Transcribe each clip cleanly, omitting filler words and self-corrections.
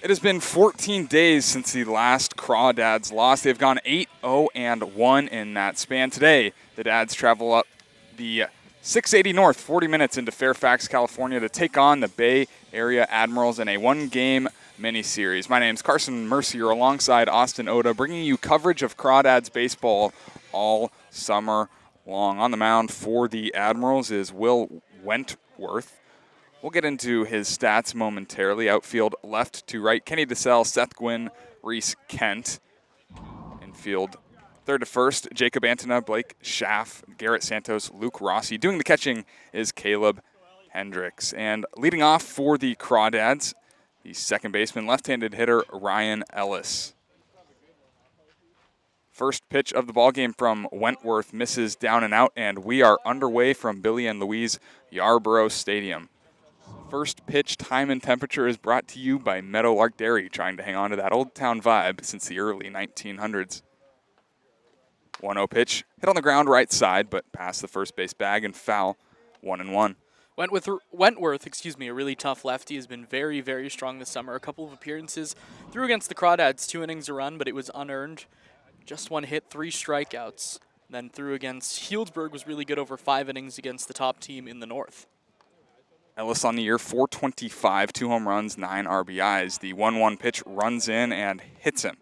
It has been 14 days since the last Crawdads lost. They've gone 8-0-1 in that span. Today, the Dads travel up the 680 North, 40 minutes into Fairfax, California to take on the Bay Area Admirals in a one-game mini-series. My name's Carson Mercier alongside Austin Oda, bringing you coverage of Crawdads baseball all summer long. On the mound for the Admirals is Will Wentworth. We'll get into his stats momentarily. Outfield left to right, Kenny DeSalle, Seth Gwynn, Reese Kent. Infield third to first, Jacob Antona, Blake Schaff, Garrett Santos, Luke Rossi. Doing the catching is Caleb Hendricks. And leading off for the Crawdads, the second baseman, left-handed hitter Ryan Ellis. First pitch of the ballgame from Wentworth misses down and out, and we are underway from Billy and Louise Yarborough Stadium. First pitch time and temperature is brought to you by Meadowlark Dairy, trying to hang on to that old town vibe since the early 1900s. 1-0 pitch, hit on the ground right side, but past the first base bag and foul, 1-1. Wentworth, a really tough lefty, has been very, very strong this summer. A couple of appearances, threw against the Crawdads, 2 innings a run, but it was unearned. Just 1 hit, 3 strikeouts. Then threw against Healdsburg, was really good over 5 innings against the top team in the North. Ellis on the year, 425, 2 home runs, 9 RBIs. The 1-1 pitch runs in and hits him.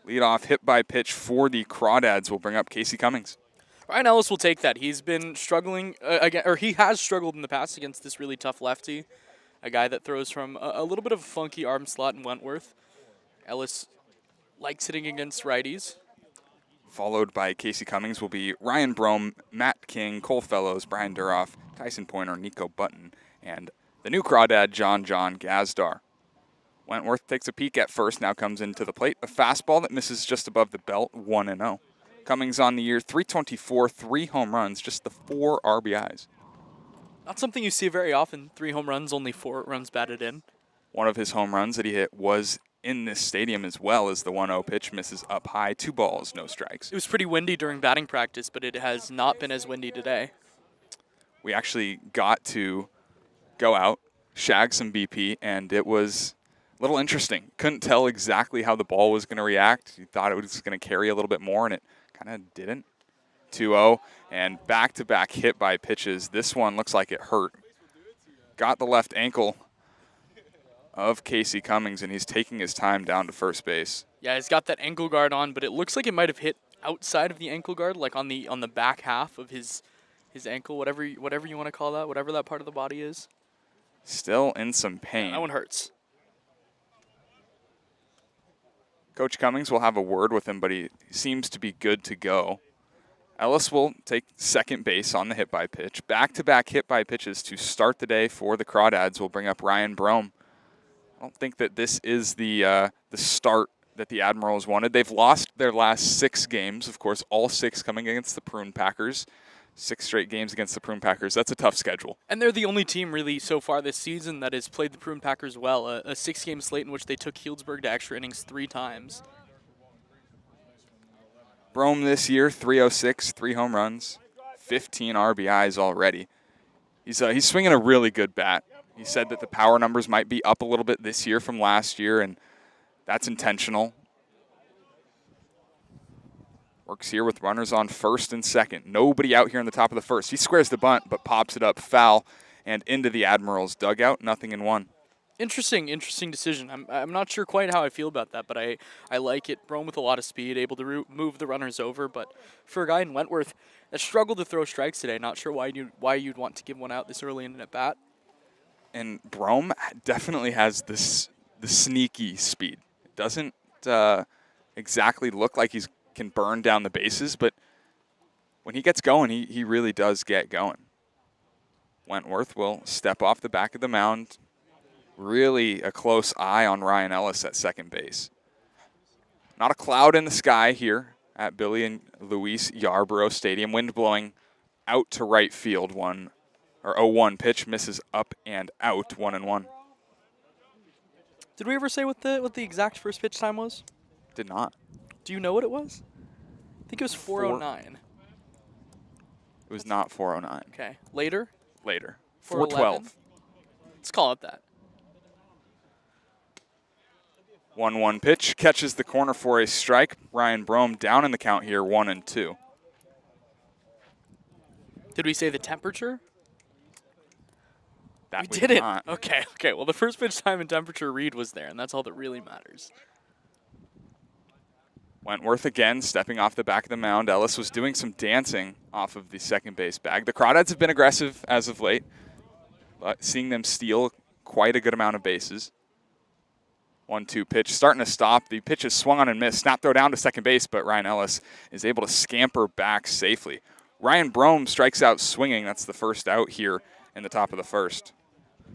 Leadoff hit by pitch for the Crawdads will bring up Casey Cummings. Ryan Ellis will take that. He's been struggling, he has struggled in the past against this really tough lefty. A guy that throws from a little bit of a funky arm slot in Wentworth. Ellis likes hitting against righties. Followed by Casey Cummings will be Ryan Brome, Matt King, Cole Fellows, Brian Duroff, Tyson Pointer, Nico Button, and the new Crawdad, John Gazdar. Wentworth takes a peek at first, now comes into the plate. A fastball that misses just above the belt, 1-0. Cummings on the year, 324, 3 home runs, just the 4 RBIs. Not something you see very often, 3 home runs, only 4 runs batted in. One of his home runs that he hit was in this stadium as well as the 1-0 pitch misses up high, 2 balls, no strikes. It was pretty windy during batting practice, but it has not been as windy today. We actually got to go out, shag some BP, and it was a little interesting. Couldn't tell exactly how the ball was going to react. You thought it was going to carry a little bit more, and it kind of didn't. 2-0, and back-to-back hit by pitches. This one looks like it hurt. Got the left ankle of Casey Cummings, and he's taking his time down to first base. Yeah, he's got that ankle guard on, but it looks like it might have hit outside of the ankle guard, like on the back half of his ankle, whatever you want to call that, whatever that part of the body is. Still in some pain. That one hurts. Coach Cummings will have a word with him, but he seems to be good to go. Ellis will take second base on the hit by pitch. Back-to-back hit by pitches to start the day for the Crawdads will bring up Ryan Brome. I don't think that this is the start that the Admirals wanted. They've lost their last 6 games, of course, all 6 coming against the Prune Packers. 6 straight games against the Prune Packers. That's a tough schedule. And they're the only team really so far this season that has played the Prune Packers well. A 6-game slate in which they took Healdsburg to extra innings 3 times. Brome this year, 306, 3 home runs, 15 RBIs already. He's swinging a really good bat. He said that the power numbers might be up a little bit this year from last year, and that's intentional. Works here with runners on first and second. Nobody out here in the top of the first. He squares the bunt, but pops it up foul and into the Admirals' dugout. 0-1. Interesting decision. I'm not sure quite how I feel about that, but I like it. Brome with a lot of speed, able to move the runners over. But for a guy in Wentworth that struggled to throw strikes today, not sure why you'd want to give one out this early in an at-bat. And Brome definitely has the sneaky speed. It doesn't exactly look like he's can burn down the bases, but when he gets going, he really does get going. Wentworth will step off the back of the mound. Really a close eye on Ryan Ellis at second base. Not a cloud in the sky here at Billy and Louise Yarborough Stadium. Wind blowing out to right field. 0-1 pitch misses up and out. 1-1. Did we ever say what the exact first pitch time was? Did not. Do you know what it was? I think it was 4:09. It was not 4:09. Okay. Later? Later. 4:12. Let's call it that. 1-1 pitch, catches the corner for a strike. Ryan Brome down in the count here, 1-2. Did we say the temperature? That We did didn't. not. Okay. Well, the first pitch time and temperature read was there, and that's all that really matters. Wentworth again stepping off the back of the mound. Ellis was doing some dancing off of the second base bag. The Crawdads have been aggressive as of late, but seeing them steal quite a good amount of bases. 1-2 pitch, starting to stop. The pitch is swung on and missed. Snap throw down to second base, but Ryan Ellis is able to scamper back safely. Ryan Brome strikes out swinging. That's the first out here in the top of the first.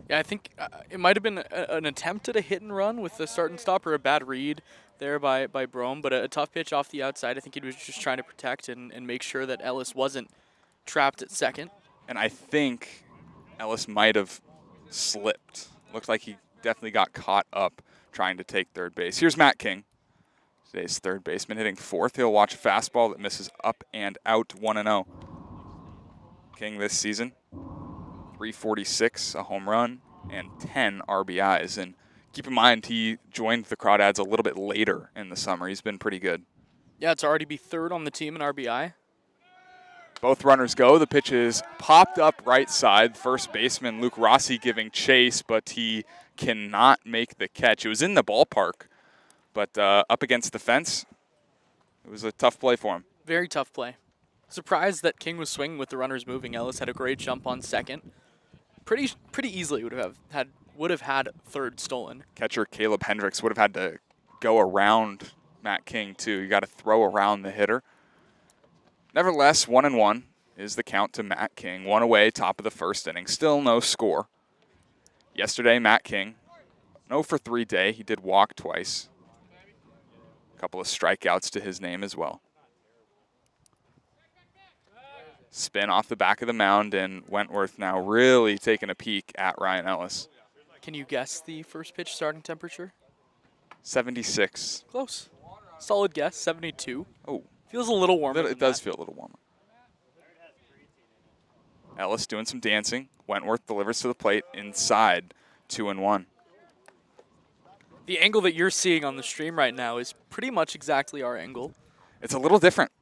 Yeah, I think it might have been an attempt at a hit and run with the start and stop, or a bad read there by Brome, but a tough pitch off the outside. I think he was just trying to protect and make sure that Ellis wasn't trapped at second. And I think Ellis might have slipped. Looked like he definitely got caught up trying to take third base. Here's Matt King, today's third baseman, hitting fourth. He'll watch a fastball that misses up and out, 1-0. King this season, 346, a home run, and 10 RBIs. And keep in mind, he joined the Crawdads a little bit later in the summer. He's been pretty good. Yeah, it's already be third on the team in RBI. Both runners go. The pitch is popped up right side. First baseman Luke Rossi giving chase, but he cannot make the catch. It was in the ballpark, but up against the fence. It was a tough play for him. Very tough play. Surprised that King was swinging with the runners moving. Ellis had a great jump on second. Pretty easily would have had third stolen. Catcher Caleb Hendricks would have had to go around Matt King too. You got to throw around the hitter. Nevertheless, 1-1 is the count to Matt King. One away, top of the first inning. Still no score. Yesterday, Matt King, 0 for 3 day. He did walk twice. A couple of strikeouts to his name as well. Spin off the back of the mound, and Wentworth now really taking a peek at Ryan Ellis. Can you guess the first pitch starting temperature? 76. Close. Solid guess, 72. Oh. Feels a little warmer. It does feel a little warmer. Ellis doing some dancing. Wentworth delivers to the plate inside, 2-1. The angle that you're seeing on the stream right now is pretty much exactly our angle. It's a little different.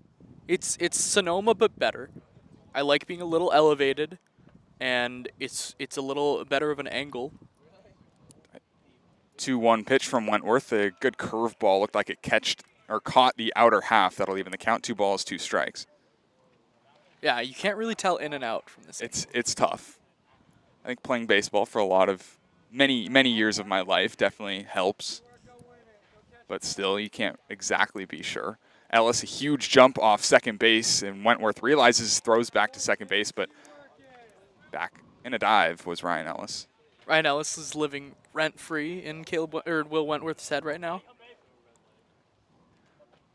It's Sonoma, but better. I like being a little elevated, and it's a little better of an angle. 2-1 pitch from Wentworth. A good curveball. Looked like it caught the outer half. That'll even the count. 2 balls, 2 strikes. Yeah, you can't really tell in and out from this. It's tough. I think playing baseball for a lot of many years of my life definitely helps. But still, you can't exactly be sure. Ellis, a huge jump off second base, and Wentworth realizes, throws back to second base, but back in a dive was Ryan Ellis. Ryan Ellis is living rent-free in Will Wentworth's head right now.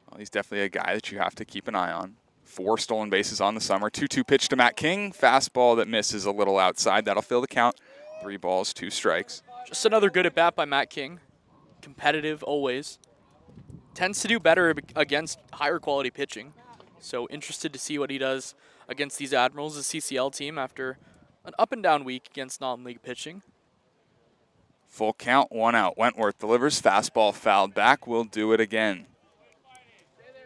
Well, he's definitely a guy that you have to keep an eye on. 4 stolen bases on the summer. 2-2 pitch to Matt King. Fastball that misses a little outside. That'll fill the count. 3 balls, 2 strikes. Just another good at-bat by Matt King. Competitive always. Tends to do better against higher quality pitching. So interested to see what he does against these Admirals, the CCL team, after an up-and-down week against non-league pitching. Full count, 1 out. Wentworth delivers. Fastball fouled back. We'll do it again.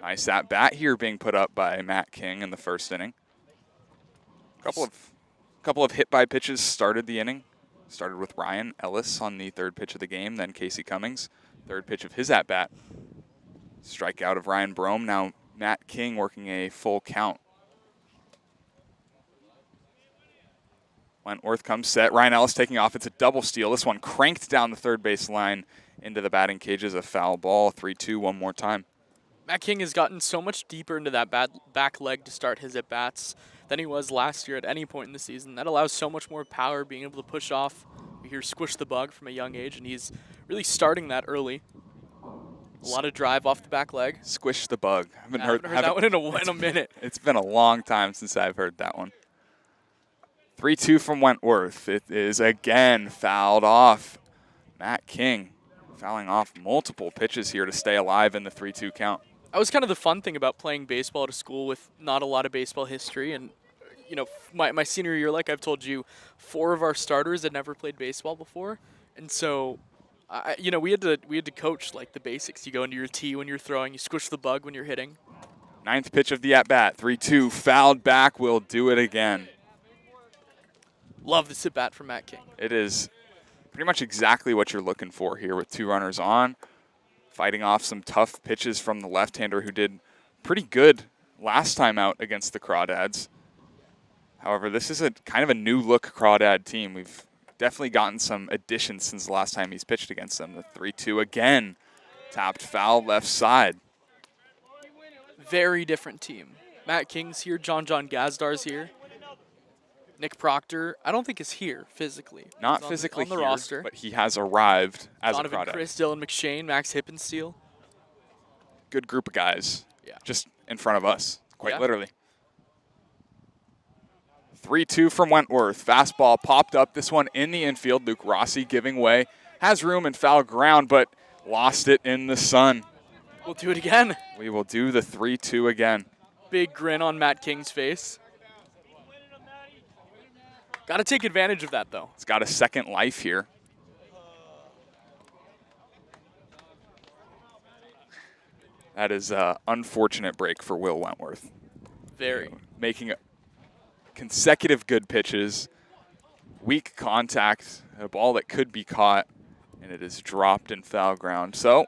Nice at-bat here being put up by Matt King in the first inning. Couple of hit-by pitches started the inning. Started with Ryan Ellis on the 3rd pitch of the game, then Casey Cummings. 3rd pitch of his at-bat. Strikeout of Ryan Brome. Now Matt King working a full count. Wentworth comes set. Ryan Ellis taking off. It's a double steal. This one cranked down the third base line into the batting cages. A foul ball. 3-2 one more time. Matt King has gotten so much deeper into that back leg to start his at-bats than he was last year at any point in the season. That allows so much more power, being able to push off. We hear squish the bug from a young age, and he's really starting that early. A lot of drive off the back leg. Squish the bug. I haven't heard that one in a minute. It's been a long time since I've heard that one. 3-2 from Wentworth. It is again fouled off. Matt King fouling off multiple pitches here to stay alive in the 3-2 count. That was kind of the fun thing about playing baseball at a school with not a lot of baseball history. And, you know, my senior year, like I've told you, 4 of our starters had never played baseball before. And so You know, we had to coach like the basics. You go into your tee when you're throwing. You squish the bug when you're hitting. Ninth pitch of the at-bat. 3-2, fouled back, will do it again. Love the sit bat from Matt King. It is pretty much exactly what you're looking for here with 2 runners on, fighting off some tough pitches from the left-hander who did pretty good last time out against the Crawdads. However, this is a kind of a new-look Crawdad team. We've definitely gotten some additions since the last time he's pitched against them. The 3-2 again, tapped foul left side. Very different team. Matt King's here. John Gazdar's here. Nick Proctor, I don't think is here physically. Not He's physically on the here, roster. but he has arrived as Donovan a Crawdad. Chris, Dylan McShane, Max Hippensteel. Good group of guys. Yeah. Just in front of us, quite Yeah. literally. 3-2 from Wentworth. Fastball popped up. This one in the infield. Luke Rossi giving way. Has room and foul ground, but lost it in the sun. We'll do it again. We will do the 3-2 again. Big grin on Matt King's face. Got to take advantage of that, though. It's got a second life here. That is an unfortunate break for Will Wentworth. Very. Making consecutive good pitches, weak contact, a ball that could be caught, and it is dropped in foul ground. So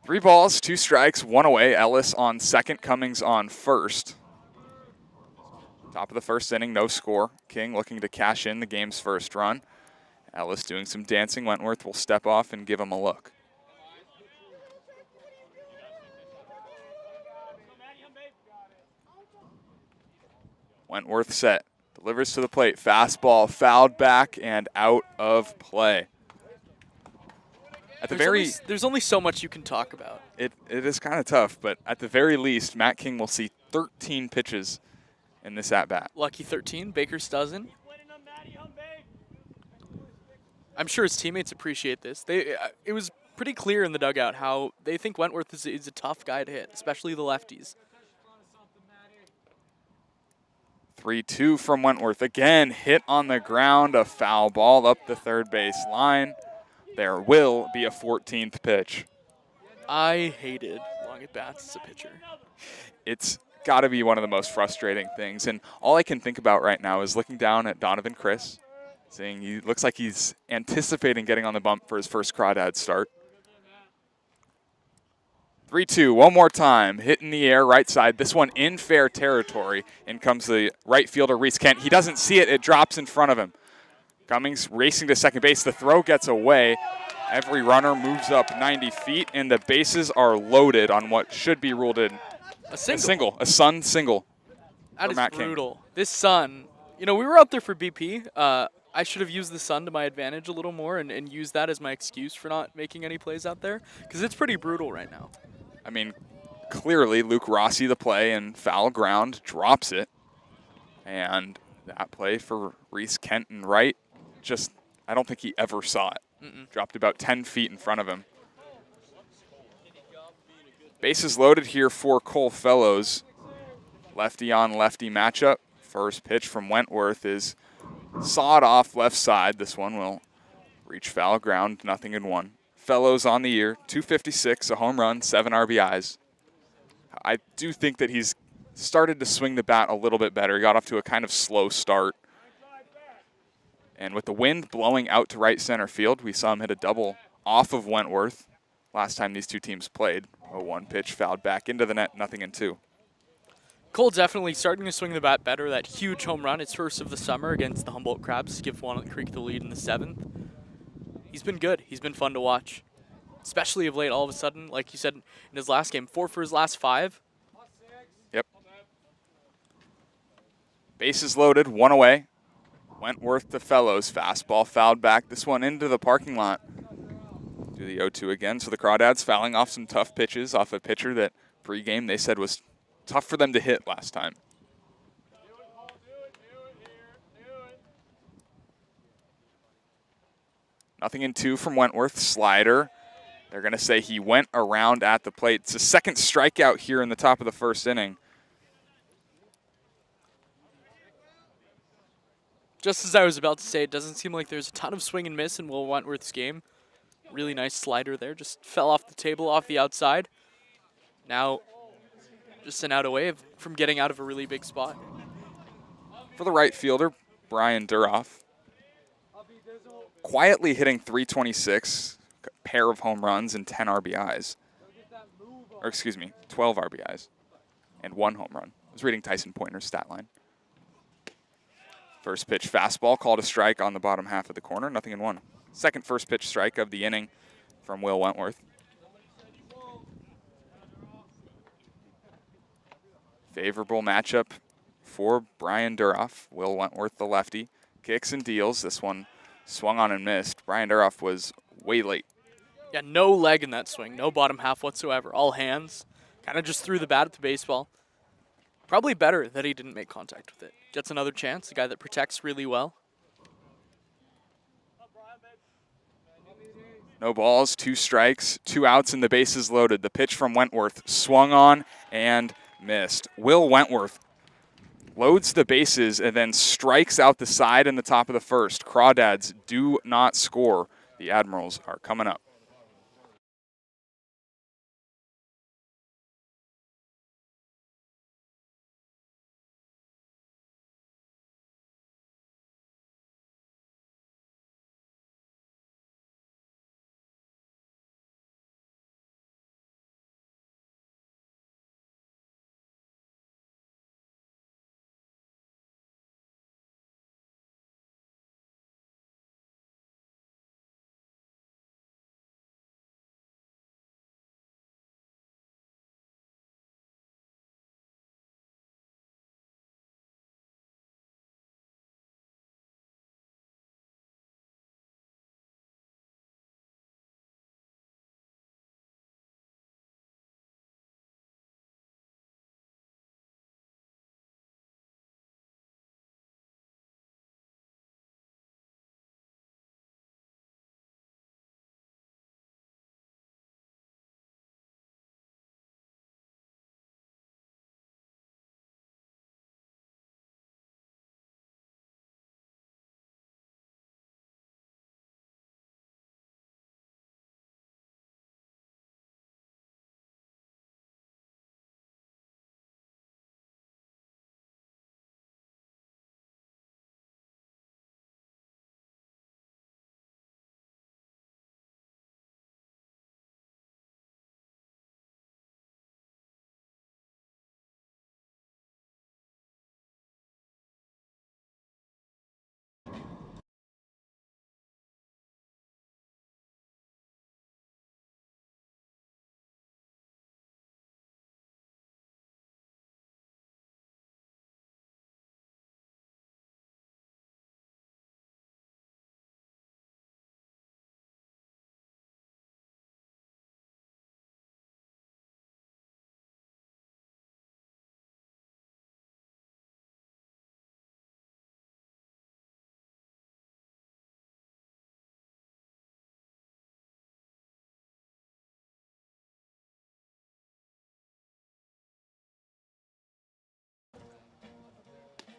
3 balls, 2 strikes, 1 away. Ellis on second, Cummings on first. Top of the first inning, no score. King looking to cash in the game's first run. Ellis doing some dancing. Wentworth will step off and give him a look. Wentworth set, delivers to the plate. Fastball fouled back and out of play. At the There's only so much you can talk about. It is kind of tough, but at the very least, Matt King will see 13 pitches in this at-bat. Lucky 13, Baker's dozen. I'm sure his teammates appreciate this. It was pretty clear in the dugout how they think Wentworth is a tough guy to hit, especially the lefties. 3-2 from Wentworth. Again, hit on the ground, a foul ball up the third base line. There will be a 14th pitch. I hated long at-bats as a pitcher. It's got to be one of the most frustrating things. And all I can think about right now is looking down at Donovan Chris, seeing he looks like he's anticipating getting on the bump for his first Crawdad start. 3-2, one more time, hit in the air, right side. This one in fair territory. In comes the right fielder, Reese Kent. He doesn't see it, it drops in front of him. Cummings racing to second base. The throw gets away. Every runner moves up 90 feet, and the bases are loaded on what should be ruled in a Sun single. That is Matt brutal. King. This Sun, you know, we were out there for BP. I should have used the Sun to my advantage a little more and used that as my excuse for not making any plays out there, because it's pretty brutal right now. I mean, clearly Luke Rossi, the play, and foul ground, drops it. And that play for Reese Kent and right, just, I don't think he ever saw it. Dropped about 10 feet in front of him. Bases loaded here for Cole Fellows. Lefty on lefty matchup. First pitch from Wentworth is sawed off left side. This one will reach foul ground, 0-1. Fellows on the year, 256, a home run, 7 RBIs. I do think that he's started to swing the bat a little bit better. He got off to a kind of slow start. And with the wind blowing out to right center field, we saw him hit a double off of Wentworth last time these two teams played. A 1 pitch fouled back into the net, 0-2. Cole definitely starting to swing the bat better. That huge home run, his first of the summer against the Humboldt Crabs, to give Walnut Creek the lead in the 7th. He's been good. He's been fun to watch, especially of late. All of a sudden, like you said in his last game, 4 for his last 5. Yep. Bases loaded, 1 away. Wentworth to Fellows. Fastball fouled back. This one into the parking lot. Do the 0-2 again. So the Crawdads fouling off some tough pitches off a pitcher that pregame they said was tough for them to hit last time. Nothing in 2 from Wentworth. Slider. They're going to say he went around at the plate. It's a second strikeout here in the top of the first inning. Just as I was about to say, it doesn't seem like there's a ton of swing and miss in Will Wentworth's game. Really nice slider there. Just fell off the table, off the outside. Now, just an out away from getting out of a really big spot. For the right fielder, Brian Duroff, quietly hitting 326, a pair of home runs and 10 RBIs. Or excuse me, 12 RBIs and 1 home run. I was reading Tyson Pointer's stat line. First pitch fastball, called a strike on the bottom half of the corner, 0-1. Second first pitch strike of the inning from Will Wentworth. Favorable matchup for Brian Duroff. Will Wentworth, the lefty, kicks and deals. This one swung on and missed. Brian Duroff was way late. Yeah, no leg in that swing, no bottom half whatsoever. All hands. Kind of just threw the bat at the baseball. Probably better that he didn't make contact with it. Gets another chance, a guy that protects really well. No balls, 2 strikes, 2 outs, and the bases loaded. The pitch from Wentworth swung on and missed. Will Wentworth loads the bases and then strikes out the side in the top of the first. Crawdads do not score. The Admirals are coming up.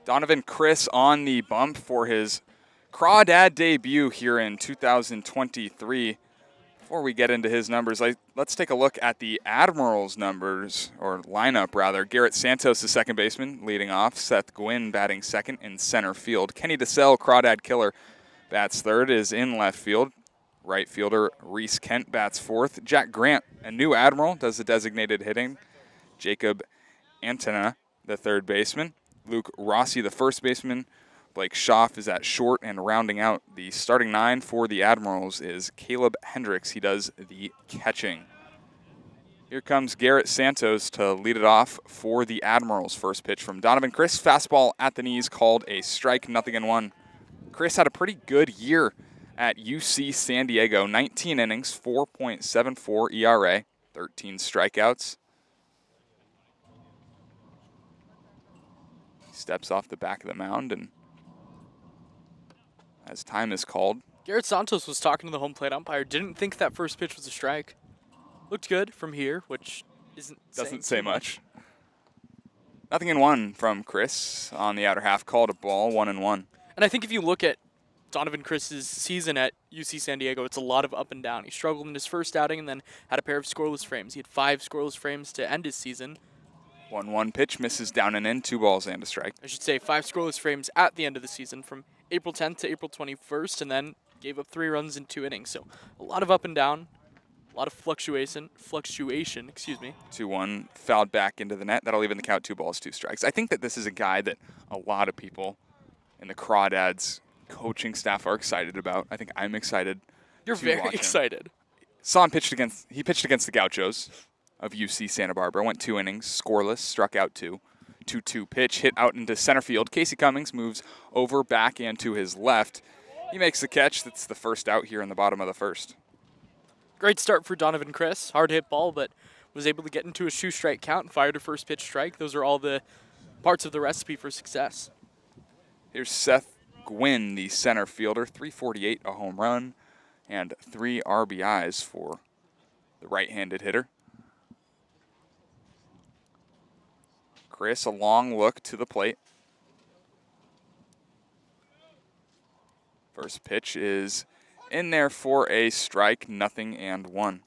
Donovan Chris on the bump for his Crawdad debut here in 2023. Before we get into his numbers, let's take a look at the Admirals' numbers, or lineup rather. Garrett Santos, the second baseman, leading off. Seth Gwynn batting second in center field. Kenny DeSalle, Crawdad killer, bats third, is in left field. Right fielder Reese Kent bats fourth. Jack Grant, a new Admiral, does the designated hitting. Jacob Antona, the third baseman. Luke Rossi, the first baseman. Blake Schaff is at short, and rounding out the starting 9 for the Admirals is Caleb Hendricks. He does the catching. Here comes Garrett Santos to lead it off for the Admirals. First pitch from Donovan Chris. Fastball at the knees, called a strike, 0-1. Chris had a pretty good year at UC San Diego. 19 innings, 4.74 ERA, 13 strikeouts. He steps off the back of the mound, and as time is called, Garrett Santos was talking to the home plate umpire. Didn't think that first pitch was a strike. Looked good from here, which doesn't say much. 0-1 from Chris on the outer half. Called a ball, 1-1. And I think if you look at Donovan Chris's season at UC San Diego, it's a lot of up and down. He struggled in his first outing and then had a pair of scoreless frames. He had 5 scoreless frames to end his season. 1-1 pitch misses down and in, 2 balls and a strike. I should say 5 scoreless frames at the end of the season from April 10th to April 21st, and then gave up 3 runs in 2 innings. So a lot of up and down, a lot of fluctuation, 2-1 fouled back into the net. That'll even the count, 2 balls, 2 strikes. I think that this is a guy that a lot of people in the Crawdads coaching staff are excited about. I think I'm excited. You're very excited. Saw him he pitched against the Gauchos of UC Santa Barbara. Went 2 innings, scoreless, struck out 2. 2-2 pitch hit out into center field. Casey Cummings moves over, back, and to his left. He makes the catch. That's the first out here in the bottom of the first. Great start for Donovan Chris. Hard hit ball, but was able to get into a 2-strike count and fired a first pitch strike. Those are all the parts of the recipe for success. Here's Seth Gwynn, the center fielder, 348, a home run, and 3 RBIs for the right-handed hitter. Chris, a long look to the plate. First pitch is in there for a strike, 0-1. I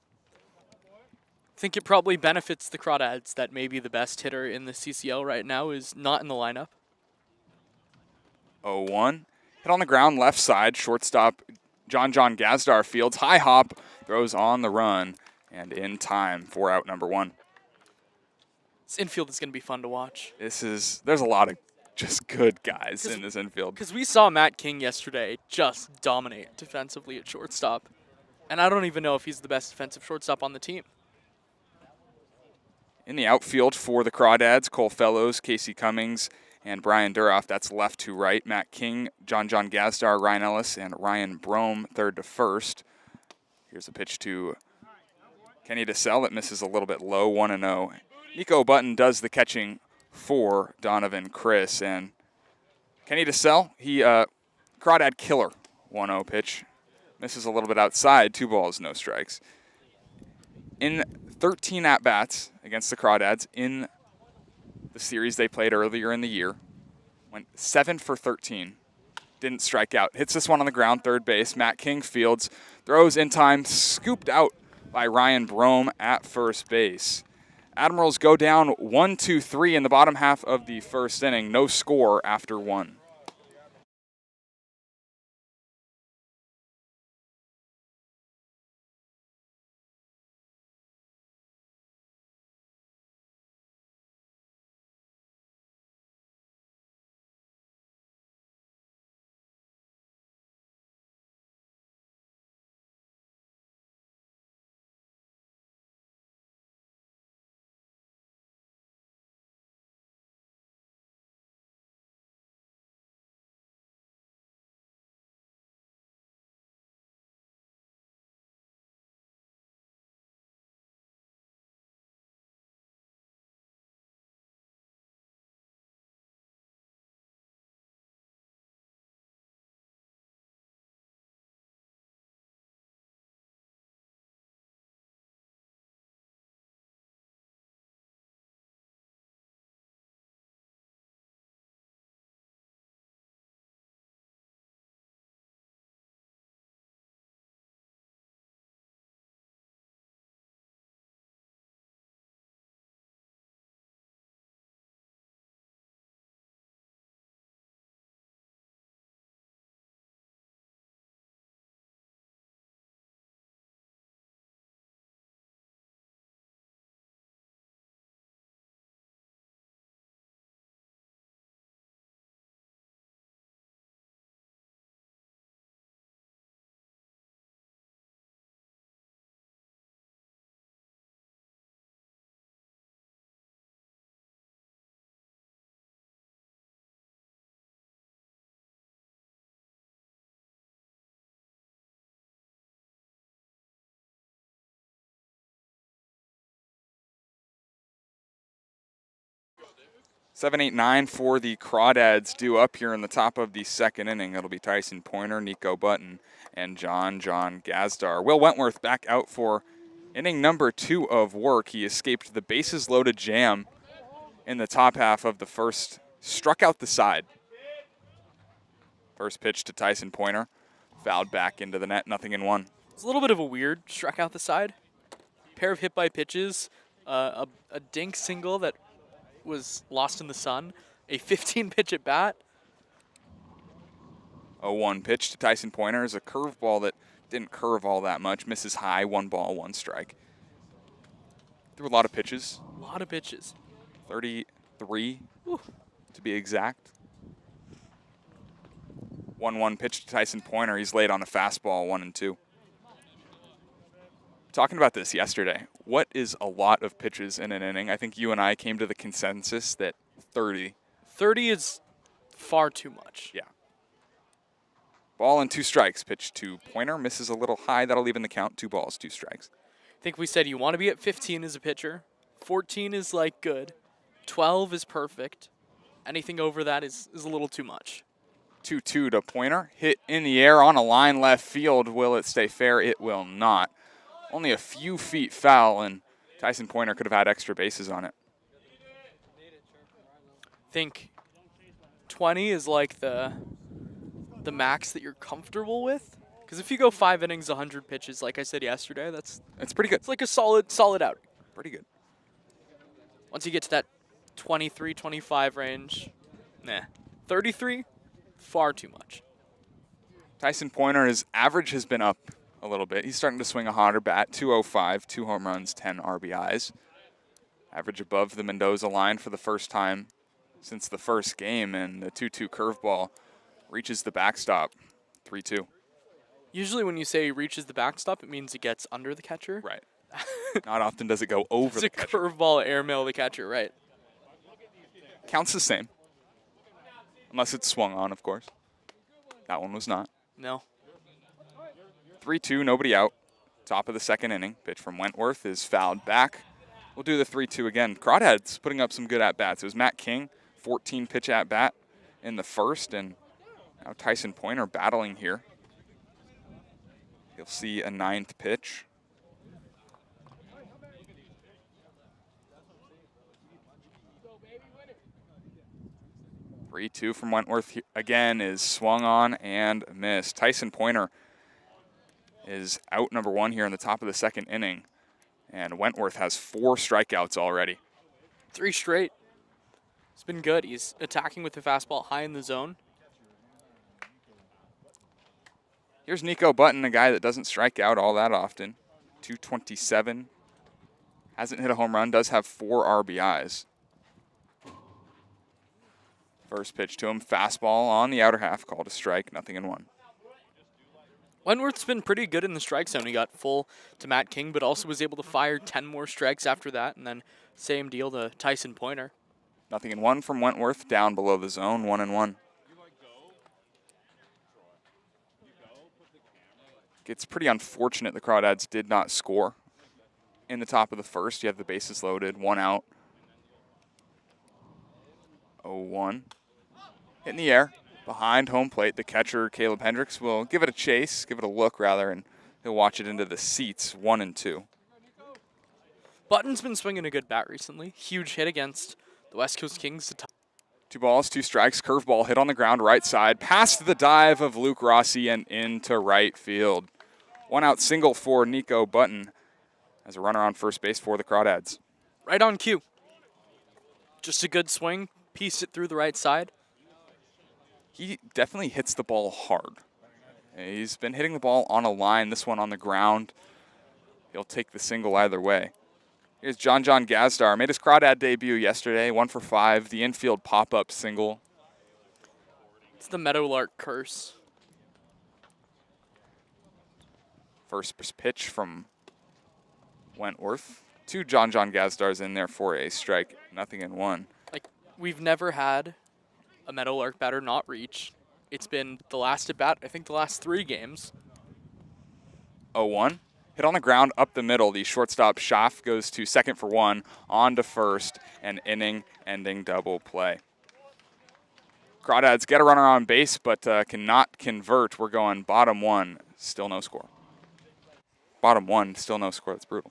think it probably benefits the Crawdads that maybe the best hitter in the CCL right now is not in the lineup. 0-1. Hit on the ground, left side. Shortstop John Gazdar fields. High hop, throws on the run, and in time for out number 1. This infield is going to be fun to watch. There's a lot of just good guys in this infield. Because we saw Matt King yesterday just dominate defensively at shortstop. And I don't even know if he's the best defensive shortstop on the team. In the outfield for the Crawdads, Cole Fellows, Casey Cummings, and Brian Duroff. That's left to right. Matt King, John Gazdar, Ryan Ellis, and Ryan Brome, third to first. Here's a pitch to Kenny DeSalle that misses a little bit low, 1-0. Nico Button does the catching for Donovan Chris. And Kenny DeSalle, he Crawdad killer, 1-0 pitch. Misses a little bit outside, 2 balls, no strikes. In 13 at-bats against the Crawdads in the series they played earlier in the year, went 7 for 13. Didn't strike out. Hits this one on the ground, third base. Matt King fields, throws in time, scooped out by Ryan Brome at first base. Admirals go down 1-2-3 in the bottom half of the first inning. No score after 1. Seven, 8, 9 for the Crawdads due up here in the top of the second inning. It'll be Tyson Pointer, Nico Button, and John Gazdar. Will Wentworth back out for inning number 2 of work. He escaped the bases loaded jam in the top half of the first, struck out the side. First pitch to Tyson Pointer. fouled back into the net, 0-1. It's a little bit of a weird struck out the side. Pair of hit by pitches, a dink single that was lost in the sun, a 15 pitch at bat. 0-1 pitch to Tyson Pointer is a curveball that didn't curve all that much. Misses high, 1 ball, 1 strike. Threw a lot of pitches. A lot of pitches. 33 Whew. to be exact. 1-1 pitch to Tyson Pointer. He's laid on a fastball, 1-2. Talking about this yesterday, what is a lot of pitches in an inning? I think you and I came to the consensus that 30. 30 is far too much. Yeah. Ball and 2 strikes. Pitch to Pointer. Misses a little high. That'll even the count. 2 balls, 2 strikes. I think we said you want to be at 15 as a pitcher. 14 is like good. 12 is perfect. Anything over that is a little too much. 2-2 to Pointer. Hit in the air on a line left field. Will it stay fair? It will not. Only a few feet foul, and Tyson Pointer could have had extra bases on it. I think 20 is like the max that you're comfortable with. Because if you go 5 innings, 100 pitches, like I said yesterday, it's pretty good. It's like a solid outing. Pretty good. Once you get to that 23, 25 range, nah. 33, far too much. Tyson Pointer, his average has been up a little bit. He's starting to swing a hotter bat. 205, 2 home runs, 10 RBIs. Average above the Mendoza line for the first time since the first game, and the 2-2 curveball reaches the backstop. 3-2. Usually when you say reaches the backstop, it means it gets under the catcher. Right. Not often does it go over the catcher. It's a curveball airmail the catcher, right. Counts the same. Unless it's swung on, of course. That one was not. No. 3-2, nobody out. Top of the second inning. Pitch from Wentworth is fouled back. We'll do the 3-2 again. Crawdad's putting up some good at-bats. It was Matt King, 14 pitch at-bat in the first, and now Tyson Pointer battling here. You'll see a 9th pitch. Three-two from Wentworth again is swung on and missed. Tyson Pointer is out number 1 here in the top of the second inning, and Wentworth has 4 strikeouts already. 3 straight. It's been good. He's attacking with the fastball high in the zone. Here's Nico Button, a guy that doesn't strike out all that often. 227. Hasn't hit a home run, does have 4 RBIs. First pitch to him, fastball on the outer half, called a strike, 0-1. Wentworth's been pretty good in the strike zone. He got full to Matt King, but also was able to fire 10 more strikes after that, and then same deal to Tyson Pointer. 0-1 from Wentworth, down below the zone, 1-1. It's pretty unfortunate the Crawdads did not score in the top of the first. You have the bases loaded, 1 out. 0-1. Hit in the air, behind home plate. The catcher, Caleb Hendricks, will give it a chase, give it a look rather, and he'll watch it into the seats, 1-2. Button's been swinging a good bat recently. Huge hit against the West Coast Kings. 2 balls, 2 strikes. Curveball hit on the ground, right side. Past the dive of Luke Rossi and into right field. 1 out single for Nico Button as a runner on first base for the Crawdads. Right on cue. Just a good swing. Pieced it through the right side. He definitely hits the ball hard. He's been hitting the ball on a line, this one on the ground. He'll take the single either way. Here's John Gazdar. Made his Crawdad debut yesterday, 1 for 5. The infield pop-up single. It's the Meadowlark curse. First pitch from Wentworth. 2 John Gazdars in there for a strike, 0-1. Like, we've never had a Meadowlark batter not reach. It's been the last at bat, I think the last 3 games. 0-1. Hit on the ground up the middle. The shortstop Schaff goes to second for 1, on to first, an inning-ending double play. Crawdads get a runner on base, but cannot convert. We're going bottom 1, still no score. Bottom 1, still no score. That's brutal.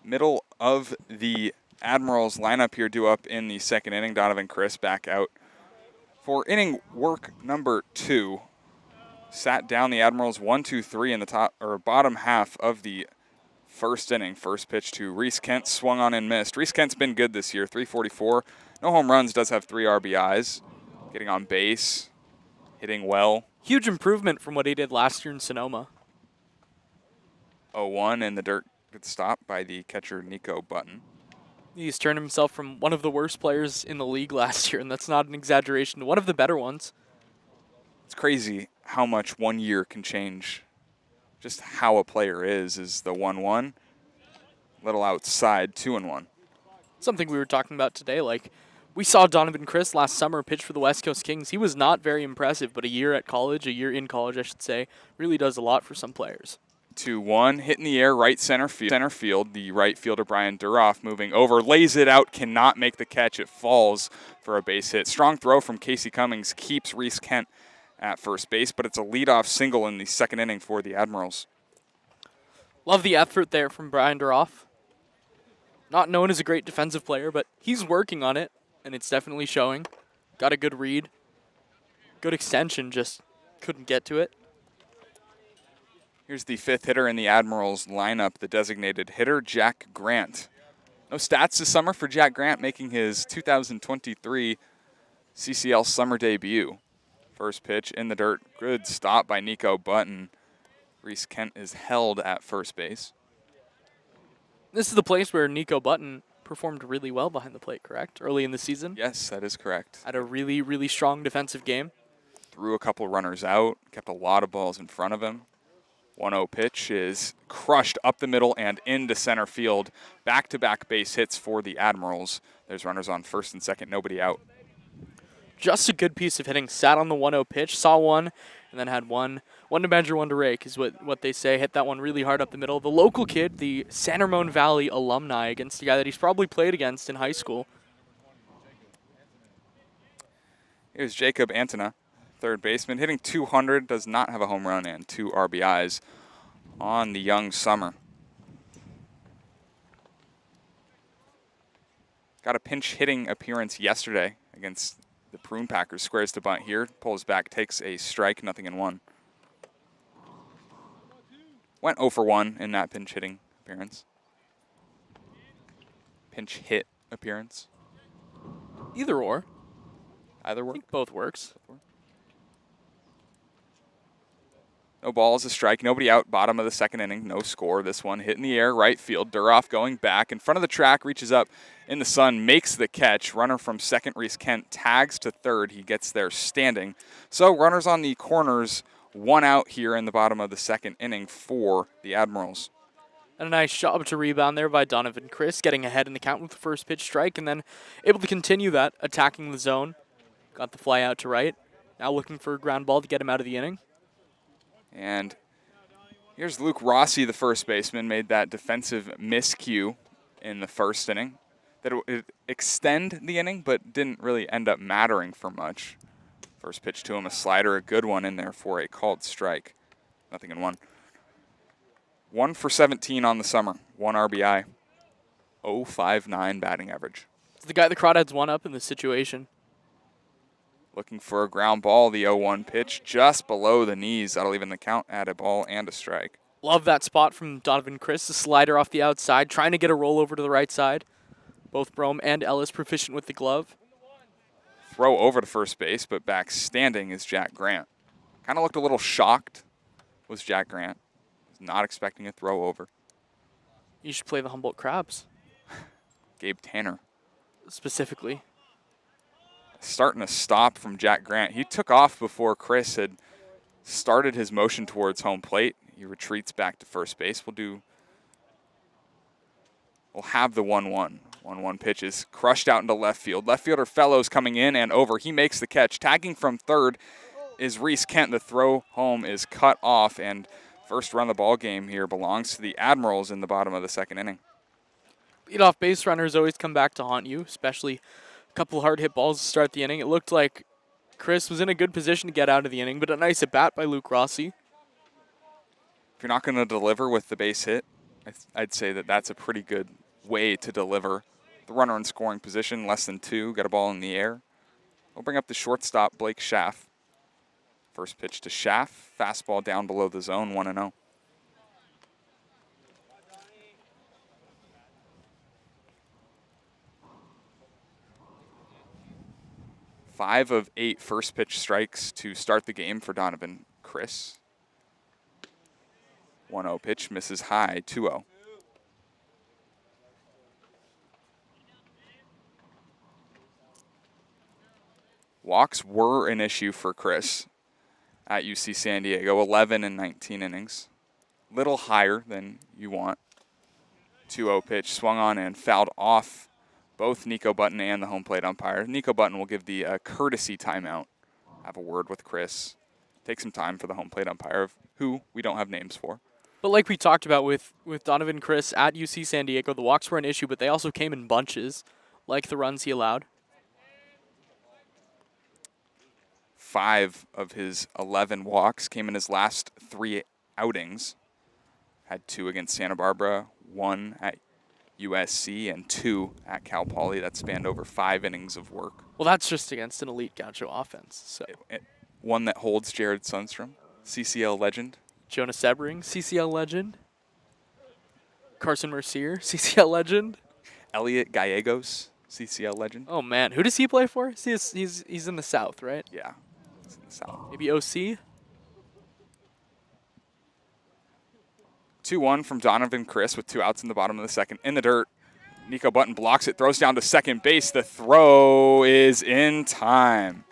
Middle of the Admirals lineup here due up in the second inning. Donovan Chris back out for inning work number 2. Sat down the Admirals 1-2-3 in the top or bottom half of the first inning. First pitch to Reese Kent, swung on and missed. Reese Kent's been good this year, 344. No home runs, does have 3 RBIs. Getting on base, hitting well. Huge improvement from what he did last year in Sonoma. 0-1 in the dirt. Good stop by the catcher Nico Button. He's turned himself from one of the worst players in the league last year, and that's not an exaggeration, to one of the better ones. It's crazy how much 1 year can change just how a player is the 1-1. Little outside, 2-1. Something we were talking about today, like we saw Donovan Chris last summer pitch for the West Coast Kings. He was not very impressive, but a year in college, I should say, really does a lot for some players. 2-1, hit in the air, right center field. The right fielder, Brian Duroff, moving over, lays it out, cannot make the catch. It falls for a base hit. Strong throw from Casey Cummings keeps Reese Kent at first base, but it's a leadoff single in the second inning for the Admirals. Love the effort there from Brian Duroff. Not known as a great defensive player, but he's working on it, and it's definitely showing. Got a good read. Good extension, just couldn't get to it. Here's the 5th hitter in the Admirals lineup, the designated hitter, Jack Grant. No stats this summer for Jack Grant, making his 2023 CCL summer debut. First pitch in the dirt, good stop by Nico Button. Reese Kent is held at first base. This is the place where Nico Button performed really well behind the plate, correct? Early in the season? Yes, that is correct. Had a really, really strong defensive game. Threw a couple runners out, kept a lot of balls in front of him. 1-0 pitch is crushed up the middle and into center field. Back-to-back base hits for the Admirals. There's runners on first and second, nobody out. Just a good piece of hitting. Sat on the 1-0 pitch, saw one, and then had one to measure, one to rake is what they say. Hit that one really hard up the middle. The local kid, the San Ramon Valley alumni, against a guy that he's probably played against in high school. Here's Jacob Antona, third baseman, hitting 200, does not have a home run and 2 RBIs on the young summer. Got a pinch hitting appearance yesterday against the Prune Packers. Squares to bunt here, pulls back, takes a strike, 0-1. Went 0 for 1 in that pinch hitting appearance. Pinch hit appearance. Either or. Either I work. think both works. No balls, a strike, nobody out, bottom of the second inning, no score. This one hit in the air, right field. Duroff going back, in front of the track, reaches up in the sun, makes the catch. Runner from second, Reese Kent, tags to third. He gets there standing. So runners on the corners, 1 out here in the bottom of the second inning for the Admirals. And a nice job to rebound there by Donovan Chris, getting ahead in the count with the first pitch strike, and then able to continue that, attacking the zone. Got the fly out to right. Now looking for a ground ball to get him out of the inning. And here's Luke Rossi, the first baseman, made that defensive miscue in the first inning. That it would extend the inning, but didn't really end up mattering for much. First pitch to him, a slider, a good one in there for a called strike. 0-1. 1 for 17 on the summer, 1 RBI, 0.59 batting average. It's the guy the Crawdads won up in this situation. Looking for a ground ball, the 0-1 pitch just below the knees. That'll even the count at a ball and a strike. Love that spot from Donovan Chris, the slider off the outside, trying to get a roll over to the right side. Both Brome and Ellis proficient with the glove. Throw over to first base, but back standing is Jack Grant. Kind of looked a little shocked, was Jack Grant. Was not expecting a throw over. You should play the Humboldt Crabs. Gabe Tanner. Specifically. Starting a stop from Jack Grant. He took off before Chris had started his motion towards home plate. He retreats back to first base. We'll have the 1-1. 1-1 pitch is crushed out into left field. Left fielder Fellows coming in and over. He makes the catch. Tagging from third is Reese Kent. The throw home is cut off, and first run of the ball game here belongs to the Admirals in the bottom of the second inning. Leadoff base runners always come back to haunt you, especially a couple hard hit balls to start the inning. It looked like Chris was in a good position to get out of the inning, but a nice at bat by Luke Rossi. If you're not going to deliver with the base hit, I'd say that that's a pretty good way to deliver. The runner in scoring position, less than 2, got a ball in the air. We'll bring up the shortstop, Blake Schaff. First pitch to Schaff, fastball down below the zone, 1-0. Five of 8 first pitch strikes to start the game for Donovan Chris. 1-0 pitch, misses high, 2-0. Walks were an issue for Chris at UC San Diego, 11 and 19 innings. Little higher than you want. 2-0 pitch, swung on and fouled off both Nico Button and the home plate umpire. Nico Button will give the courtesy timeout, have a word with Chris, take some time for the home plate umpire, who we don't have names for. But like we talked about with Donovan Chris at UC San Diego, the walks were an issue, but they also came in bunches, like the runs he allowed. 5 of his 11 walks came in his last 3 outings. Had 2 against Santa Barbara, 1 at USC, and 2 at Cal Poly. That spanned over 5 innings of work. Well, that's just against an elite Gaucho offense. So one that holds Jared Sundstrom, CCL legend. Jonas Sebring, CCL legend. Carson Mercier, CCL legend. Elliot Gallegos, CCL legend. Oh man, who does he play for? He's in the South, right? Yeah, he's in the South. Maybe OC. 2-1 from Donovan Chris with 2 outs in the bottom of the second. In the dirt, Nico Button blocks it, throws down to second base. The throw is in time.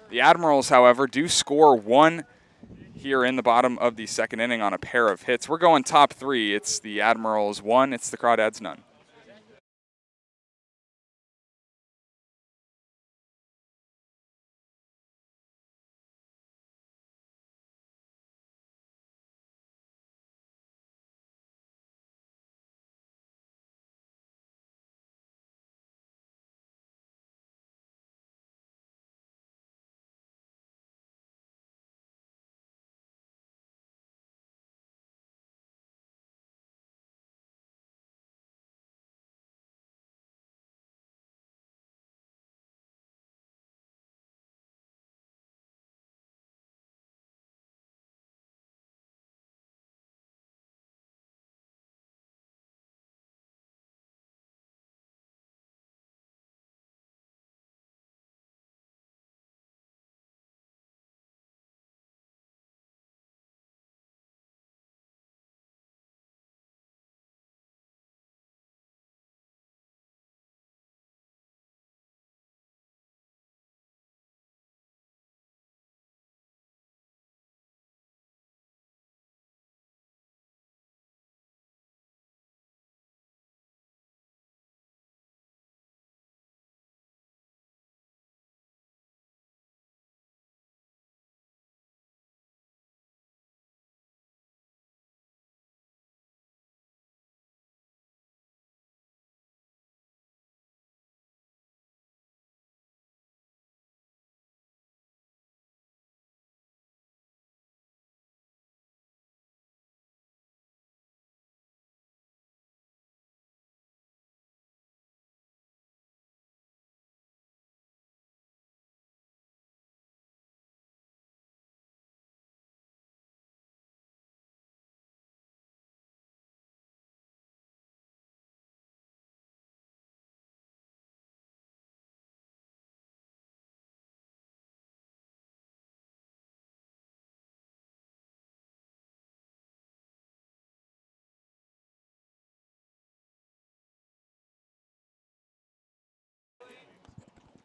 The Admirals, however, do score 1 here in the bottom of the second inning on a pair of hits. We're going top 3. It's the Admirals 1, it's the Crawdads none.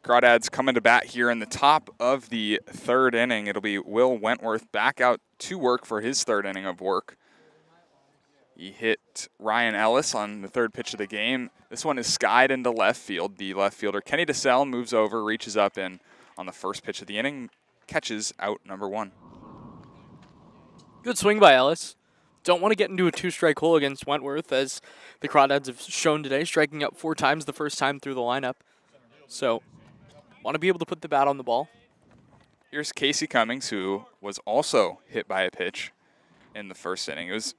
Crawdads coming to bat here in the top of the third inning. It'll be Will Wentworth back out to work for his third inning of work. He hit Ryan Ellis on the third pitch of the game. This one is skied into left field. The left fielder, Kenny DeSalle, moves over, reaches up, and on the first pitch of the inning, catches out number 1. Good swing by Ellis. Don't want to get into a 2-strike hole against Wentworth, as the Crawdads have shown today, striking out 4 times the first time through the lineup. So, want to be able to put the bat on the ball. Here's Casey Cummings, who was also hit by a pitch in the first inning. It was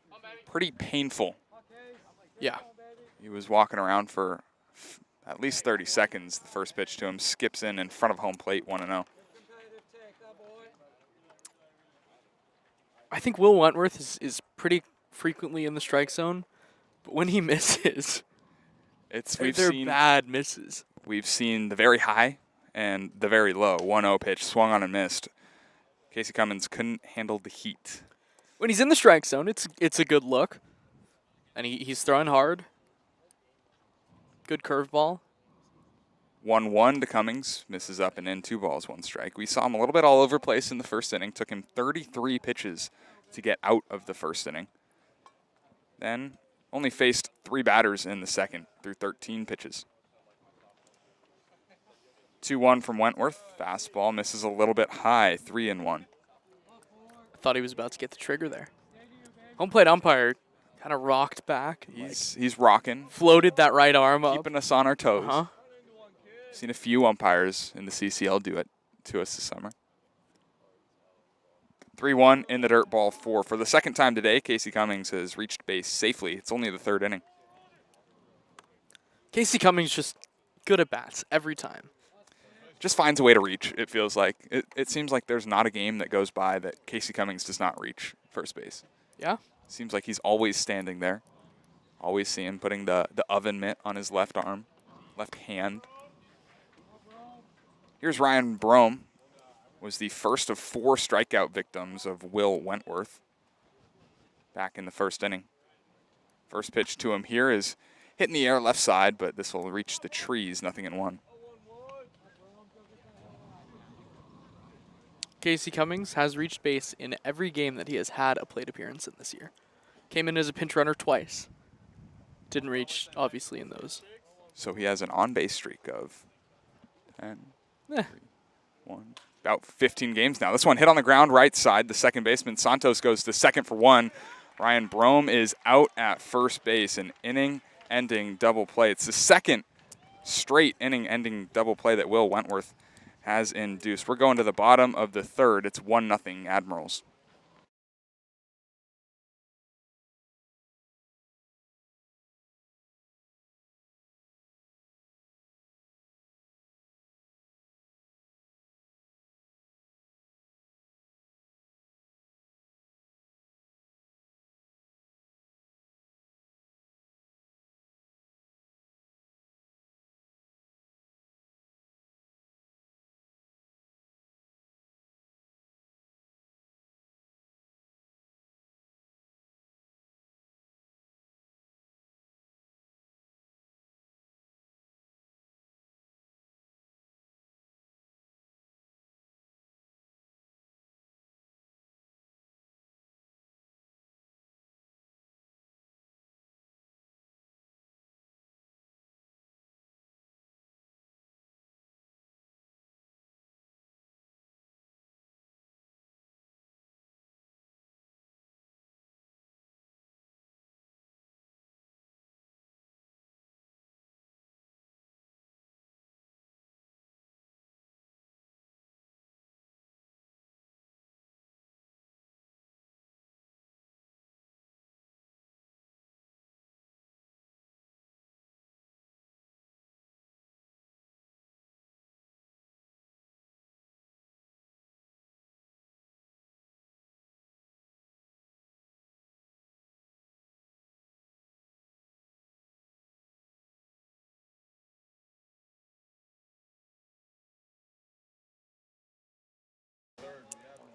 pretty painful Yeah. He was walking around for at least 30 seconds. The first pitch to him skips in front of home plate, 1-0. I think Will Wentworth is pretty frequently in the strike zone, but when he misses, they're bad misses. We've seen the very high and the very low. 1-0 pitch, swung on and missed. Casey Cummins couldn't handle the heat. When he's in the strike zone, it's a good look, and he's throwing hard. Good curveball. 1-1 to Cummings, misses up and in, 2 balls, 1 strike. We saw him a little bit all over the place in the first inning. Took him 33 pitches to get out of the first inning. Then only faced 3 batters in the second through 13 pitches. 2-1 from Wentworth. Fastball misses a little bit high, 3-1. I thought he was about to get the trigger there. Home plate umpire kind of rocked back. He's rocking. Floated that right arm up. Keeping us on our toes. Seen a few umpires in the CCL do it to us this summer. 3-1 in the dirt, ball 4. For the second time today, Casey Cummings has reached base safely. It's only the 3rd inning. Casey Cummings just good at bats every time. Just finds a way to reach, it feels like. It seems like there's not a game that goes by that Casey Cummings does not reach first base. Yeah. Seems like he's always standing there. Always see him putting the oven mitt on his left arm, left hand. Here's Ryan Brome. Was the first of 4 strikeout victims of Will Wentworth back in the first inning. First pitch to him here is hit in the air left side, but this will reach the trees, 0-1. Casey Cummings has reached base in every game that he has had a plate appearance in this year. Came in as a pinch runner twice. Didn't reach, obviously, in those. So he has an on-base streak of 10, 3, 1, about 15 games now. This one hit on the ground right side. The second baseman, Santos, goes to second for 1. Ryan Brome is out at first base, an inning-ending double play. It's the second straight inning-ending double play that Will Wentworth has induced. We're going to the bottom of the 3rd. It's 1-0 Admirals.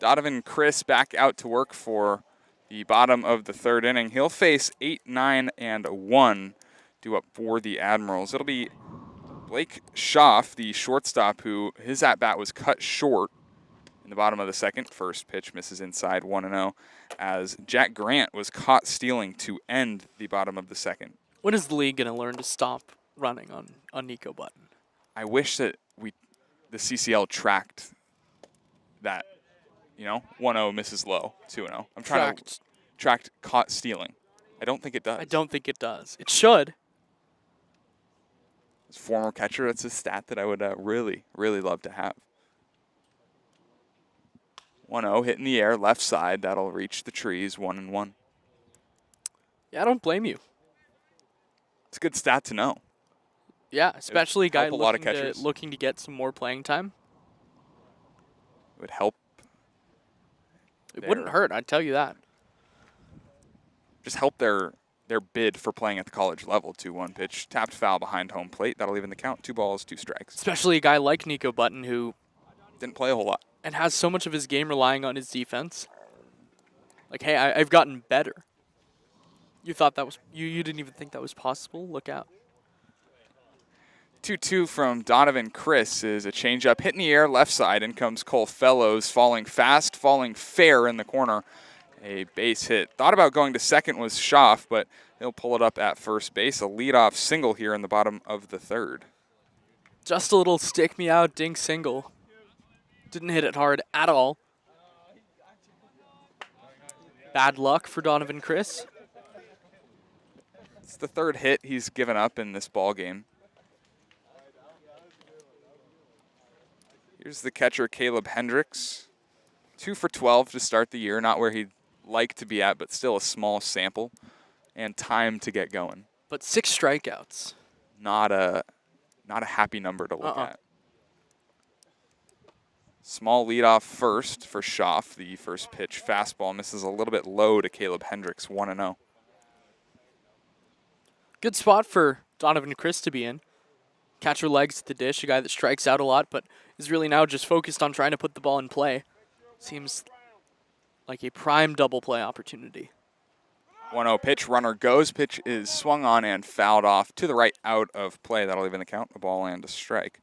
Donovan Chris back out to work for the bottom of the 3rd inning. He'll face 8, 9, and 1 due up for the Admirals. It'll be Blake Schaff, the shortstop, who his at-bat was cut short in the bottom of the 2nd. First pitch misses inside, 1-0, as Jack Grant was caught stealing to end the bottom of the 2nd. When is the league going to learn to stop running on Nico Button? I wish that the CCL tracked that. 1-0 misses low, 2-0. I'm trying to track caught stealing. I don't think it does. I don't think it does. It should. As former catcher, that's a stat that I would really, really love to have. 1-0 hit in the air, left side. That'll reach the trees, 1-1. Yeah, I don't blame you. It's a good stat to know. Yeah, especially a guy help a lot of catchers. looking to get some more playing time. It would help. It wouldn't hurt, I'd tell you that. Just help their bid for playing at the college level. 2-1 pitch, tapped foul behind home plate. That'll even the count. 2 balls, 2 strikes. Especially a guy like Nico Button who didn't play a whole lot and has so much of his game relying on his defense. Like, hey, I've gotten better. You thought that was you didn't even think that was possible? Look out. 2-2 from Donovan Chris is a changeup hit in the air left side. In comes Cole Fellows, falling fast, falling fair in the corner. A base hit. Thought about going to second was Schaff, but he'll pull it up at first base. A leadoff single here in the bottom of the third. Just a little stick me out dink single. Didn't hit it hard at all. Bad luck for Donovan Chris. It's the third hit he's given up in this ball game. Here's the catcher, Caleb Hendricks. 2 for 12 to start the year. Not where he'd like to be at, but still a small sample and time to get going. But 6 strikeouts. Not a happy number to look at. Small leadoff first for Schaff. The first pitch fastball misses a little bit low to Caleb Hendricks, 1-0. Good spot for Donovan Chris to be in. Catcher legs at the dish, a guy that strikes out a lot, but is really now just focused on trying to put the ball in play. Seems like a prime double play opportunity. 1-0 pitch, runner goes. Pitch is swung on and fouled off to the right, out of play. That'll even the count, a ball and a strike.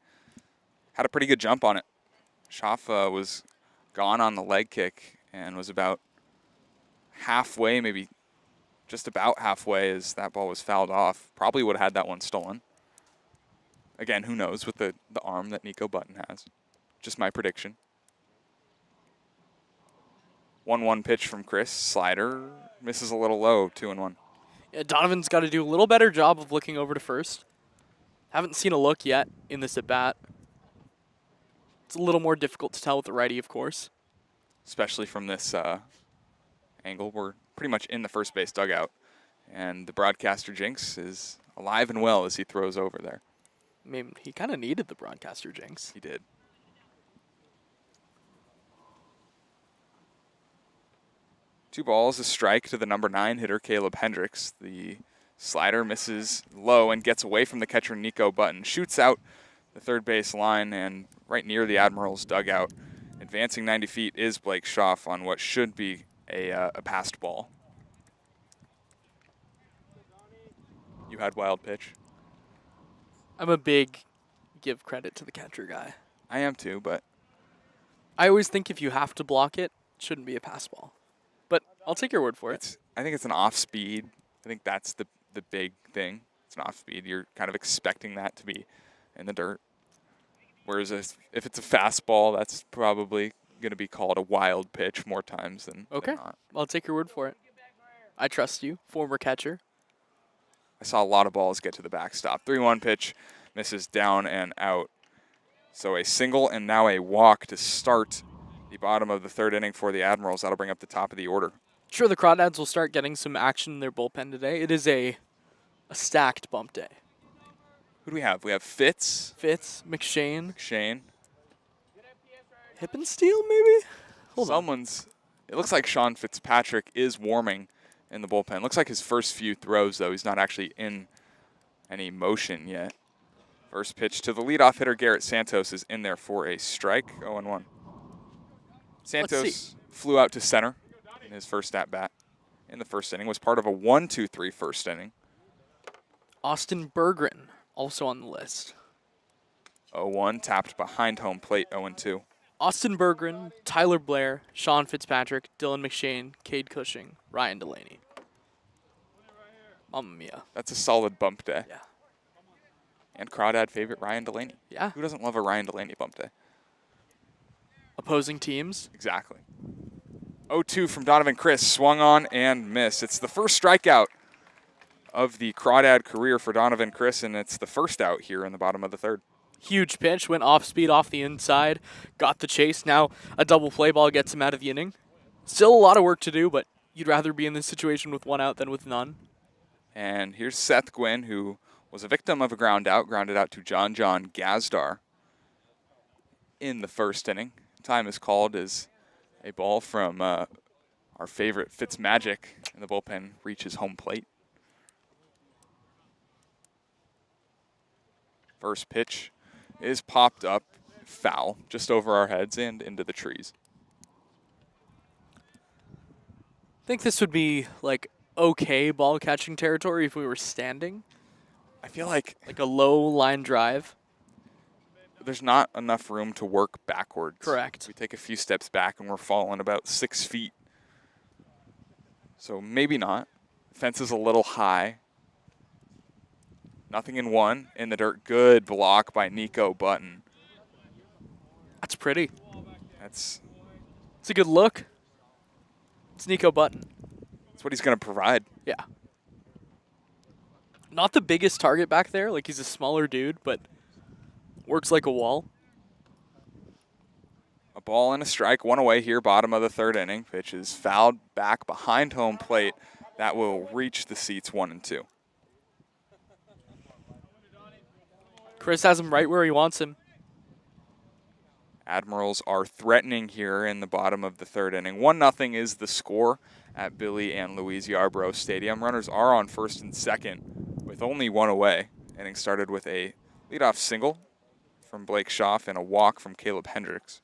Had a pretty good jump on it. Schaff was gone on the leg kick and was about halfway, maybe just about halfway as that ball was fouled off. Probably would have had that one stolen. Again, who knows with the arm that Nico Button has. Just my prediction. 1-1 pitch from Chris. Slider misses a little low, 2-1. Yeah, Donovan's got to do a little better job of looking over to first. Haven't seen a look yet in this at-bat. It's a little more difficult to tell with the righty, of course. Especially from this angle. We're pretty much in the first base dugout. And the broadcaster jinx is alive and well as he throws over there. I mean, he kind of needed the broadcaster jinx. He did. Two balls, a strike to the number 9 hitter, Caleb Hendricks. The slider misses low and gets away from the catcher, Nico Button. Shoots out the third base line and right near the Admirals' dugout. Advancing 90 feet is Blake Schaff on what should be a passed ball. You had wild pitch. I'm a big give credit to the catcher guy. I am too, but I always think if you have to block it, it shouldn't be a pass ball. But I'll take your word for it. I think it's an off speed. I think that's the big thing. It's an off speed. You're kind of expecting that to be in the dirt. Whereas if it's a fastball, that's probably going to be called a wild pitch more times than not. I'll take your word for it. I trust you, former catcher. I saw a lot of balls get to the backstop. 3-1 pitch, misses down and out. So a single and now a walk to start the bottom of the third inning for the Admirals. That'll bring up the top of the order. Sure, the Crawdads will start getting some action in their bullpen today. It is a stacked bump day. Who do we have? We have Fitz, McShane. Hippensteel, maybe? It looks like Sean Fitzpatrick is warming in the bullpen. Looks like his first few throws, though. He's not actually in any motion yet. First pitch to the leadoff hitter, Garrett Santos, is in there for a strike. 0-1. Santos flew out to center in his first at-bat in the first inning. Was part of a 1-2-3 first inning. Austin Berggren, also on the list. 0-1, tapped behind home plate, 0-2. Austin Berggren, Tyler Blair, Sean Fitzpatrick, Dylan McShane, Cade Cushing, Ryan Delaney. Mamma mia. That's a solid bump day. Yeah. And Crawdad favorite, Ryan Delaney. Yeah. Who doesn't love a Ryan Delaney bump day? Opposing teams. Exactly. 0-2 from Donovan Chris, swung on and missed. It's the first strikeout of the Crawdad career for Donovan Chris, and it's the first out here in the bottom of the third. Huge pitch, went off speed off the inside, got the chase. Now a double play ball gets him out of the inning. Still a lot of work to do, but you'd rather be in this situation with one out than with none. And here's Seth Gwynn, who was a victim of a grounded out to John Gazdar in the first inning. Time is called as a ball from our favorite Fitzmagic in the bullpen reaches home plate. First pitch is popped up, foul, just over our heads and into the trees. I think this would be like okay ball catching territory if we were standing, I feel like like a low line drive. there's not enough room to work backwards. Correct. We take a few steps back and we're falling about 6 feet. So maybe not. Fence is a little high. Nothing in one. In the dirt. Good block by Nico Button. That's pretty. It's It's a good look. It's Nico Button. what he's going to provide. Yeah. Not the biggest target back there. Like, he's a smaller dude, but works like a wall. A ball and a strike. One away here, bottom of the third inning. Pitch is fouled back behind home plate. That will reach the seats 1 and 2. Chris has him right where he wants him. Admirals are threatening here in the bottom of the third inning. 1-0 is the score at Billy and Louise Yarbrough Stadium. Runners are on first and second with only one away. Inning started with a leadoff single from Blake Schaff and a walk from Caleb Hendricks.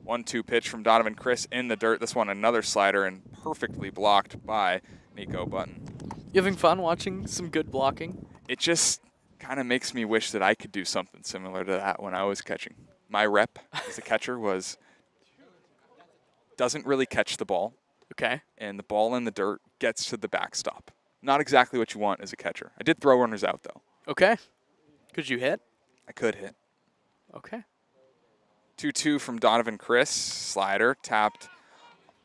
1-2 pitch from Donovan Chris in the dirt. This one another slider and perfectly blocked by Nico Button. You having fun watching some good blocking? It just kind of makes me wish that I could do something similar to that when I was catching. My rep as a catcher was doesn't really catch the ball. Okay. And the ball in the dirt gets to the backstop. Not exactly what you want as a catcher. I did throw runners out, though. Okay. Could you hit? I could hit. Okay. 2-2 from Donovan Chris. Slider tapped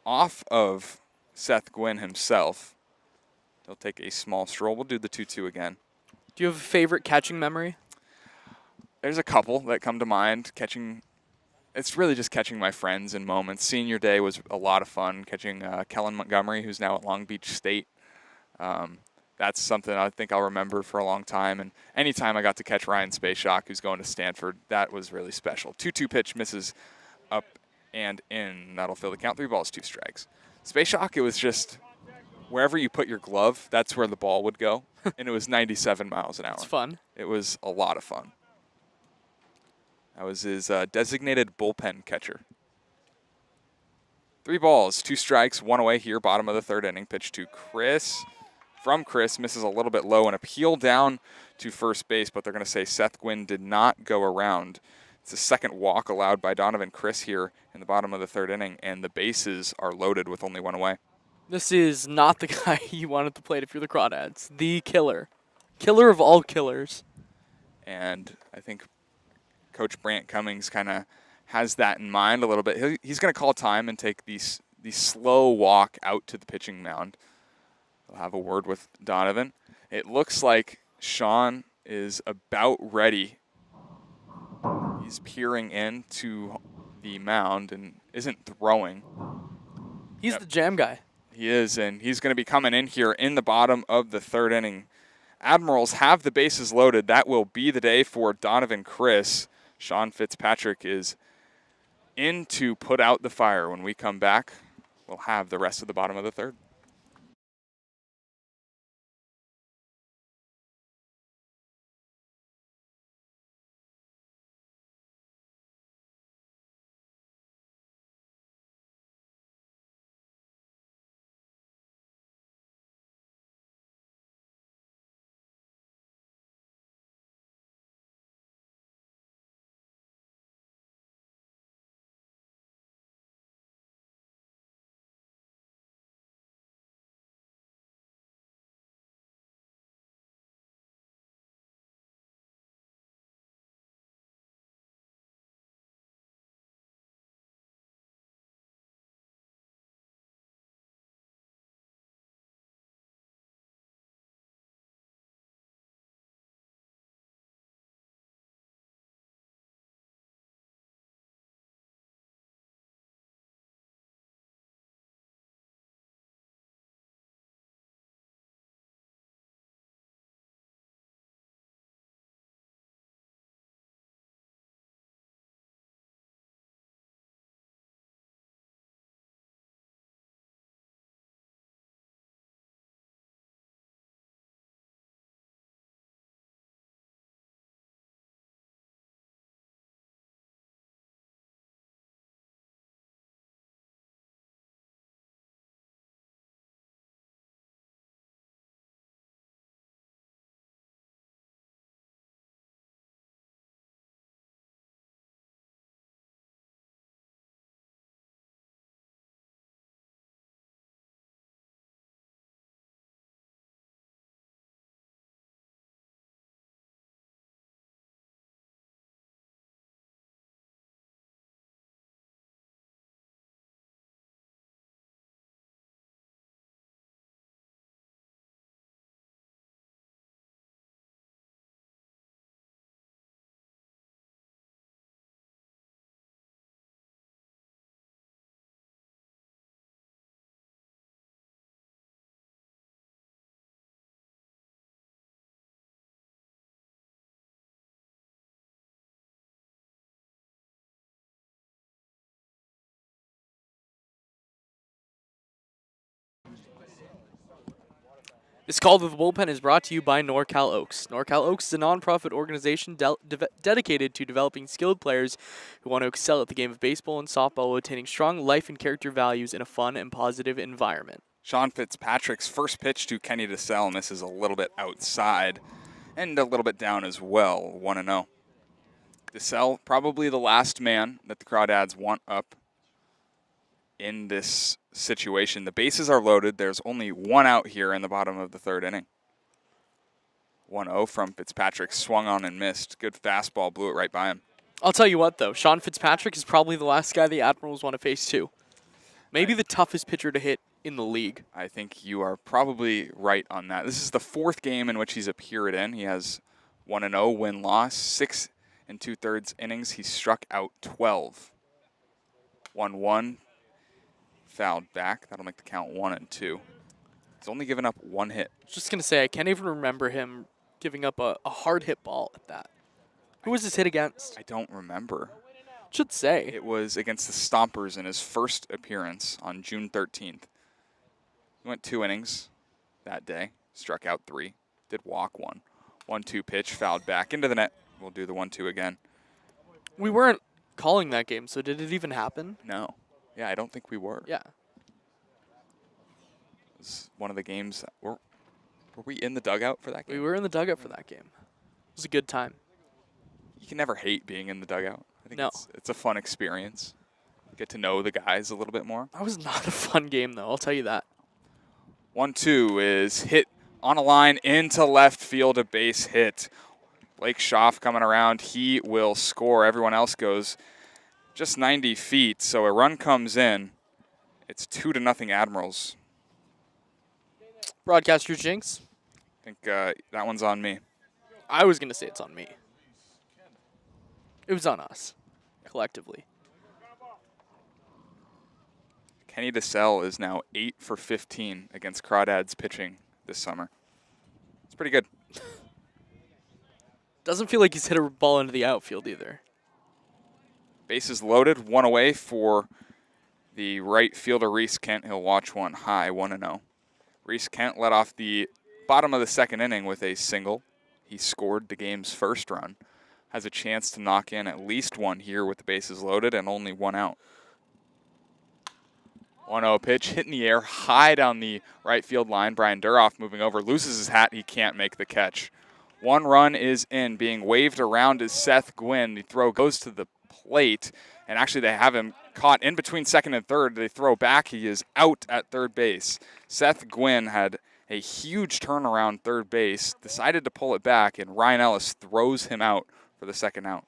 off of Seth Gwynn himself. He'll take a small stroll. We'll do the 2-2 again. Do you have a favorite catching memory? There's a couple that come to mind. It's really just catching my friends in moments. Senior day was a lot of fun. Catching Kellen Montgomery, who's now at Long Beach State. That's something I think I'll remember for a long time. And anytime I got to catch Ryan Spacek, who's going to Stanford, that was really special. 2-2 pitch misses up and in. That'll fill the count. 3 balls, 2 strikes. Spacek, it was just wherever you put your glove, that's where the ball would go. And it was 97 miles an hour. It's fun. It was a lot of fun. That was his designated bullpen catcher. 3 balls, 2 strikes, 1 away here, bottom of the third inning. Pitch to Chris. From Chris, misses a little bit low and appeal down to first base, but they're going to say Seth Gwynn did not go around. It's the second walk allowed by Donovan Chris here in the bottom of the third inning, and the bases are loaded with only 1 away. This is not the guy you want at the plate if you're the Crawdads. The killer. Killer of all killers. And I think Coach Brant Cummings kind of has that in mind a little bit. He's going to call time and take the slow walk out to the pitching mound. We'll have a word with Donovan. It looks like Sean is about ready. He's peering into the mound and isn't throwing. He's the jam guy. He is, and he's going to be coming in here in the bottom of the third inning. Admirals have the bases loaded. That will be the day for Donovan Chris. Sean Fitzpatrick is in to put out the fire. When we come back, we'll have the rest of the bottom of the third. This call to the bullpen is brought to you by NorCal Oaks. NorCal Oaks is a nonprofit organization dedicated to developing skilled players who want to excel at the game of baseball and softball while attaining strong life and character values in a fun and positive environment. Sean Fitzpatrick's first pitch to Kenny DeSalle, and this is a little bit outside and a little bit down as well, 1-0. DeSalle, probably the last man that the Crawdads want up in this situation. The bases are loaded. There's only one out here in the bottom of the third inning. 1-0 from Fitzpatrick, swung on and missed. Good fastball, blew it right by him. I'll tell you what, though. Sean Fitzpatrick is probably the last guy the Admirals want to face, too. Maybe the toughest pitcher to hit in the league. I think you are probably right on that. This is the fourth game in which he's appeared in. He has 1-0 win-loss, 6 2/3 innings. He struck out 12. 1-1. Fouled back. That'll make the count 1-2. He's only given up one hit. I was just going to say, I can't even remember him giving up a hard hit ball at that. Who was his hit against? I don't remember. Should say. It was against the Stompers in his first appearance on June 13th. He went 2 innings that day, struck out 3, did walk 1. 1-2 pitch, fouled back into the net. We'll do the 1-2 again. We weren't calling that game, so did it even happen? No. Yeah, I don't think we were. Yeah. It was one of the games. Were we in the dugout for that game? We were in the dugout for that game. It was a good time. You can never hate being in the dugout. I think No. it's a fun experience. Get to know the guys a little bit more. That was not a fun game, though. I'll tell you that. 1-2 is hit on a line into left field, a base hit. Blake Schaff coming around. He will score. Everyone else goes just 90 feet, so a run comes in. It's 2-0 Admirals. Broadcaster jinx. I think that one's on me. I was going to say it's on me. It was on us, collectively. Kenny DeSalle is now 8 for 15 against Crawdads pitching this summer. It's pretty good. Doesn't feel like he's hit a ball into the outfield either. Bases loaded, 1 away for the right fielder, Reese Kent. He'll watch one high, 1-0. Reese Kent led off the bottom of the second inning with a single. He scored the game's first run. Has a chance to knock in at least one here with the bases loaded and only 1 out. 1-0 pitch, hit in the air, high down the right field line. Brian Duroff moving over, loses his hat. He can't make the catch. 1 run is in. Being waved around is Seth Gwynn. The throw goes to the plate, and actually they have him caught in between second and third. They throw back. He is out at third base. Seth Gwynn had a huge turnaround third base, decided to pull it back, and Ryan Ellis throws him out for the second out.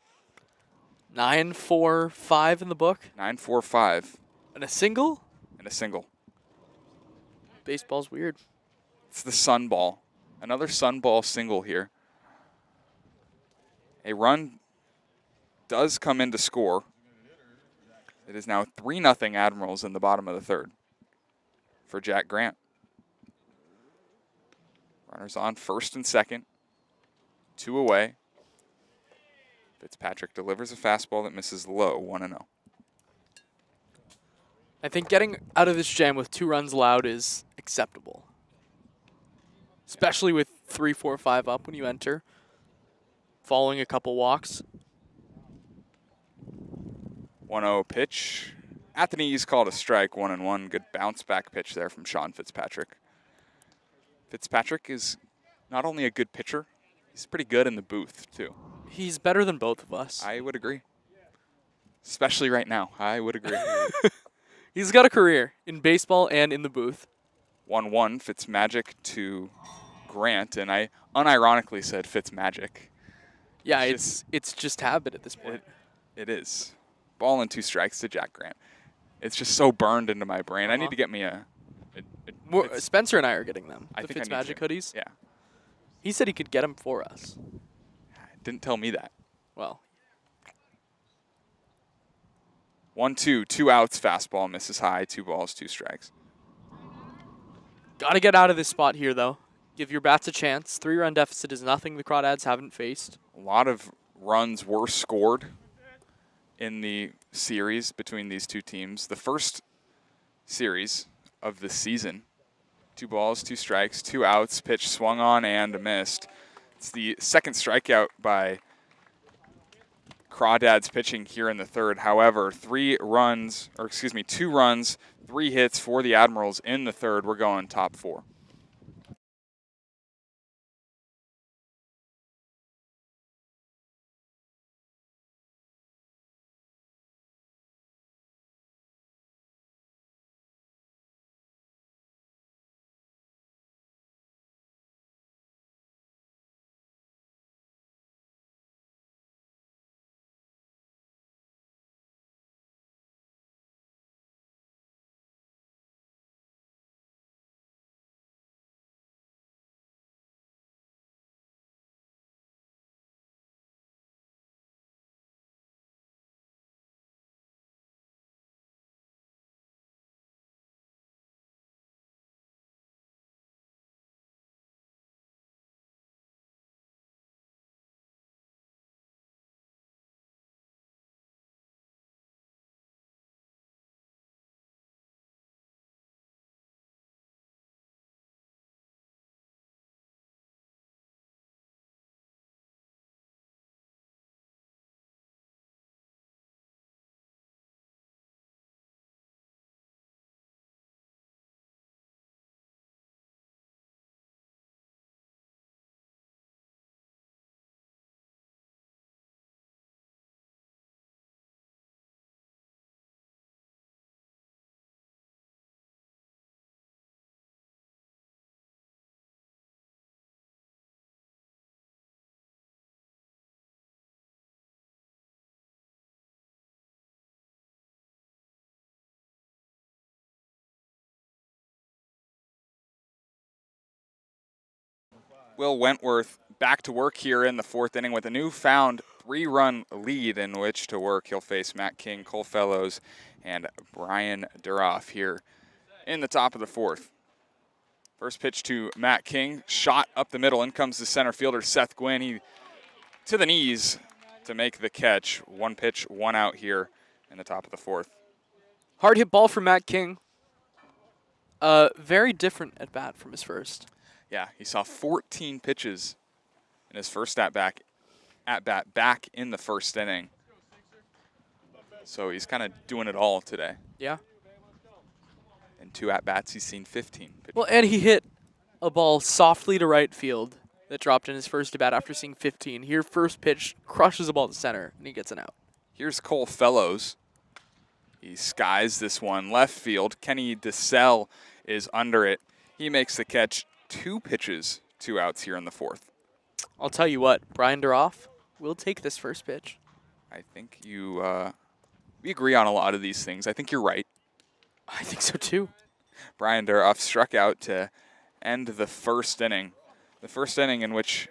9-4-5 in the book. 9-4-5. And a single? And a single. Baseball's weird. It's the sun ball. Another sun ball single here. A run does come in to score. It is now 3-0 Admirals in the bottom of the third for Jack Grant. Runners on first and second. 2 away. Fitzpatrick delivers a fastball that misses low, 1-0. I think getting out of this jam with 2 runs allowed is acceptable. Especially with 3-4-5 up when you enter. Following a couple walks. 1-0 pitch. At the knees, called a strike, 1-1. Good bounce back pitch there from Sean Fitzpatrick. Fitzpatrick is not only a good pitcher, he's pretty good in the booth, too. He's better than both of us. I would agree. Especially right now. I would agree. He's got a career in baseball and in the booth. 1-1, Fitzmagic to Grant, and I unironically said Fitzmagic. Yeah, it's just habit at this point. It is. Ball and 2 strikes to Jack Grant. It's just so burned into my brain. I need to get me Spencer and I are getting them. I The think I need Fitzmagic to. hoodies. Yeah. He said he could get them for us. Didn't tell me that. Well. 1-2, 2 outs, fastball, misses high, 2 balls, 2 strikes. Got to get out of this spot here, though. Give your bats a chance. 3-run deficit is nothing the Crawdads haven't faced. A lot of runs were scored in the series between these two teams. The first series of the season 2 balls, 2 strikes, 2 outs. Pitch swung on and missed. It's the second strikeout by Crawdads pitching here in the third. However, 2 runs, 3 hits for the Admirals in the third. We're going top 4. Will Wentworth back to work here in the 4th inning with a newfound 3-run lead in which to work. He'll face Matt King, Cole Fellows, and Brian Duroff here in the top of the 4th. First pitch to Matt King, shot up the middle. In comes the center fielder, Seth Gwynn. He to the knees to make the catch. 1 pitch, 1 out here in the top of the 4th. Hard hit ball from Matt King. Very different at bat from his first. Yeah, he saw 14 pitches in his first at bat back in the 1st inning. So he's kind of doing it all today. Yeah. In 2 at-bats, he's seen 15 pitches. Well, and he hit a ball softly to right field that dropped in his first at bat after seeing 15. Here, first pitch, crushes the ball to center, and he gets an out. Here's Cole Fellows. He skies this one left field. Kenny DeSalle is under it. He makes the catch. 2 pitches, 2 outs here in the 4th. I'll tell you what, Brian Duroff will take this first pitch. I think we agree on a lot of these things. I think you're right. I think so too. Brian Duroff struck out to end the 1st inning. The 1st inning in which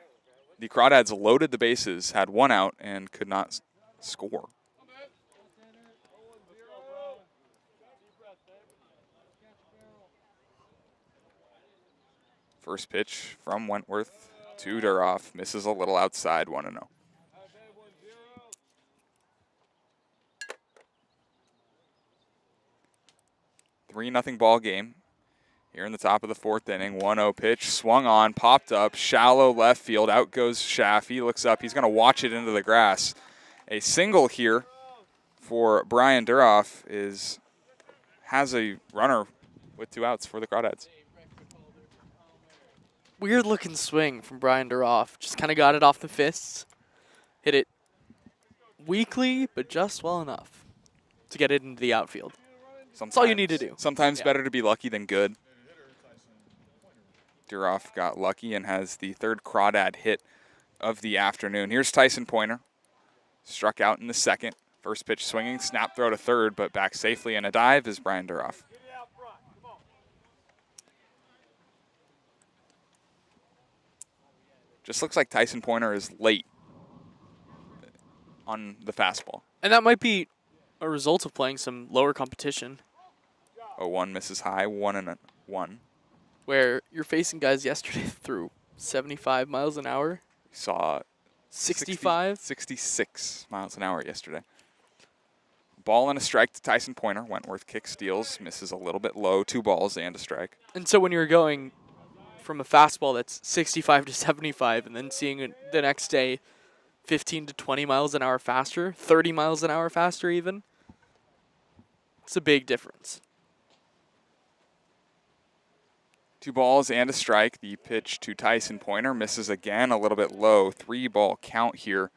the Crawdads loaded the bases, had 1 out, and could not score. First pitch from Wentworth to Duroff. Misses a little outside, 1-0. Three-0 ball game here in the top of the 4th inning. 1-0 pitch, swung on, popped up, shallow left field. Out goes Schaff. He looks up. He's going to watch it into the grass. A single here for Brian Duroff has a runner with 2 outs for the Crawdads. Weird looking swing from Brian Duroff. Just kind of got it off the fists. Hit it weakly, but just well enough to get it into the outfield. That's all you need to do. Sometimes better to be lucky than good. Duroff got lucky and has the 3rd Crawdad hit of the afternoon. Here's Tyson Pointer. Struck out in the 2nd. First pitch swinging, snap throw to 3rd, but back safely in a dive is Brian Duroff. Just looks like Tyson Pointer is late on the fastball. And that might be a result of playing some lower competition. 0-1 misses high, 1-1. Where you're facing guys yesterday through 75 miles an hour. We saw 65? 66 miles an hour yesterday. Ball and a strike to Tyson Pointer. Wentworth kick steals, misses a little bit low. 2 balls and a strike. And so when you're going from a fastball that's 65 to 75 and then seeing it the next day 15 to 20 miles an hour faster, 30 miles an hour faster even, it's a big difference. 2 balls and a strike. The pitch to Tyson Pointer misses again, a little bit low. 3-ball count here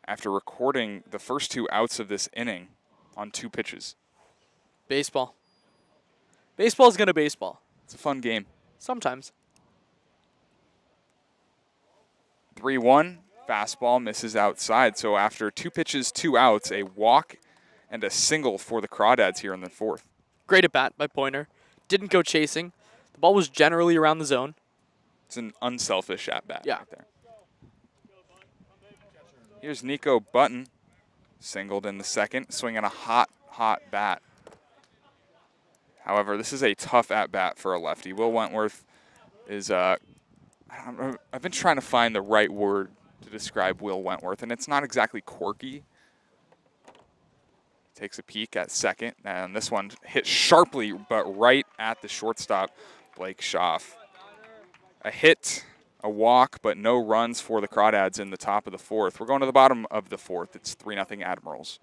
after recording the first 2 outs of this inning on 2 pitches. Baseball. Baseball's gonna baseball. It's a fun game. Sometimes. 3-1, fastball misses outside. So after 2 pitches, 2 outs, a walk and a single for the Crawdads here in the 4th. Great at bat by Pointer. Didn't go chasing. The ball was generally around the zone. It's an unselfish at bat Yeah. right there. Here's Nico Button, singled in the 2nd, swinging a hot bat. However, this is a tough at bat for a lefty. Will Wentworth is I've been trying to find the right word to describe Will Wentworth, and it's not exactly quirky. Takes a peek at 2nd, and this one hit sharply, but right at the shortstop, Blake Schaff. A hit, a walk, but no runs for the Crawdads in the top of the 4th. We're going to the bottom of the 4th. It's 3-0 Admirals.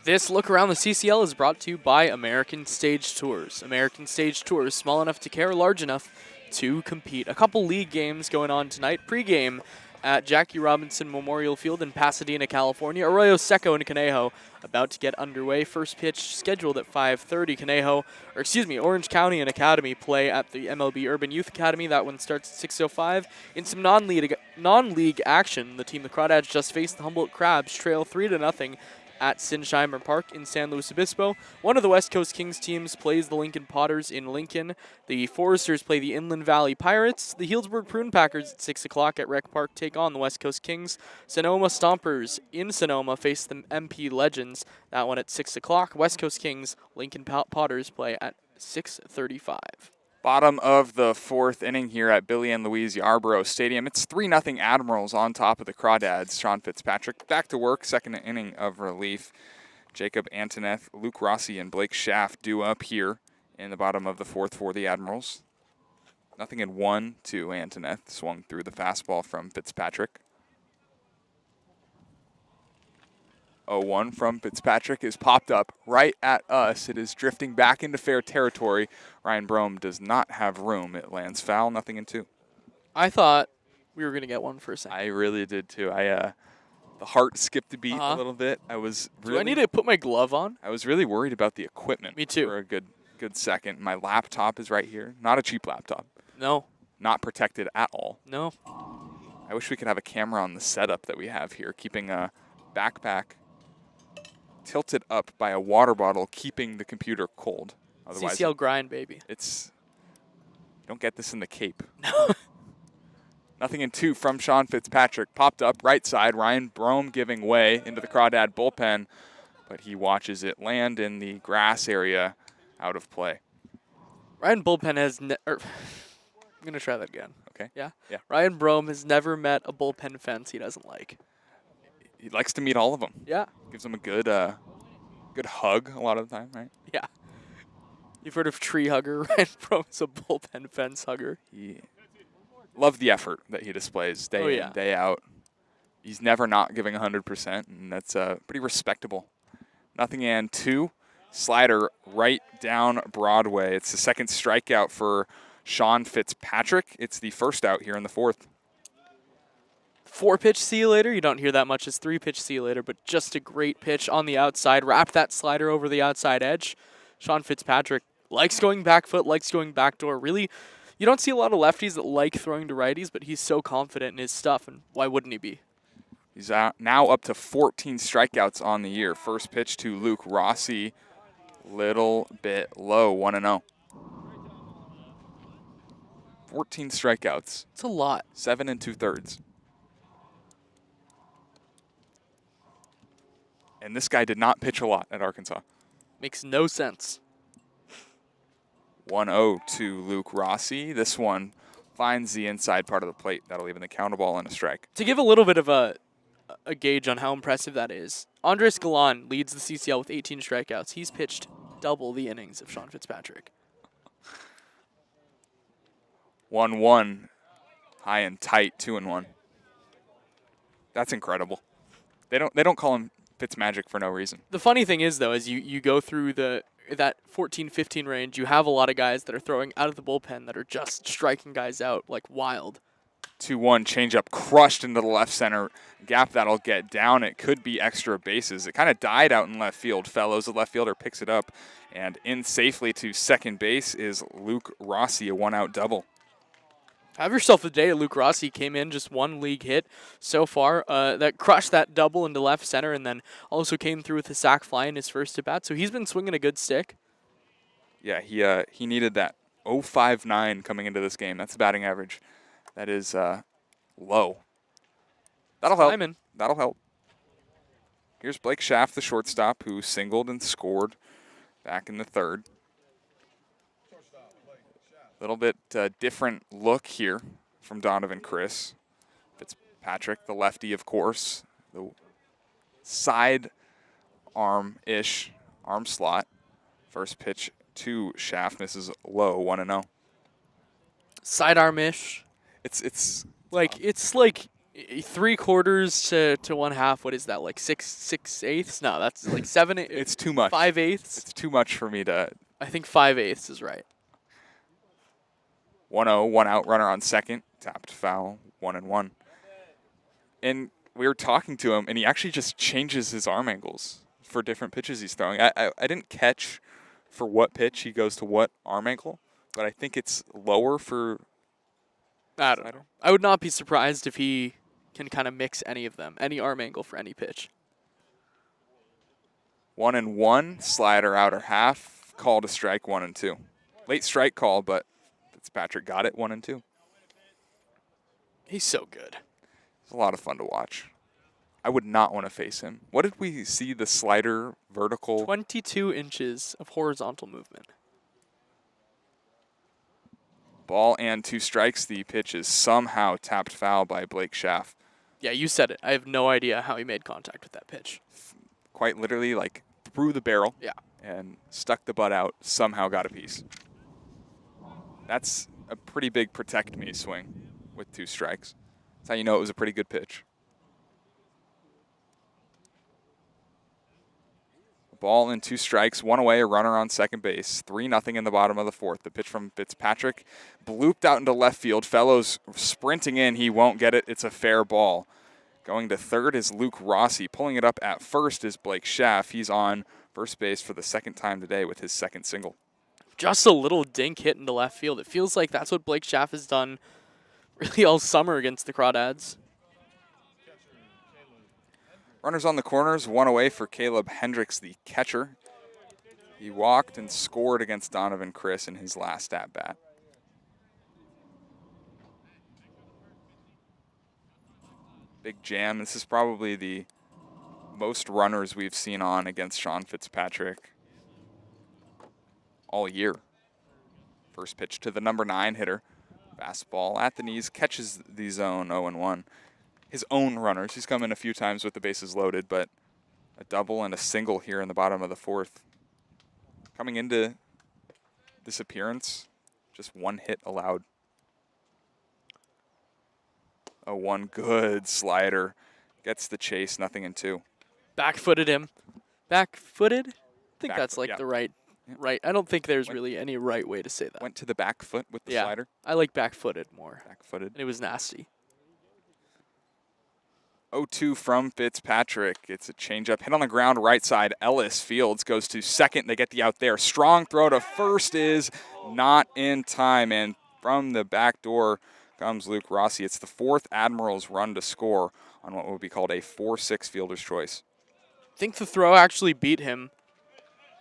This look around the CCL is brought to you by American Stage Tours. American Stage Tours, small enough to care, large enough to compete. A couple league games going on tonight. Pre-game at Jackie Robinson Memorial Field in Pasadena, California. Arroyo Seco and Conejo about to get underway. First pitch scheduled at 5:30. Orange County and Academy play at the MLB Urban Youth Academy. That one starts at 6:05. In some non-league action, the team the Crawdads just faced the Humboldt Crabs, trail 3-0 at Sinsheimer Park in San Luis Obispo. One of the West Coast Kings teams plays the Lincoln Potters in Lincoln. The Foresters play the Inland Valley Pirates. The Healdsburg Prune Packers at 6 o'clock at Rec Park take on the West Coast Kings. Sonoma Stompers in Sonoma face the MP Legends. That one at 6 o'clock. West Coast Kings, Lincoln Potters play at 6:35. Bottom of the 4th inning here at Billy and Louise Yarborough Stadium. It's 3-0 Admirals on top of the Crawdads. Sean Fitzpatrick back to work, 2nd inning of relief. Jacob Antoneth, Luke Rossi, and Blake Schaff due up here in the bottom of the 4th for the Admirals. 0-1 to Antoneth, swung through the fastball from Fitzpatrick. 0-1 from Fitzpatrick is popped up right at us. It is drifting back into fair territory. Ryan Brome does not have room. It lands foul, 0-2. I thought we were going to get one for a second. I really did too. The heart skipped a beat a little bit. Do I need to put my glove on? I was really worried about the equipment. Me too. For a good second. My laptop is right here. Not a cheap laptop. No. Not protected at all. No. I wish we could have a camera on the setup that we have here, keeping a backpack tilted up by a water bottle, keeping the computer cold. Otherwise, CCL grind, baby. You don't get this in the Cape. Nothing in 2 from Sean Fitzpatrick. Popped up right side. Ryan Brome giving way into the Crawdad bullpen, but he watches it land in the grass area out of play. Ryan Bullpen has I'm going to try that again. Okay. Yeah? Yeah. Ryan Brome has never met a bullpen fence he doesn't like. He likes to meet all of them. Yeah. Gives them a good hug a lot of the time, right? Yeah. You've heard of tree hugger. Ryan Brome's a bullpen fence hugger. Love the effort that he displays day yeah. in, day out. He's never not giving 100%, and that's pretty respectable. Nothing and 2. Slider right down Broadway. It's the second strikeout for Sean Fitzpatrick. It's the first out here in the 4th. 4-pitch see you later. You don't hear that much as 3-pitch see you later, but just a great pitch on the outside. Wrap that slider over the outside edge. Sean Fitzpatrick likes going back foot, likes going backdoor. Really, you don't see a lot of lefties that like throwing to righties, but he's so confident in his stuff, and why wouldn't he be? He's now up to 14 strikeouts on the year. First pitch to Luke Rossi. Little bit low, 1-0. 14 strikeouts. It's a lot. 7 2/3. And this guy did not pitch a lot at Arkansas. Makes no sense. 1-0 to Luke Rossi. This one finds the inside part of the plate. That'll even the counter ball and a strike. To give a little bit of a gauge on how impressive that is, Andres Galan leads the CCL with 18 strikeouts. He's pitched double the innings of Sean Fitzpatrick. 1-1, high and tight, 2-1. That's incredible. They don't call him Fitzmagic for no reason. The funny thing is, though, as you go through that 14-15 range, you have a lot of guys that are throwing out of the bullpen that are just striking guys out like wild. 2-1 changeup crushed into the left center gap. That'll get down. It could be extra bases. It kind of died out in left field. Fellows, the left fielder, picks it up, and in safely to second base is Luke Rossi, a 1-out double. Have yourself a day. Luke Rossi came in just 1 league hit so far. That crushed that double into left center, and then also came through with a sac fly in his first at bat. So he's been swinging a good stick. Yeah, he needed that 0.59 coming into this game. That's the batting average. That is low. That'll help. Simon. That'll help. Here's Blake Schaff, the shortstop, who singled and scored back in the 3rd. Little bit different look here from Donovan Chris. Fitzpatrick, the lefty, of course. The side arm-ish arm slot. First pitch to Schaff misses low, 1-0. Sidearm-ish. It's like 3/4 to 1/2. What is that? Like 6/8? No, that's like 7. It's too much. 5/8. It's too much for me to. I think 5/8 is right. 1-0, 1 out, runner on second, tapped foul, 1-1. And we were talking to him, and he actually just changes his arm angles for different pitches he's throwing. I didn't catch for what pitch he goes to what arm angle, but I think it's lower for. I don't know. I would not be surprised if he can kind of mix any of them, any arm angle for any pitch. 1-1, slider outer half, call to strike 1-2. Late strike call, but Fitzpatrick got it 1-2. He's so good. It's a lot of fun to watch. I would not want to face him. What did we see? The slider vertical? 22 inches of horizontal movement. Ball and 2 strikes. The pitch is somehow tapped foul by Blake Schaff. Yeah, you said it. I have no idea how he made contact with that pitch. Quite literally, like, through the barrel. Yeah. And stuck the butt out, somehow got a piece. That's a pretty big protect me swing with 2 strikes. That's how you know it was a pretty good pitch. Ball and 2 strikes, 1 away, a runner on second base. 3-0 in the bottom of the 4th. The pitch from Fitzpatrick blooped out into left field. Fellows sprinting in. He won't get it. It's a fair ball. Going to third is Luke Rossi. Pulling it up at first is Blake Schaff. He's on first base for the second time today with his second single. Just a little dink hit into left field. It feels like that's what Blake Schaff has done really all summer against the Crawdads. Runners on the corners, 1 away for Caleb Hendricks, the catcher. He walked and scored against Donovan Chris in his last at-bat. Big jam. This is probably the most runners we've seen on against Sean Fitzpatrick all year. First pitch to the number 9 hitter. Fastball at the knees, catches the zone 0-1. His own runners. He's come in a few times with the bases loaded, but a double and a single here in the bottom of the 4th. Coming into this appearance, just 1 hit allowed. 0-1, good slider. Gets the chase, nothing in 2. Back-footed him. Back-footed? I think Back that's foot, like yeah. the right. I don't think there's really any right way to say that. Went to the back foot with the Yeah, slider. I like back-footed more. Back-footed. And it was nasty. 0-2 from Fitzpatrick. It's a changeup hit on the ground right side. Ellis Fields goes to second. They get the out there. Strong throw to first is not in time. And from the back door comes Luke Rossi. It's the 4th Admirals run to score on what would be called a 4-6 fielder's choice. I think the throw actually beat him,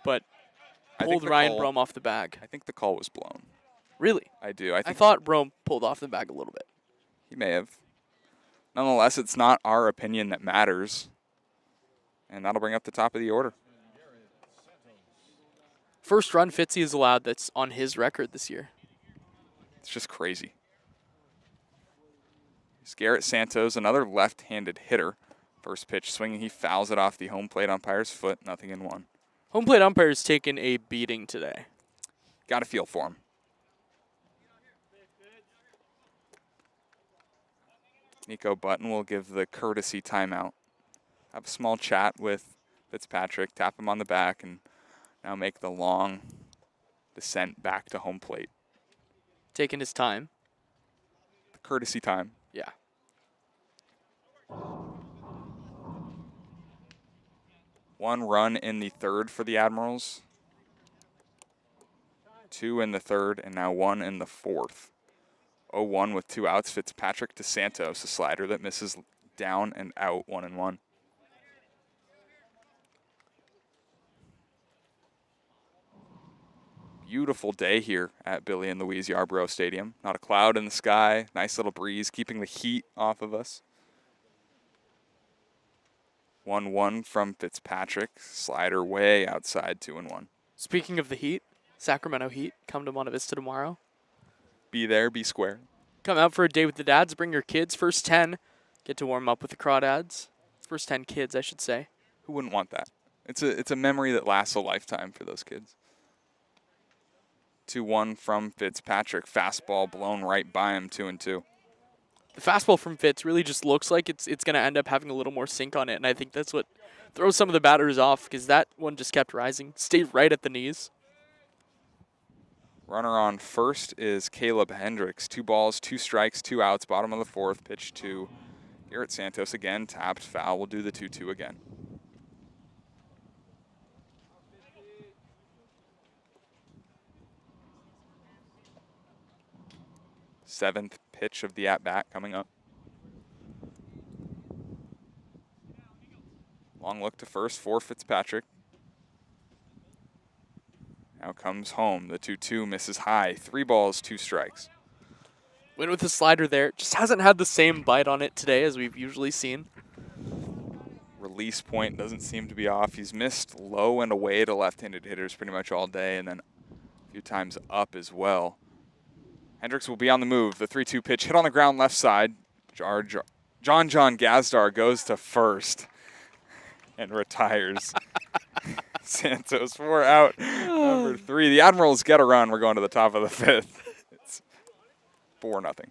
but I think pulled the Ryan call- Brome off the bag. I think the call was blown. Really? I do. I I think thought Brome pulled off the bag a little bit. he may have. Nonetheless, it's not our opinion that matters. And that'll bring up the top of the order. First run Fitzy is allowed that's on his record this year. It's just crazy. It's Garrett Santos, another left-handed hitter. First pitch swinging, he fouls it off the home plate umpire's foot, nothing in 1. Home plate umpire's taken a beating today. Got a feel for him. Nico Button will give the courtesy timeout. Have a small chat with Fitzpatrick, tap him on the back, and now make the long descent back to home plate. Taking his time. The courtesy time. Yeah. One run in the 3rd for the Admirals. 2 in the 3rd, and now 1 in the 4th. 0-1 with 2 outs. Fitzpatrick to Santos, a slider that misses down and out, 1-1. Beautiful day here at Billy and Louise Yarborough Stadium. Not a cloud in the sky. Nice little breeze, keeping the heat off of us. 1-1 from Fitzpatrick. Slider way outside, 2-1. Speaking of the Heat, Sacramento Heat, come to Monte Vista tomorrow. Be there, be square. Come out for a day with the dads. Bring your kids. First 10 get to warm up with the Crawdads. First 10 kids, I should say. Who wouldn't want that? It's a memory that lasts a lifetime for those kids. 2-1 from Fitzpatrick. Fastball blown right by him, 2-2. The fastball from Fitz really just looks like it's going to end up having a little more sink on it, and I think that's what throws some of the batters off because that one just kept rising. Stayed right at the knees. Runner on first is Caleb Hendricks. 2 balls, 2 strikes, 2 outs. Bottom of the 4th. Pitch to Garrett Santos again. Tapped foul. We'll do the 2-2 again. Seventh pitch of the at-bat coming up. Long look to first for Fitzpatrick. Now comes home. The 2-2 misses high. 3 balls, 2 strikes. Went with the slider there. Just hasn't had the same bite on it today as we've usually seen. Release point doesn't seem to be off. He's missed low and away to left-handed hitters pretty much all day, and then a few times up as well. Hendricks will be on the move. The 3-2 pitch hit on the ground left side. John Gazdar goes to first and retires. Santos 4 out, number 3. The Admirals get a run. We're going to the top of the 5th. It's 4-0.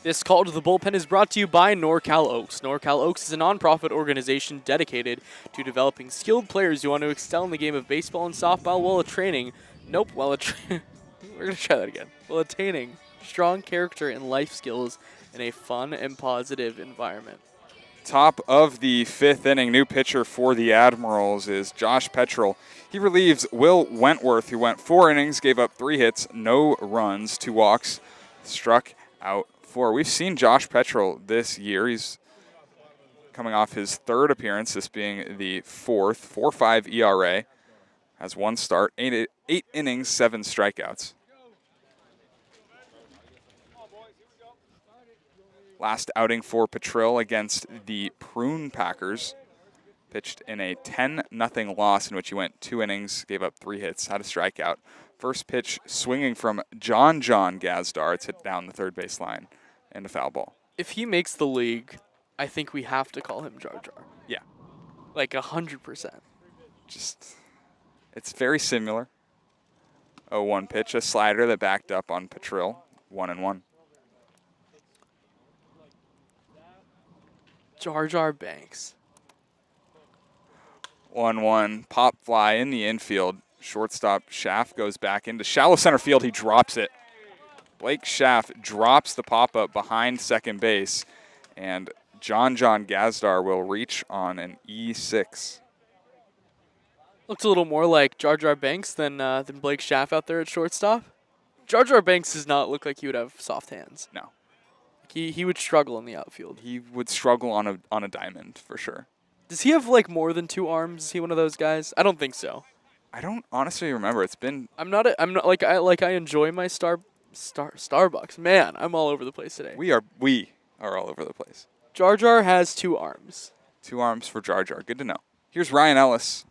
This call to the bullpen is brought to you by NorCal Oaks. NorCal Oaks is a nonprofit organization dedicated to developing skilled players who want to excel in the game of baseball and softball while training. Nope, while we're gonna try that again. While attaining strong character and life skills in a fun and positive environment. Top of the 5th inning, new pitcher for the Admirals is Josh Petrel. He relieves Will Wentworth, who went 4 innings, gave up 3 hits, no runs, 2 walks, struck out 4. We've seen Josh Petrel this year. He's coming off his 3rd appearance, this being the 4th, 4.5 ERA, has 1 start, 8 innings, 7 strikeouts. Last outing for Petrel against the Prune Packers. Pitched in a 10-0 loss in which he went 2 innings, gave up 3 hits, had a strikeout. First pitch swinging from John Gazdar. It's hit down the third base line and a foul ball. If he makes the league, I think we have to call him Jar Jar. Yeah. Like 100%. Just, it's very similar. 0-1 pitch, a slider that backed up on Petrel, 1-1. Jar Jar Banks. 1-1, pop fly in the infield. Shortstop Schaff goes back into shallow center field. He drops it. Blake Schaff drops the pop-up behind second base, and John Gazdar will reach on an E6. Looks a little more like Jar Jar Banks than Blake Schaff out there at shortstop. Jar Jar Banks does not look like he would have soft hands. No. He would struggle in the outfield. He would struggle on a diamond for sure. Does he have like more than 2 arms? Is he one of those guys? I don't think so. I don't honestly remember. It's been. I'm not like I enjoy my Starbucks. Man, I'm all over the place today. We are all over the place. Jar Jar has 2 arms. 2 arms for Jar Jar. Good to know. Here's Ryan Ellis.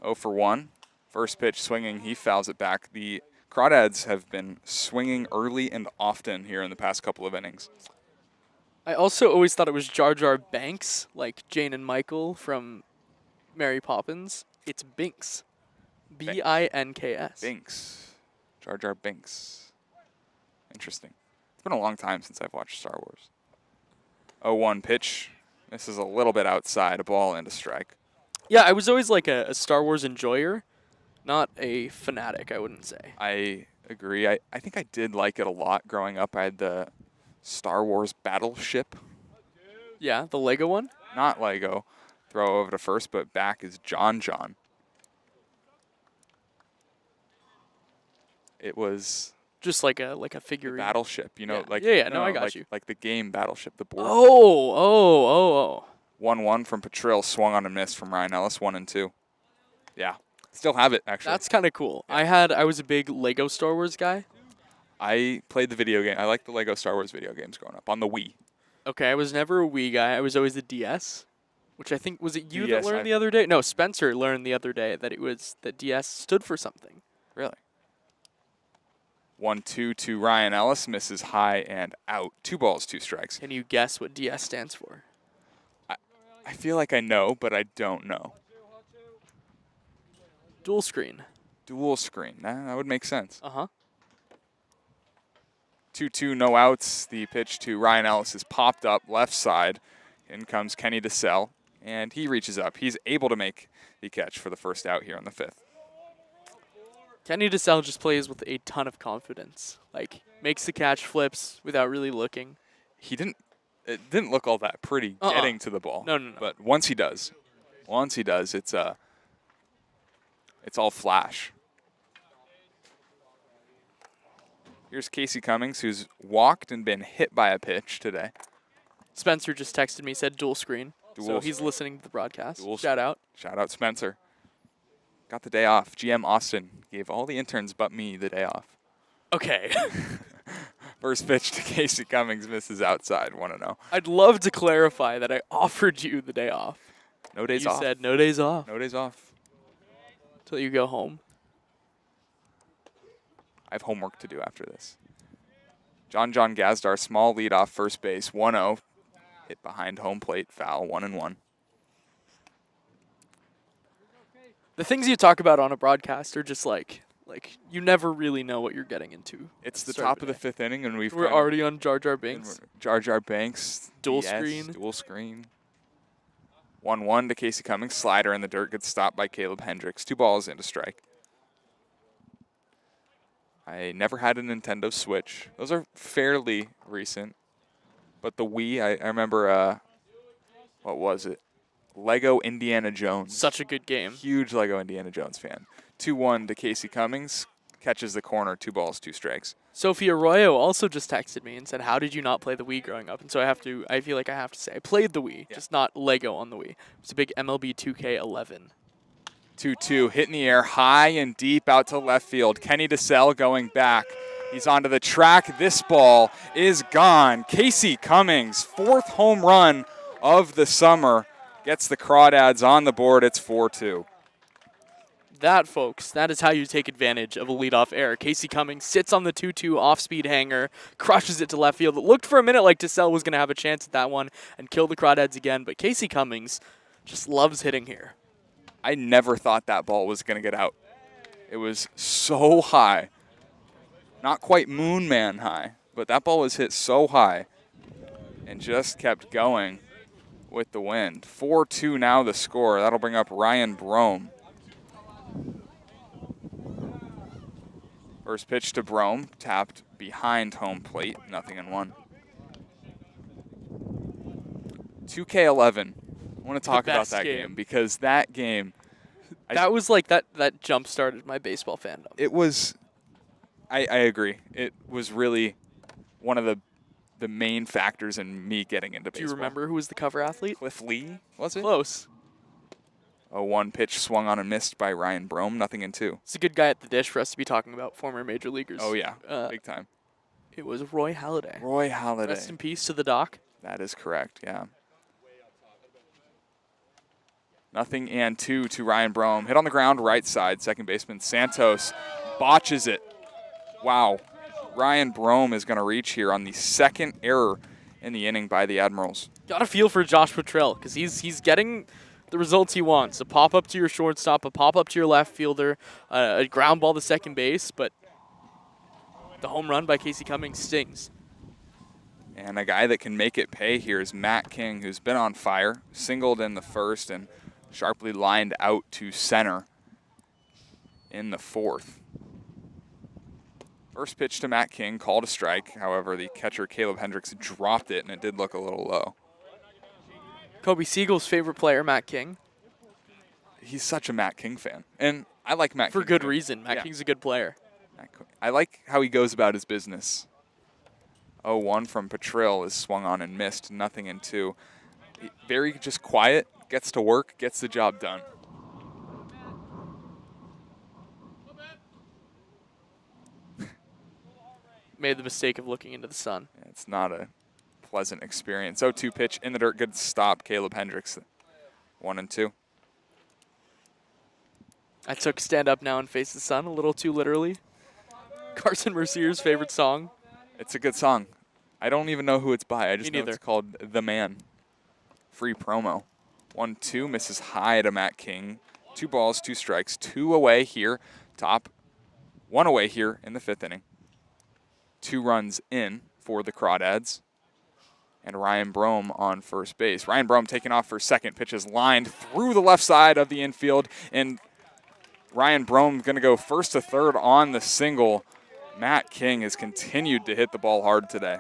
0 for 1. First pitch swinging. He fouls it back. The Crawdads have been swinging early and often here in the past couple of innings. I also always thought it was Jar Jar Banks, like Jane and Michael from Mary Poppins. It's Binks. Binks. Binks. Jar Jar Binks. Interesting. It's been a long time since I've watched Star Wars. 0-1 pitch. This is a little bit outside, a ball and a strike. Yeah, I was always like a Star Wars enjoyer, not a fanatic, I wouldn't say. I agree. I think I did like it a lot growing up. I had the Star Wars Battleship. Yeah, the Lego one? Not Lego. Throw over to first, but back is John. It was just like a figurine. Battleship, you know, yeah. I got you. Like the game Battleship, the board. Oh. 1-1 from Petrel, swung on a miss from Ryan Ellis, 1-2. Yeah, still have it actually. That's kind of cool. Yeah. I was a big Lego Star Wars guy. I played the video game. I liked the Lego Star Wars video games growing up on the Wii. Okay, I was never a Wii guy. I was always the DS, which I think was it you DS, that learned the other day? No, Spencer learned the other day that DS stood for something. Really? 1-2 to Ryan Ellis, misses high and out. 2 balls, 2 strikes. Can you guess what DS stands for? I feel like I know, but I don't know. Dual screen. Dual screen. That would make sense. Uh-huh. 2-2, no outs. The pitch to Ryan Ellis is popped up left side. In comes Kenny DeSalle, and he reaches up. He's able to make the catch for the first out here on the 5th. Kenny DeSalle just plays with a ton of confidence. Like, makes the catch, flips without really looking. It didn't look all that pretty getting to the ball. No. But once he does, it's all flash. Here's Casey Cummings, who's walked and been hit by a pitch today. Spencer just texted me, said dual screen. So he's listening to the broadcast. Shout out. Shout out, Spencer. Got the day off. GM Austin gave all the interns but me the day off. Okay. First pitch to Casey Cummings, misses outside, 1-0. I'd love to clarify that I offered you the day off. No days off. You said no days off. No days off. Till you go home. I have homework to do after this. John Gazdar, small lead off first base, 1-0. Hit behind home plate, foul, 1-1. The things you talk about on a broadcast are just like Like, you never really know what you're getting into. It's at the start top of the day. 5th inning, and We're already on Jar Jar Binks. Jar Jar Banks. Dual DS, screen. Dual screen. 1-1 to Casey Cummings. Slider in the dirt. Gets stopped by Caleb Hendricks. 2 balls into strike. I never had a Nintendo Switch. Those are fairly recent. But the Wii, I remember, what was it? Lego Indiana Jones. Such a good game. Huge Lego Indiana Jones fan. 2-1 to Casey Cummings. Catches the corner. 2 balls, 2 strikes. Sophie Arroyo also just texted me and said, "How did you not play the Wii growing up?" And so I feel like I have to say, I played the Wii, just not Lego on the Wii. It was a big MLB 2K11. 2-2, hit in the air, high and deep out to left field. Kenny DeSalle going back. He's onto the track. This ball is gone. Casey Cummings, 4th home run of the summer, gets the Crawdads on the board. It's 4-2. That, folks, that is how you take advantage of a leadoff error. Casey Cummings sits on the 2-2 off-speed hanger, crushes it to left field. It looked for a minute like DeSalle was going to have a chance at that one and kill the Crawdads again, but Casey Cummings just loves hitting here. I never thought that ball was going to get out. It was so high. Not quite Moon Man high, but that ball was hit so high and just kept going with the wind. 4-2 now the score. That'll bring up Ryan Brome. First pitch to Brome, tapped behind home plate, 0-1. 2K11. I want to talk about that game because that game. That was like that jump started my baseball fandom. It was. I agree. It was really one of the main factors in me getting into baseball. Do you remember who was the cover athlete? Cliff Lee, was it? Close. 0-1 pitch swung on and missed by Ryan Brome, 0-2. It's a good guy at the dish for us to be talking about, former major leaguers. Oh, yeah, big time. It was Roy Halladay. Roy Halladay. Rest in peace to the Doc. That is correct, yeah. 0-2 to Ryan Brome. Hit on the ground, right side. Second baseman Santos botches it. Wow. Ryan Brome is going to reach here on the second error in the inning by the Admirals. Got a feel for Josh Petrell because he's getting the results he wants. A pop-up to your shortstop, a pop-up to your left fielder, a ground ball to second base, but the home run by Casey Cummings stings. And a guy that can make it pay here is Matt King, who's been on fire, singled in the first and sharply lined out to center in the 4th. First pitch to Matt King, called a strike. However, the catcher Caleb Hendricks dropped it, and it did look a little low. Kobe Siegel's favorite player, Matt King. He's such a Matt King fan. And I like Matt King. For good reason. Matt King's a good player. I like how he goes about his business. 0-1 from Petrill is swung on and missed, 0-2. Very just quiet, gets to work, gets the job done. Made the mistake of looking into the sun. It's not a pleasant experience. 0-2 pitch in the dirt, good stop. Caleb Hendricks, 1-2. I took Stand Up Now and Face the Sun a little too literally. Carson Mercier's favorite song. It's a good song. I don't even know who it's by. I just know neither. it's called The Man. Free promo. 1-2 misses high to Matt King. 2 balls, 2 strikes. 2 away here. Top. 1 away here in the 5th inning. 2 runs in for the Crawdads. And Ryan Brome on first base. Ryan Brome taking off for second. Pitch is lined through the left side of the infield. And Ryan Brome going to go first to third on the single. Matt King has continued to hit the ball hard today.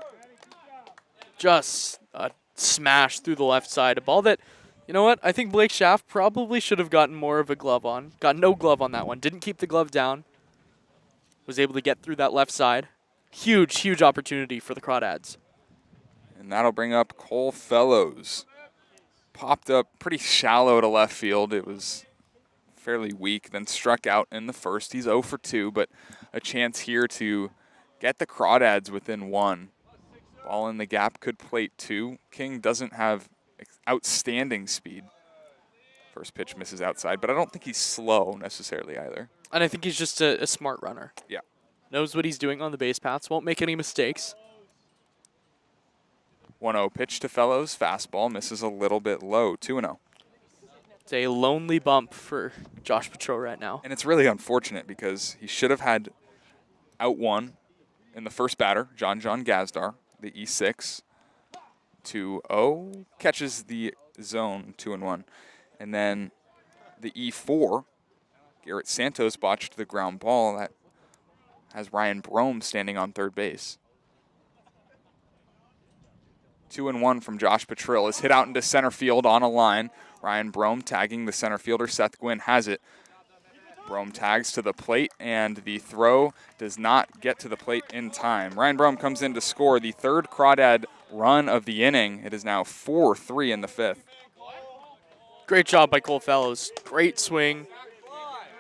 Just a smash through the left side. A ball that, you know what, I think Blake Schaff probably should have gotten more of a glove on. Got no glove on that one. Didn't keep the glove down. Was able to get through that left side. Huge, huge opportunity for the Crawdads. And that'll bring up Cole Fellows. Popped up pretty shallow to left field. It was fairly weak, then struck out in the first. He's 0 for 2, but a chance here to get the Crawdads within 1. Ball in the gap, could plate 2. King doesn't have outstanding speed. First pitch misses outside, but I don't think he's slow necessarily either. And I think he's just a smart runner. Yeah. Knows what he's doing on the base paths, won't make any mistakes. 1-0 pitch to Fellows. Fastball misses a little bit low. 2-0. It's a lonely bump for Josh Petro right now. And it's really unfortunate because he should have had out one in the first batter, John Gazdar, the E6. 2-0, catches the zone 2-1. And then the E4, Garrett Santos botched the ground ball that has Ryan Brome standing on third base. 2-1 from Josh Petrill is hit out into center field on a line. Ryan Brome tagging the center fielder. Seth Gwynn has it. Brome tags to the plate, and the throw does not get to the plate in time. Ryan Brome comes in to score the third Crawdad run of the inning. It is now 4-3 in the fifth. Great job by Cole Fellows. Great swing.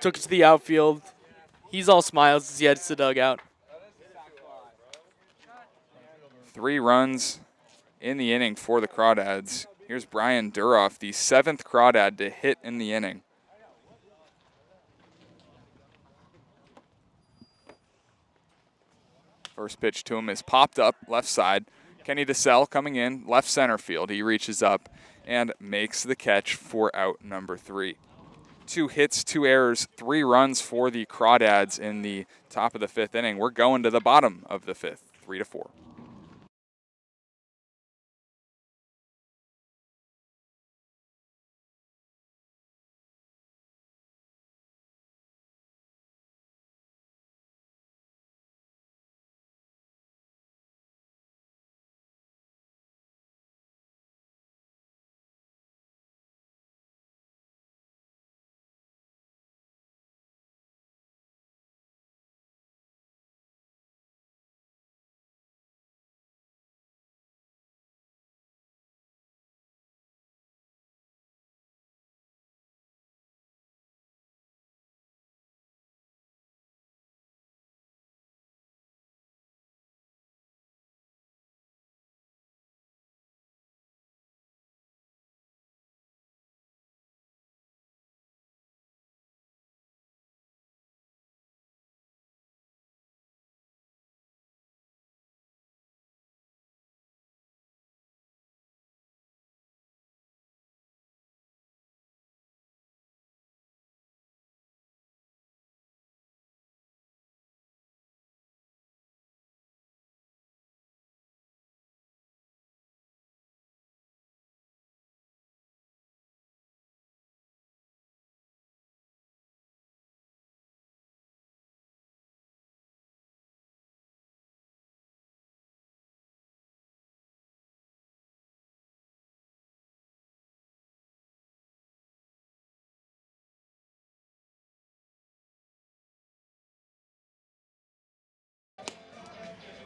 Took it to the outfield. He's all smiles as he heads to the dugout. 3 runs in the inning for the Crawdads. Here's Brian Duroff, the 7th Crawdad to hit in the inning. First pitch to him is popped up left side. Kenny DeSalle coming in left center field. He reaches up and makes the catch for out number 3. 2 hits, 2 errors, 3 runs for the Crawdads in the top of the 5th inning. We're going to the bottom of the 5th, 3-4.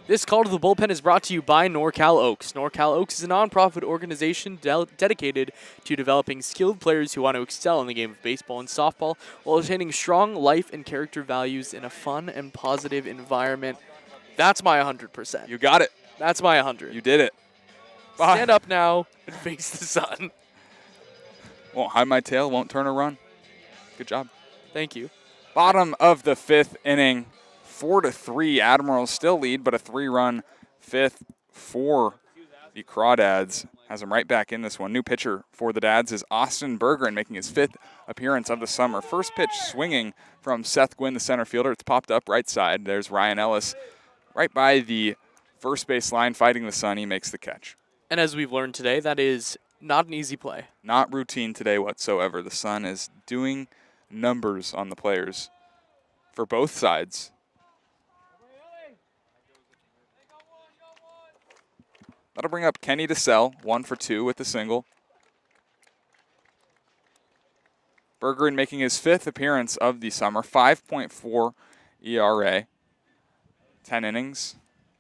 This call to the bullpen is brought to you by NorCal Oaks. NorCal Oaks is a nonprofit organization dedicated to developing skilled players who want to excel in the game of baseball and softball while attaining strong life and character values in a fun and positive environment. That's my 100%. You got it. That's my 100. You did it. Stand up now and face the sun. Won't hide my tail, won't turn a run. Good job. Thank you. Bottom of the 5th inning. 4-3, Admirals still lead, but a 3-run 5th for the Crawdads. Has them right back in this one. New pitcher for the Dads is Austin Bergeron, making his 5th appearance of the summer. First pitch swinging from Seth Gwynn, the center fielder. It's popped up right side. There's Ryan Ellis right by the first base line fighting the sun. He makes the catch. And as we've learned today, that is not an easy play. Not routine today whatsoever. The sun is doing numbers on the players for both sides. That'll bring up Kenny DeSalle, 1 for 2 with the single. Bergeron making his 5th appearance of the summer, 5.4 ERA. 10 innings,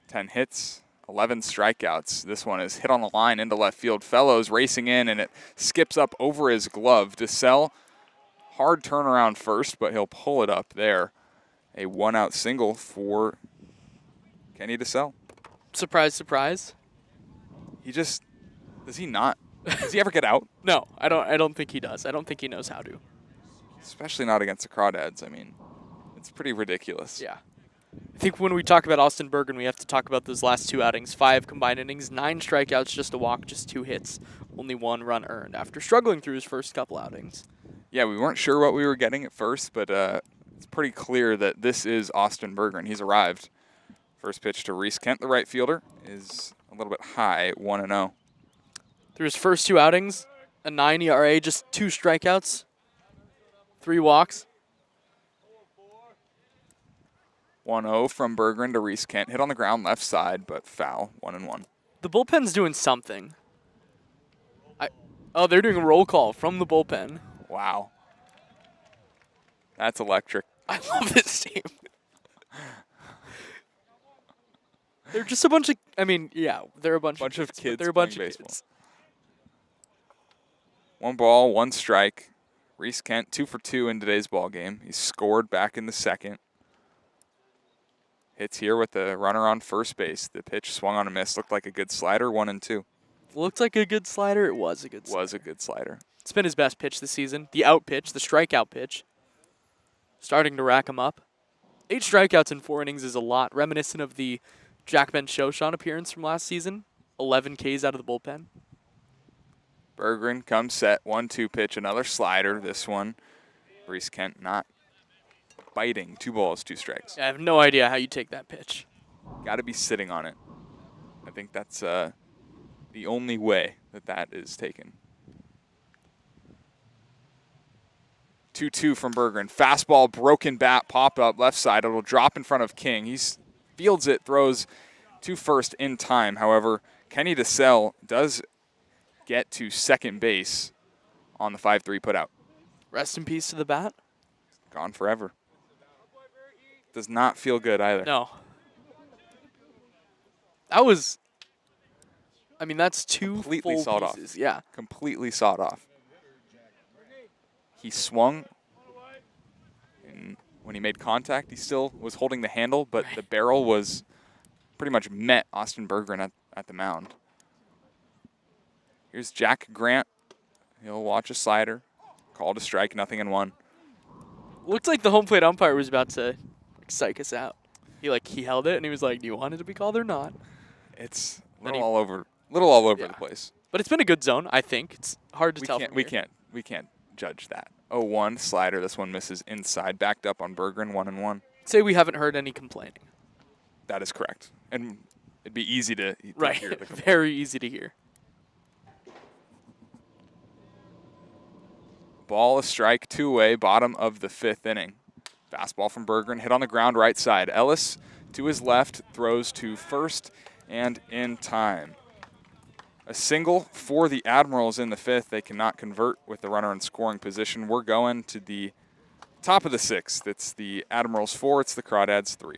10 hits, 11 strikeouts. This one is hit on the line into left field. Fellows racing in, and it skips up over his glove. DeSalle, hard turnaround first, but he'll pull it up there. A 1-out single for Kenny DeSalle. Surprise, surprise. He just, does he ever get out? No, I don't think he does. I don't think he knows how to. Especially not against the Crawdads. I mean, it's pretty ridiculous. Yeah. I think when we talk about Austin Bergeron, we have to talk about those last 2 outings. 5 combined innings, 9 strikeouts, just a walk, just 2 hits, only 1 run earned after struggling through his first couple outings. Yeah, we weren't sure what we were getting at first, but it's pretty clear that this is Austin Bergeron. He's arrived. First pitch to Reese Kent, the right fielder, is a little bit high, 1-0. Through his first 2 outings, a 9 ERA, just 2 strikeouts, 3 walks. 1-0 from Bergeron to Reese Kent. Hit on the ground left side, but foul, 1-1. The bullpen's doing something. Oh, they're doing a roll call from the bullpen. Wow. That's electric. I love this team. They're just a bunch of, I mean, yeah, they're a bunch of kids. They're a bunch of baseball. kids. 1 ball, 1 strike. Reese Kent, 2 for 2 in today's ball game. He scored back in the second. Hits here with the runner on first base. The pitch swung on a miss. Looked like a good slider, 1-2. Looked like a good slider. It was a good slider. Was a good slider. It's been his best pitch this season. The out pitch, the strikeout pitch. Starting to rack him up. 8 strikeouts in 4 innings is a lot, reminiscent of the Jack Ben Shoshon appearance from last season. 11 Ks out of the bullpen. Bergeron comes set, 1-2 pitch, another slider. This one, Reese Kent not biting. 2 balls, 2 strikes. I have no idea how you take that pitch. Got to be sitting on it. I think that's the only way that is taken. 2-2 from Bergeron. Fastball, broken bat, pop up left side. It'll drop in front of King. He fields it, throws to first in time. However, Kenny DeSalle does get to second base on the 5-3 putout. Rest in peace to the bat. Gone forever. Does not feel good either. No. That was, I mean, that's 2 Completely full sawed pieces. off. Yeah. Completely sawed off. He swung. And when he made contact, he still was holding the handle, but the barrel was pretty much met Austin Bergeron at the mound. Here's Jack Grant. He'll watch a slider. Called a strike, 0-1. Looked like the home plate umpire was about to psych us out. He held it and he was like, "Do you want it to be called or not?" It's a Then little all over the place. But it's been a good zone, I think. It's hard to tell. We can't judge that. 0-1 slider. This one misses inside. Backed up on Bergeron, 1-1. Say we haven't heard any complaining. That is correct. And it'd be easy to hear the complaint. Very easy to hear. Ball, a strike, 2 away, bottom of the 5th inning. Fastball from Bergeron, hit on the ground right side. Ellis to his left, throws to first and in time. A single for the Admirals in the 5th. They cannot convert with the runner in scoring position. We're going to the top of the 6th. It's the Admirals 4, it's the Crawdads 3.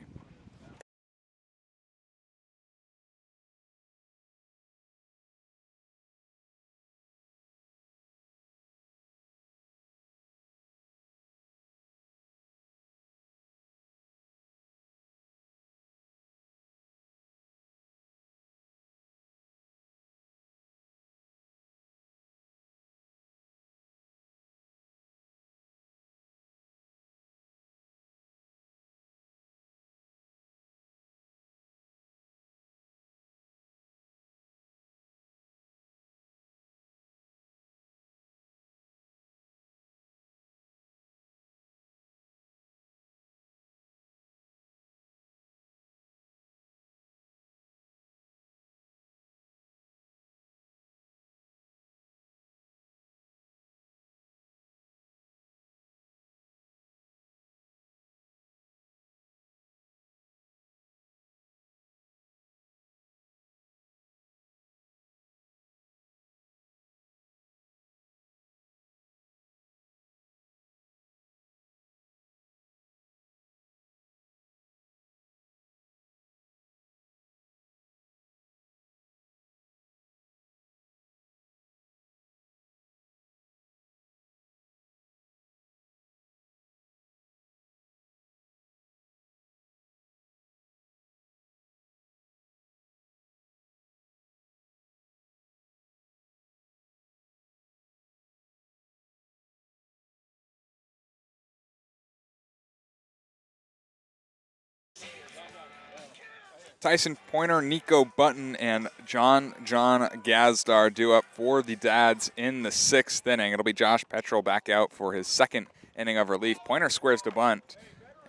Tyson Pointer, Nico Button, and John Gazdar due up for the Dads in the 6th inning. It'll be Josh Petrel back out for his 2nd inning of relief. Pointer squares to bunt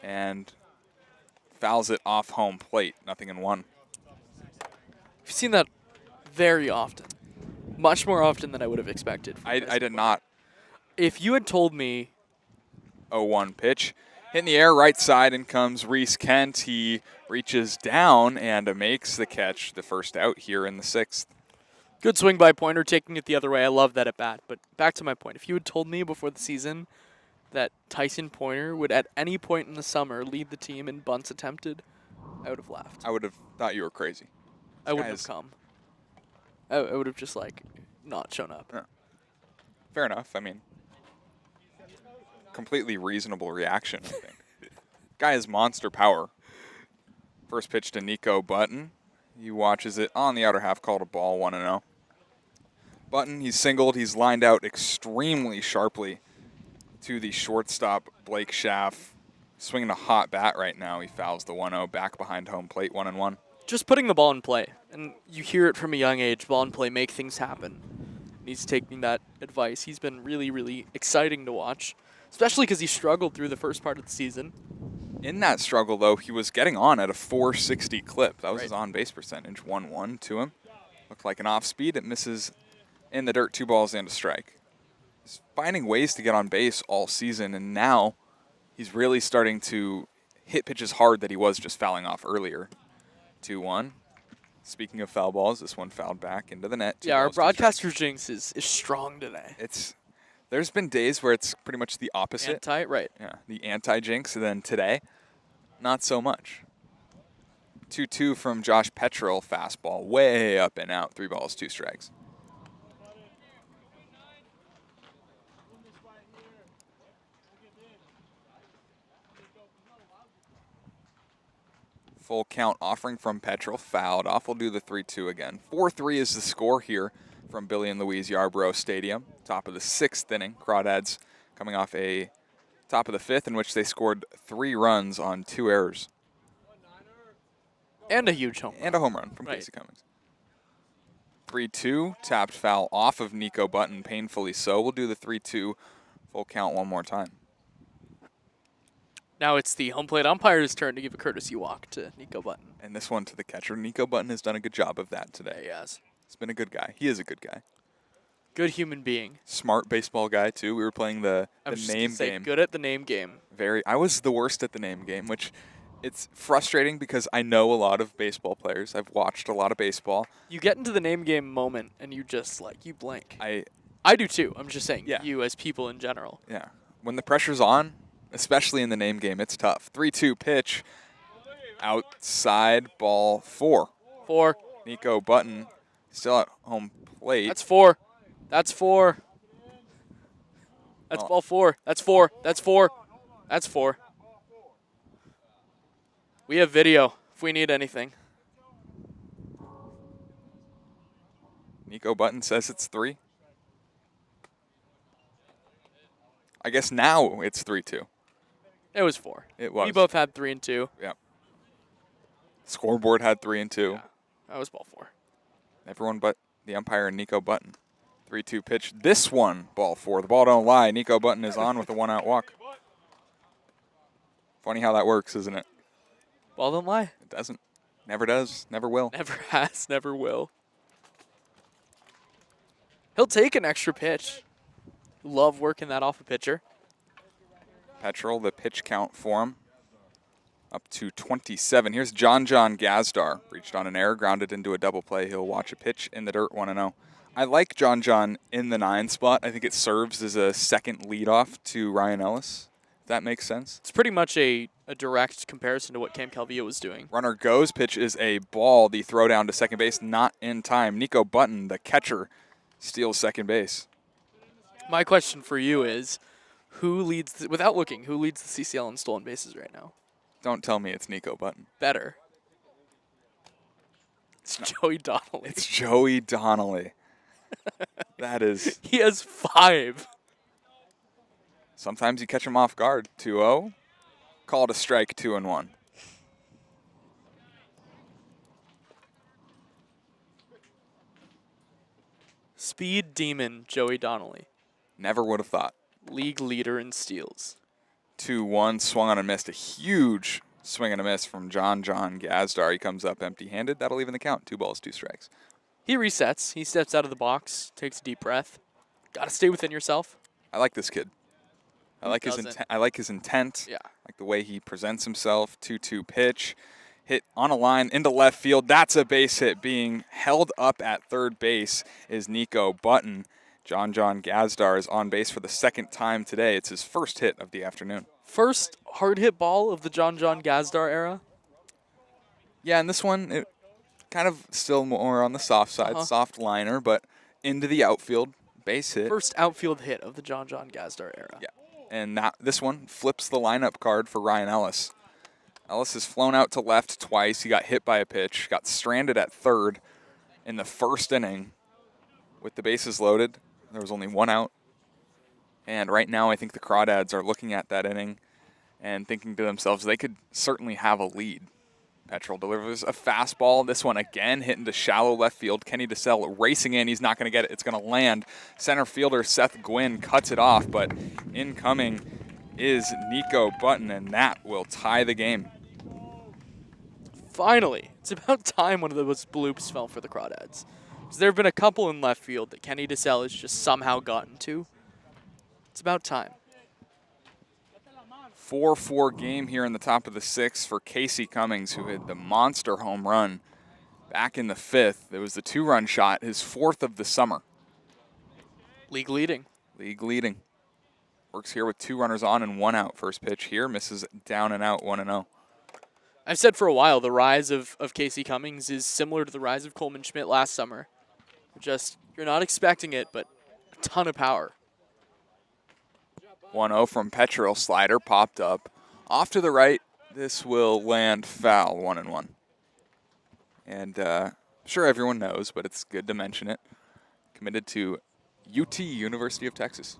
and fouls it off home plate. 0-1. We've seen that very often. Much more often than I would have expected. I did not. If you had told me 0-1 pitch. Hit in the air, right side, and comes Reese Kent. He reaches down and makes the catch, the first out here in the 6th. Good swing by Pointer, taking it the other way. I love that at bat. But back to my point. If you had told me before the season that Tyson Pointer would at any point in the summer lead the team in bunts attempted, I would have laughed. I would have thought you were crazy. I wouldn't have come. I would have just, not shown up. Yeah. Fair enough. I mean, completely reasonable reaction, I think. Guy has monster power. First pitch to Nico Button. He watches it on the outer half, called a ball, 1-0. Button, he's singled. He's lined out extremely sharply to the shortstop, Blake Schaff. Swinging a hot bat right now. He fouls the 1-0 back behind home plate, 1-1. Just putting the ball in play. And you hear it from a young age, ball in play, make things happen. He's taking that advice. He's been really, really exciting to watch, especially because he struggled through the first part of the season. In that struggle, though, he was getting on at a 460 clip. That was his on-base percentage, 1-1 to him. Looked like an off-speed. It misses in the dirt, 2 balls and a strike. He's finding ways to get on base all season, and now he's really starting to hit pitches hard that he was just fouling off earlier. 2-1. Speaking of foul balls, this one fouled back into the net. Yeah, our broadcaster jinx is strong today. There's been days where it's pretty much the opposite. Right. Yeah, the anti-jinx, and then today, not so much. 2-2 from Josh Petrel, fastball way up and out, 3 balls, 2 strikes. Full count offering from Petrel, fouled off. We'll do the 3-2 again. 4-3 is the score here from Billy and Louise Yarborough Stadium. Top of the 6th inning. Crawdads coming off a top of the 5th in which they scored 3 runs on 2 errors. And a huge home run. And a home run from Casey Cummings. 3-2, tapped foul off of Nico Button, painfully so. We'll do the 3-2 full count one more time. Now it's the home plate umpire's turn to give a courtesy walk to Nico Button. And this one to the catcher. Nico Button has done a good job of that today. He has. He's been a good guy. He is a good guy. Good human being. Smart baseball guy, too. We were playing the name game. Good at the name game. I was the worst at the name game, which it's frustrating because I know a lot of baseball players. I've watched a lot of baseball. You get into the name game moment and you just, you blink. I do, too. I'm just saying, you as people in general. Yeah. When the pressure's on, especially in the name game, it's tough. 3-2 pitch. Outside, ball 4. 4. Nico Button still at home plate. That's 4. That's 4. That's ball 4. That's 4. That's 4. That's 4. We have video if we need anything. Nico Button says it's 3. I guess now it's 3-2. It was 4. It was. We both had 3 and 2. Yeah. Scoreboard had 3 and 2. Yeah, that was ball 4. Everyone but the umpire and Nico Button. 3-2 pitch. This one, ball 4. The ball don't lie. Nico Button is on with a 1-out walk. Funny how that works, isn't it? Ball don't lie. It doesn't. Never does. Never will. Never has. Never will. He'll take an extra pitch. Love working that off a pitcher. Petrel, the pitch count for him. Up to 27. Here's John Gazdar. Reached on an error, grounded into a double play. He'll watch a pitch in the dirt, 1-0. I like John in the 9 spot. I think it serves as a second leadoff to Ryan Ellis. If that makes sense. It's pretty much a direct comparison to what Cam Calvillo was doing. Runner goes. Pitch is a ball. The throw down to second base, not in time. Nico Button, the catcher, steals second base. My question for you is, who leads, without looking, who leads the CCL in stolen bases right now? Don't tell me it's Nico Button. Better. It's Joey Donnelly. It's Joey Donnelly. That is. He has 5. Sometimes you catch him off guard. 2-0. Called a strike, 2-1. Speed demon Joey Donnelly. Never would have thought. League leader in steals. 2-1, swung on and missed. A huge swing and a miss from John Gazdar. He comes up empty-handed. That'll even the count. 2 balls, 2 strikes. He resets. He steps out of the box, takes a deep breath. Got to stay within yourself. I like this kid. I like his intent. Yeah. Like the way he presents himself. 2-2 pitch. Hit on a line into left field. That's a base hit. Being held up at third base is Nico Button. John Gazdar is on base for the second time today. It's his first hit of the afternoon. First hard hit ball of the John Gazdar era. Yeah, and this one, it kind of still more on the soft side, soft liner, but into the outfield, base hit. First outfield hit of the John Gazdar era. Yeah, and this one flips the lineup card for Ryan Ellis. Ellis has flown out to left twice. He got hit by a pitch, got stranded at third in the first inning with the bases loaded. There was only 1 out. And right now I think the Crawdads are looking at that inning and thinking to themselves they could certainly have a lead. Petrel delivers a fastball. This one again hit into shallow left field. Kenny DeSalle racing in. He's not going to get it. It's going to land. Center fielder Seth Gwynn cuts it off, but incoming is Nico Button, and that will tie the game. Finally, it's about time one of those bloops fell for the Crawdads. There have been a couple in left field that Kenny DeSalle has just somehow gotten to. It's about time. 4-4 game here in the top of the 6th for Casey Cummings, who hit the monster home run back in the 5th. It was the 2-run shot, his 4th of the summer. League leading. League leading. Works here with 2 runners on and 1 out. First pitch here, misses down and out, 1-0. I've said for a while the rise of Casey Cummings is similar to the rise of Coleman Schmidt last summer. Just, you're not expecting it, but a ton of power. 1-0 from Petrel. Slider popped up. Off to the right. This will land foul, 1-1. And I'm sure everyone knows, but it's good to mention it. Committed to UT, University of Texas.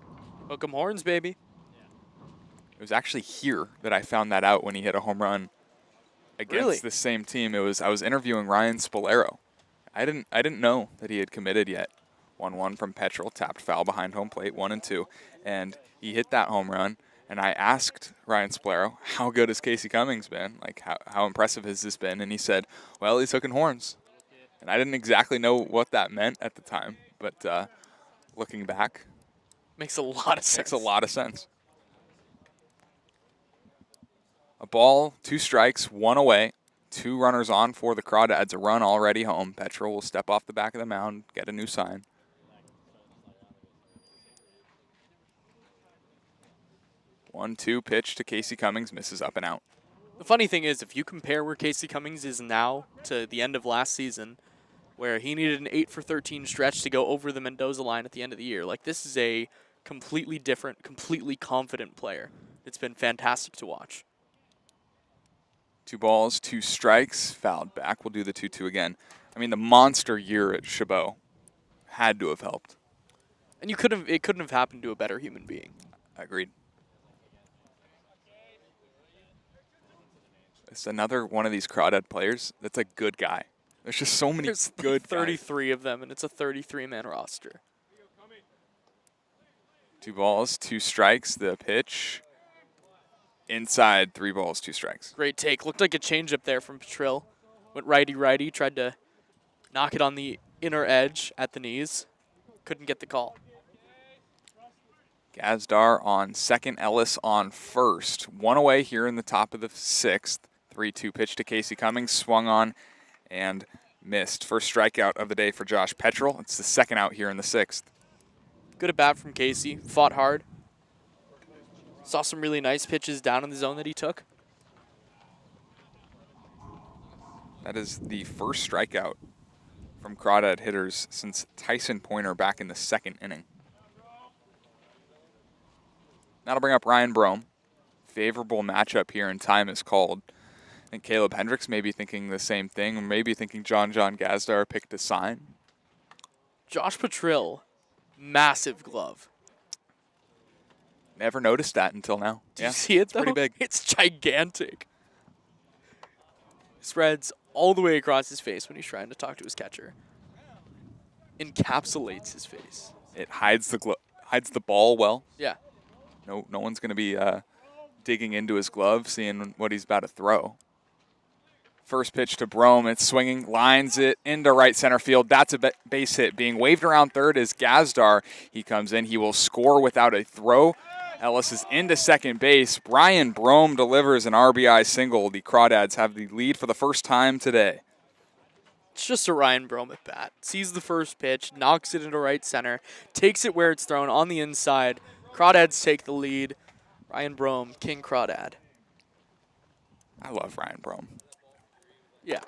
Hook 'em horns, baby. It was actually here that I found that out when he hit a home run against the same team. I was interviewing Ryan Spolero. I didn't know that he had committed yet. 1-1 from Petrel, tapped foul behind home plate, 1-2, and he hit that home run. And I asked Ryan Spolero, how good has Casey Cummings been? Like, how impressive has this been? And he said, well, he's hooking horns. And I didn't exactly know what that meant at the time, but looking back, makes a lot of sense. Makes a lot of sense. A ball, 2 strikes, 1 away. 2 runners on for the Crawdads. A run already home. Petrel will step off the back of the mound, get a new sign. One-two pitch to Casey Cummings, misses up and out. The funny thing is, if you compare where Casey Cummings is now to the end of last season, where he needed an 8-for-13 stretch to go over the Mendoza line at the end of the year, like, this is a completely different, completely confident player. It's been fantastic to watch. 2 balls, 2 strikes, fouled back. We'll do the 2-2 again. I mean, the monster year at Chabot had to have helped. And it couldn't have happened to a better human being. Agreed. It's another one of these Crawdad players that's a good guy. There's just so many good 33 guys. of them, and it's a 33-man roster. 2 balls, 2 strikes. The pitch. Inside, 3 balls, 2 strikes. Great take. Looked like a changeup there from Petrel. Went righty-righty, tried to knock it on the inner edge at the knees. Couldn't get the call. Gazdar on second, Ellis on first. 1 away here in the top of the 6th. 3-2 pitch to Casey Cummings, swung on and missed. First strikeout of the day for Josh Petrel. It's the 2nd out here in the 6th. Good at bat from Casey. Fought hard. Saw some really nice pitches down in the zone that he took. That is the first strikeout from Crawdad hitters since Tyson Pointer back in the 2nd inning. That'll bring up Ryan Brome. Favorable matchup here, and time is called. I think Caleb Hendricks may be thinking the same thing, or maybe thinking John Gazdar picked a sign. Josh Petrel, massive glove. Never noticed that until now. Do you see it, though? Pretty big. It's gigantic. Spreads all the way across his face when he's trying to talk to his catcher. encapsulates his face. It hides the ball well. Yeah. No one's going to be digging into his glove, seeing what he's about to throw. First pitch to Brome. It's swinging, lines it into right center field. That's a base hit. Being waved around third is Gazdar. He comes in. He will score without a throw. Ellis is into second base. Brian Brome delivers an RBI single. The Crawdads have the lead for the first time today. It's just a Ryan Brome at bat. Sees the first pitch, knocks it into right center, takes it where it's thrown on the inside. Crawdads take the lead. Ryan Brome, King Crawdad. I love Ryan Brome. Yeah.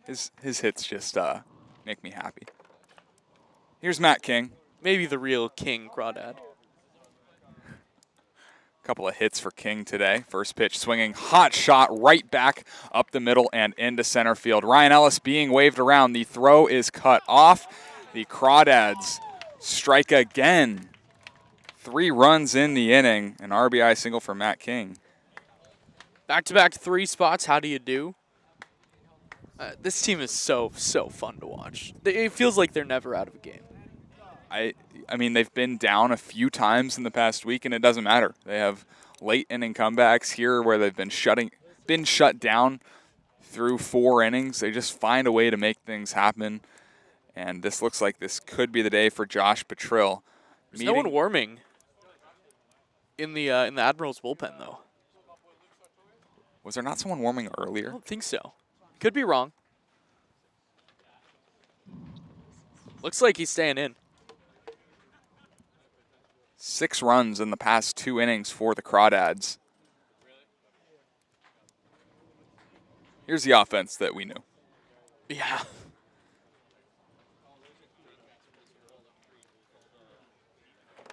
His hits just make me happy. Here's Matt King. Maybe the real King Crawdad. Couple of hits for King today. First pitch swinging, hot shot right back up the middle and into center field. Ryan Ellis being waved around. The throw is cut off. The Crawdads strike again. 3 runs in the inning. An RBI single for Matt King. Back-to-back 3 spots. How do you do? This team is so fun to watch. It feels like they're never out of a game. I mean, they've been down a few times in the past week, and it doesn't matter. They have late inning comebacks here where they've been shut down through 4 innings. They just find a way to make things happen, and this looks like this could be the day for Josh Petrill. There's no one warming in the Admirals bullpen, though. Was there not someone warming I earlier? don't think so. Could be wrong. Looks like he's staying in. 6 runs in the past 2 innings for the Crawdads. Here's the offense that we knew. Yeah.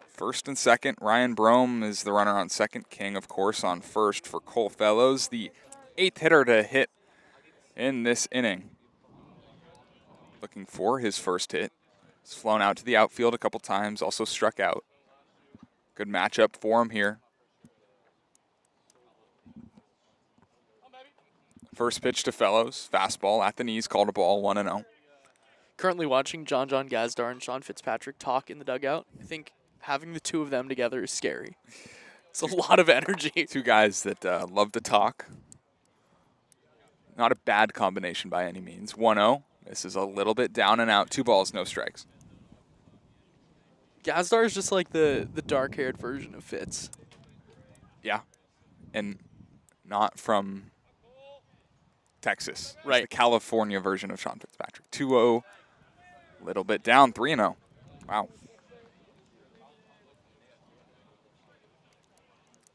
First and second, Ryan Brome is the runner on second. King, of course, on first for Cole Fellows, the 8th hitter to hit in this inning. Looking for his first hit. He's flown out to the outfield a couple times, also struck out. Good matchup for him here. First pitch to Fellows, fastball at the knees, called a ball, 1-0. Currently watching John Gazdar and Sean Fitzpatrick talk in the dugout. I think having the 2 of them together is scary. It's a lot of energy. 2 guys that love to talk. Not a bad combination by any means. 1-0. This is a little bit down and out. 2 balls, no strikes. Gazdar is just like the dark-haired version of Fitz. Yeah. And not from Texas. Right. It's the California version of Sean Fitzpatrick. 2-0. Little bit down. 3-0. Wow.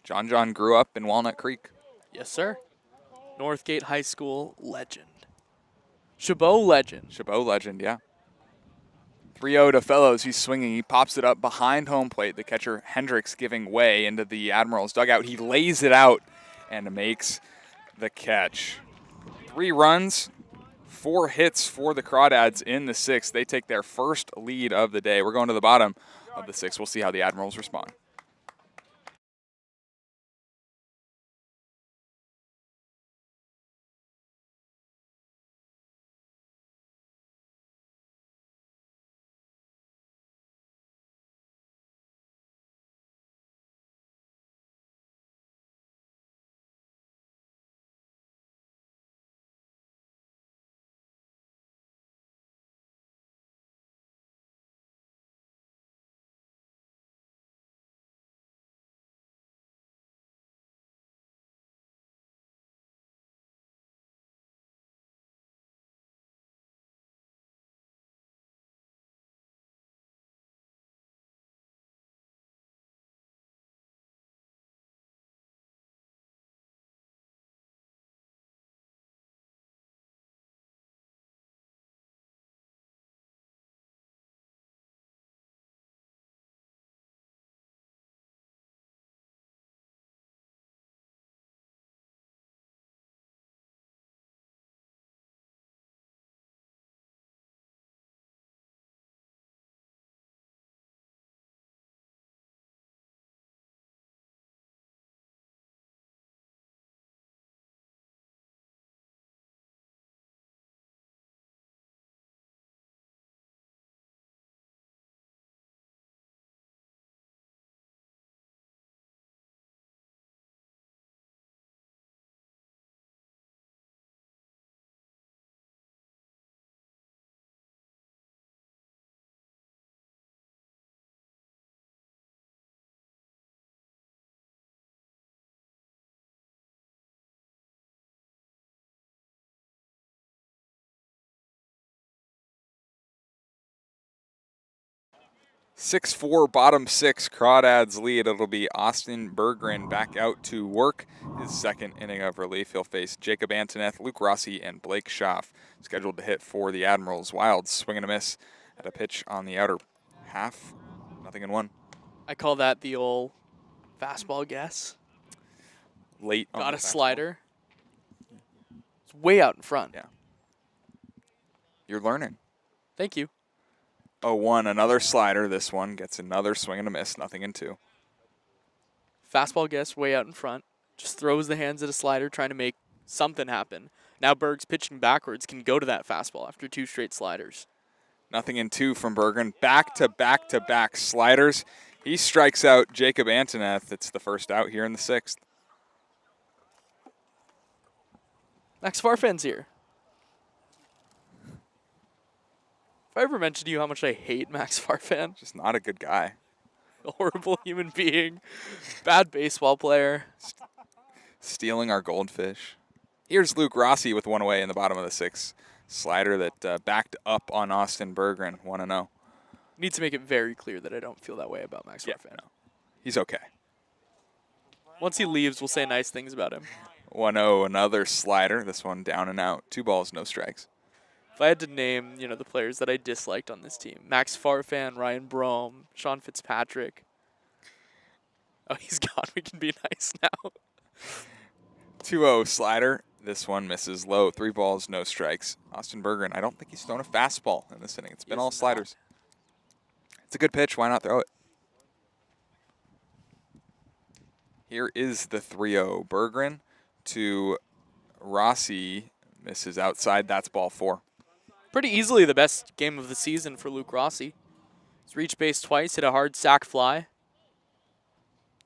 John grew up in Walnut Creek. Yes, sir. Northgate High School legend. Chabot legend. Chabot legend, yeah. 3-0 to Fellows. He's swinging. He pops it up behind home plate. The catcher, Hendricks, giving way into the Admirals dugout. He lays it out and makes the catch. 3 runs, 4 hits for the Crawdads in the 6th. They take their first lead of the day. We're going to the bottom of the 6th. We'll see how the Admirals respond. 6-4, bottom six, Crawdads lead. It'll be Austin Berggren back out to work his second inning of relief. He'll face Jacob Antoneth, Luke Rossi, and Blake Schaff. Scheduled to hit for the Admirals. Wilds swing and a miss at a pitch on the outer half. 0-1. I call that the old fastball guess. Late on Got the a fastball. slider. It's way out in front. Yeah. You're learning. Thank you. 0-1, another slider. This one gets another swing and a miss. 0-2. Fastball guess way out in front. Just throws the hands at a slider trying to make something happen. Now Berg's pitching backwards, can go to that fastball after 2 straight sliders. 0-2 from Berggren. Back-to-back-to-back sliders. He strikes out Jacob Antoneth. It's the first out here in the 6th. Max Farfan's here. Have I ever mentioned to you how much I hate Max Farfan? Just not a good guy. A horrible human being. Bad baseball player. Stealing our goldfish. Here's Luke Rossi with one away in the bottom of the 6th. Slider that backed up on Austin Berggren. 1-0. Need to make it very clear that I don't feel that way about Max Farfan. No. He's okay. Once he leaves, we'll say nice things about him. 1-0, another slider. This one down and out. 2 balls, no strikes. If I had to name, the players that I disliked on this team, Max Farfan, Ryan Brome, Sean Fitzpatrick. Oh, he's gone. We can be nice now. 2-0 slider. This one misses low. 3 balls, no strikes. Austin Berggren, I don't think he's thrown a fastball in this inning. It's been all sliders. It's a good pitch. Why not throw it? Here is the 3-0. Berggren to Rossi. Misses outside. That's ball 4. Pretty easily the best game of the season for Luke Rossi. He's reached base twice, hit a hard sac fly.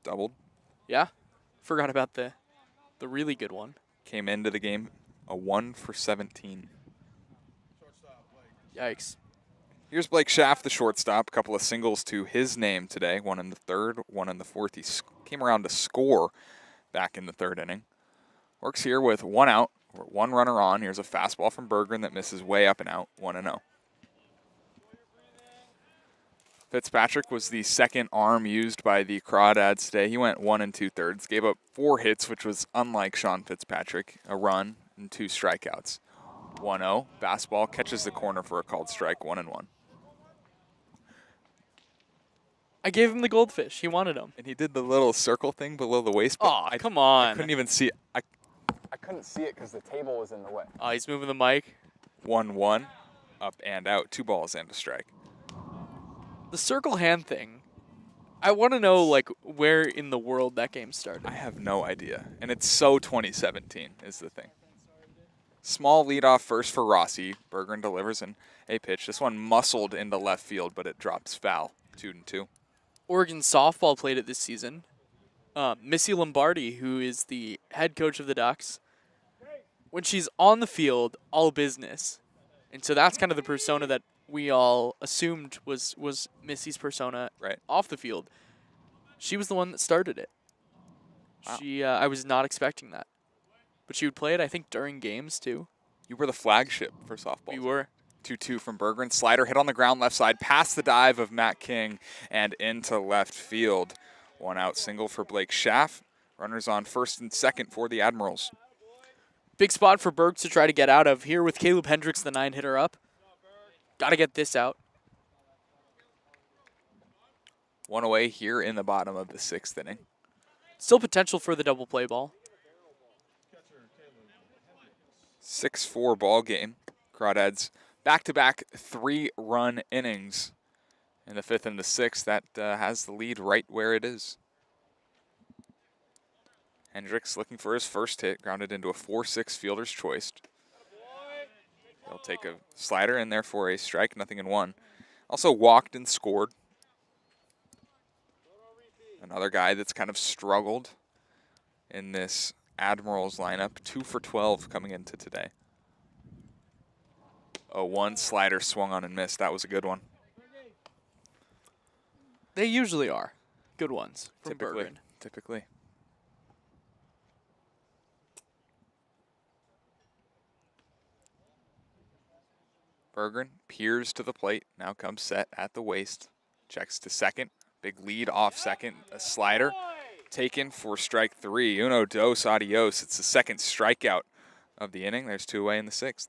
Doubled. Yeah. Forgot about the really good one. Came into the game a 1 for 17. Yikes. Here's Blake Schaff, the shortstop. A couple of singles to his name today. One in the 3rd, one in the 4th. He came around to score back in the 3rd inning. Works here with 1 out. 1 runner on. Here's a fastball from Berggren that misses way up and out. 1-0. Fitzpatrick was the second arm used by the Crawdads today. He went 1 2/3. Gave up 4 hits, which was unlike Sean Fitzpatrick. A run and 2 strikeouts. 1-0. Fastball catches the corner for a called strike. 1-1. I gave him the goldfish. He wanted him. And he did the little circle thing below the waist. Oh, come on. I couldn't even see it. I couldn't see it because the table was in the way. Oh, he's moving the mic. 1-1. Up and out. 2 balls and a strike. The circle hand thing, I want to know, where in the world that game started. I have no idea. And it's so 2017 is the thing. Small leadoff first for Rossi. Berggren delivers in a pitch. This one muscled into left field, but it drops foul. 2-2. Oregon softball played it this season. Missy Lombardi, who is the head coach of the Ducks, when she's on the field, all business. And so that's kind of the persona that we all assumed was Missy's persona Right. off the field. She was the one that started it. Wow. I was not expecting that. But she would play it, I think, during games, too. You were the flagship for softball. We were. 2-2 from Berggren. Slider hit on the ground left side, past the dive of Matt King and into left field. 1 out single for Blake Schaff. Runners on 1st and 2nd for the Admirals. Big spot for Berg to try to get out of here with Caleb Hendricks, the 9-hitter up. Got to get this out. 1 away here in the bottom of the 6th inning. Still potential for the double play ball. 6-4 ball game. Crawdads back-to-back 3-run innings in the 5th and the 6th. That has the lead right where it is. Hendricks looking for his first hit, grounded into a 4-6 fielder's choice. He'll take a slider in there for a strike, 0-1. Also walked and scored. Another guy that's kind of struggled in this Admirals lineup. 2 for 12 coming into today. A 1 slider swung on and missed. That was a good one. They usually are good ones from Berggren. Typically. Berggren peers to the plate. Now comes set at the waist. Checks to second. Big lead off second. A slider taken for strike 3. Uno, dos, adios. It's the second strikeout of the inning. There's 2 away in the 6th.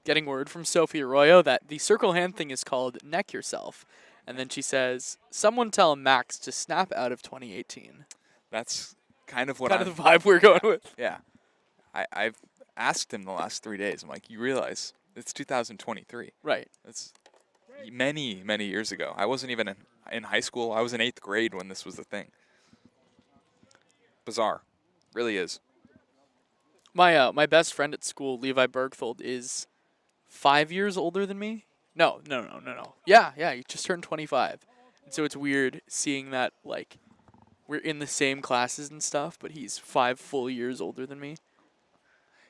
Getting word from Sophie Arroyo that the circle hand thing is called neck yourself. And then she says, someone tell Max to snap out of 2018. That's kind of what Kind of the vibe we're going with. Yeah. I've asked him the last 3 days. I'm like, you realize it's 2023. Right. That's many, many years ago. I wasn't even in high school. I was in 8th grade when this was the thing. Bizarre. Really is. My best friend at school, Levi Bergfold, is 5 years older than me. No. Yeah, he just turned 25. And so it's weird seeing that, like, we're in the same classes and stuff, but he's 5 full years older than me.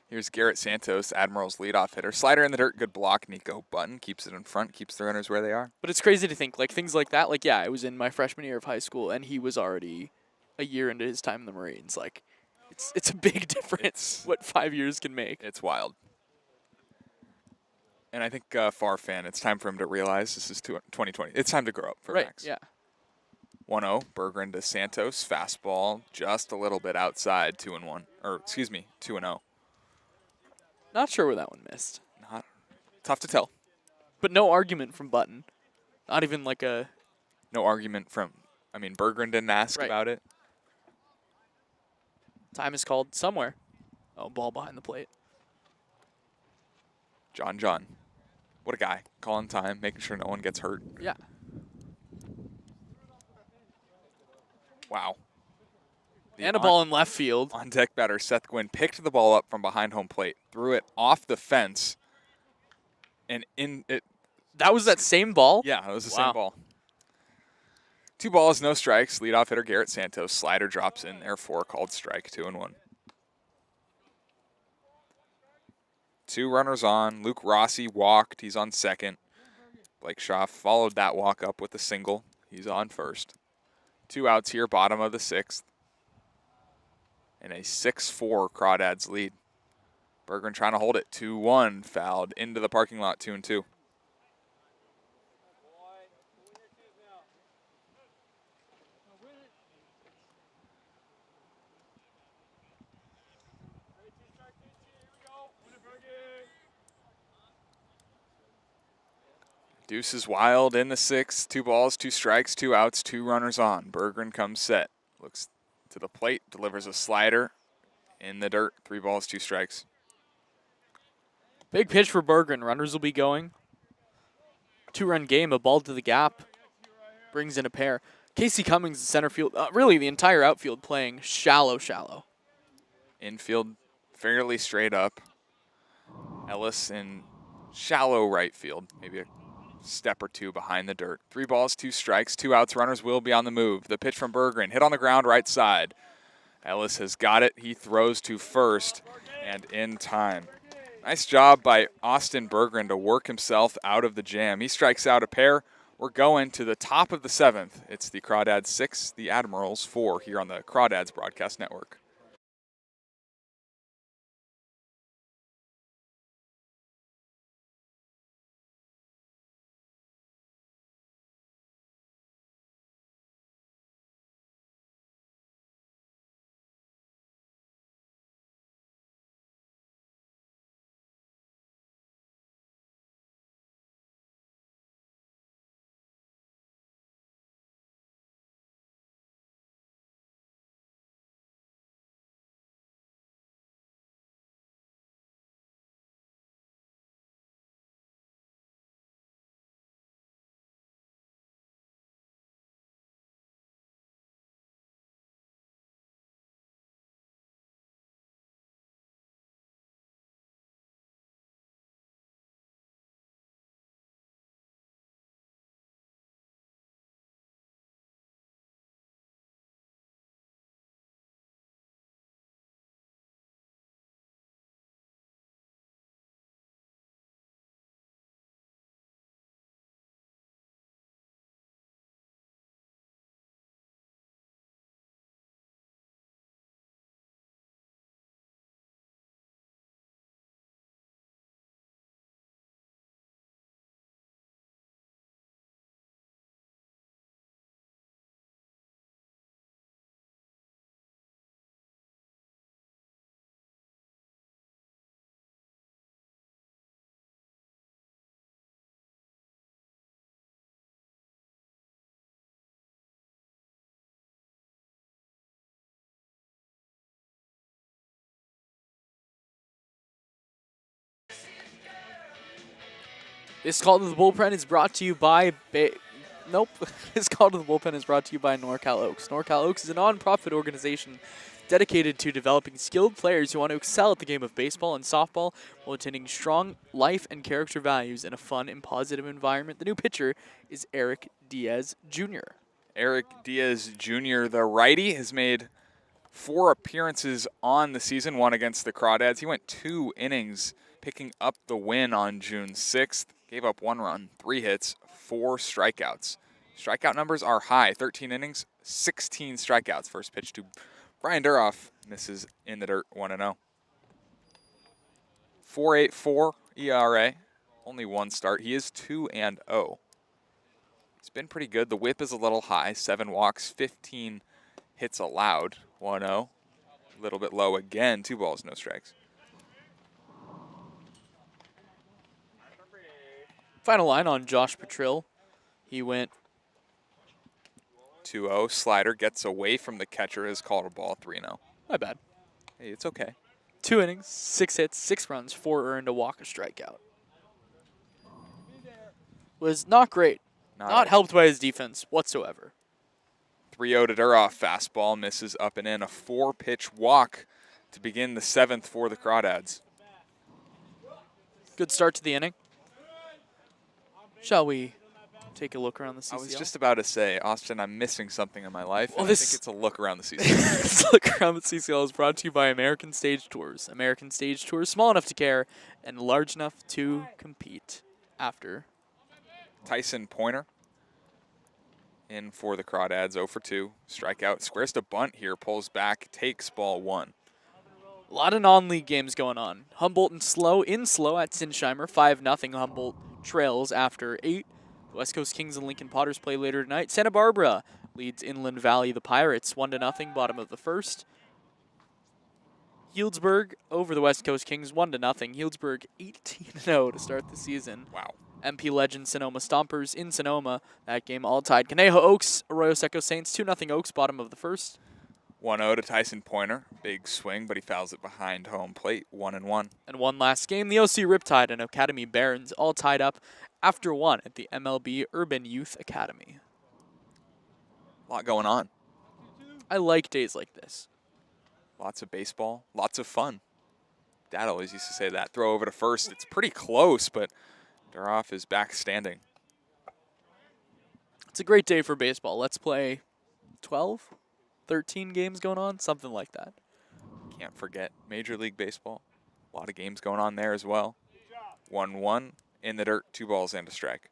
Here's Garrett Santos, Admirals leadoff hitter. Slider in the dirt, good block. Nico Button keeps it in front, keeps the runners where they are. But it's crazy to think, like, things like that. Like, yeah, I was in my freshman year of high school, and he was already a year into his time in the Marines. Like, it's a big difference what 5 years can make. It's wild. And I think Farfan, it's time for him to realize this is 2020. It's time to grow up for Max. Yeah. 1-0, Berggren to Santos. Fastball just a little bit outside, 2-1. Or, excuse me, 2-0. Not sure where that one missed. Not tough to tell. But no argument from Button. Not even like a... No argument from, Berggren didn't ask about it. Time is called somewhere. Oh, ball behind the plate. John. What a guy. Calling time, making sure no one gets hurt. Yeah. Wow. And a ball in left field. On deck batter Seth Gwynn picked the ball up from behind home plate, threw it off the fence, and in it. That was that same ball? Yeah, it was the same ball. 2 balls, no strikes. Leadoff hitter Garrett Santos. Slider drops in there for a called strike, 2-1. 2 runners on. Luke Rossi walked. He's on second. Blake Shaw followed that walk up with a single. He's on first. 2 outs here, bottom of the 6th. And a 6-4 Crawdads lead. Berggren trying to hold it. 2-1, fouled into the parking lot, 2-2. Deuce is wild in the 6th. 2 balls, 2 strikes, 2 outs, 2 runners on. Berggren comes set. Looks to the plate, delivers a slider in the dirt. 3 balls, 2 strikes. Big pitch for Berggren. Runners will be going. 2-run game, a ball to the gap. Brings in a pair. Casey Cummings in center field. Really, the entire outfield playing shallow. Infield fairly straight up. Ellis in shallow right field. Maybe a step or 2 behind the dirt. 3 balls, 2 strikes, 2 outs. Runners will be on the move. The pitch from Berggren. Hit on the ground right side. Ellis has got it. He throws to first and in time. Nice job by Austin Berggren to work himself out of the jam. He strikes out a pair. We're going to the top of the 7th. It's the Crawdads 6, the Admirals 4 here on the Crawdads Broadcast Network. This call to the bullpen is brought to you by Nope. This call to the bullpen is brought to you by NorCal Oaks. NorCal Oaks is a non-profit organization dedicated to developing skilled players who want to excel at the game of baseball and softball while attaining strong life and character values in a fun and positive environment. The new pitcher is Eric Diaz Jr. Eric Diaz Jr., the righty, has made 4 appearances on the season, 1 against the Crawdads. He went 2 innings, picking up the win on June 6th. Gave up 1 run, 3 hits, 4 strikeouts. Strikeout numbers are high, 13 innings, 16 strikeouts. First pitch to Brian Duroff, misses in the dirt, 1-0. 4.84 ERA, only 1 start. He is 2-0. It's been pretty good. The whip is a little high, 7 walks, 15 hits allowed, 1-0. A little bit low again, 2 balls, no strikes. Final line on Josh Petrill. He went 2-0. Slider gets away from the catcher, is called a ball, 3-0. My bad. Hey, it's okay. 2 innings, 6 hits, 6 runs, 4 earned, a walk, a strikeout. Was not great. Not helped by his defense whatsoever. 3-0 to Duroff. Fastball misses up and in. A 4-pitch walk to begin the 7th for the Crawdads. Good start to the inning. Shall we take a look around the CCL? I was just about to say, Austin, I'm missing something in my life. Well, I think it's a look around the CCL. This look around the CCL is brought to you by American Stage Tours. American Stage Tours, small enough to care and large enough to compete. After Tyson Pointer in for the Crawdads, 0 for 2. Strikeout, squares to bunt here, pulls back, takes ball 1. a lot of non-league games going on. Humboldt and slow at Sinsheimer, 5-0. Humboldt trails after 8. West Coast Kings and Lincoln Potters play later tonight. Santa Barbara leads Inland Valley, the Pirates, 1-0, bottom of the 1st. Healdsburg over the West Coast Kings, 1-0. Healdsburg 18-0 to start the season. Wow. MP Legends Sonoma Stompers in Sonoma. That game all tied. Conejo Oaks, Arroyo Seco Saints, 2-0 Oaks, bottom of the 1st. 1-0 to Tyson Pointer. Big swing, but he fouls it behind home plate, 1-1. And one last game, the OC Riptide and Academy Barons all tied up after 1 at the MLB Urban Youth Academy. A lot going on. I like days like this. Lots of baseball, lots of fun. Dad always used to say that. Throw over to first. It's pretty close, but Duroff is back standing. It's a great day for baseball. Let's play 12, 13 games going on, something like that. Can't forget Major League Baseball. A lot of games going on there as well. 1-1 in the dirt, 2 balls and a strike.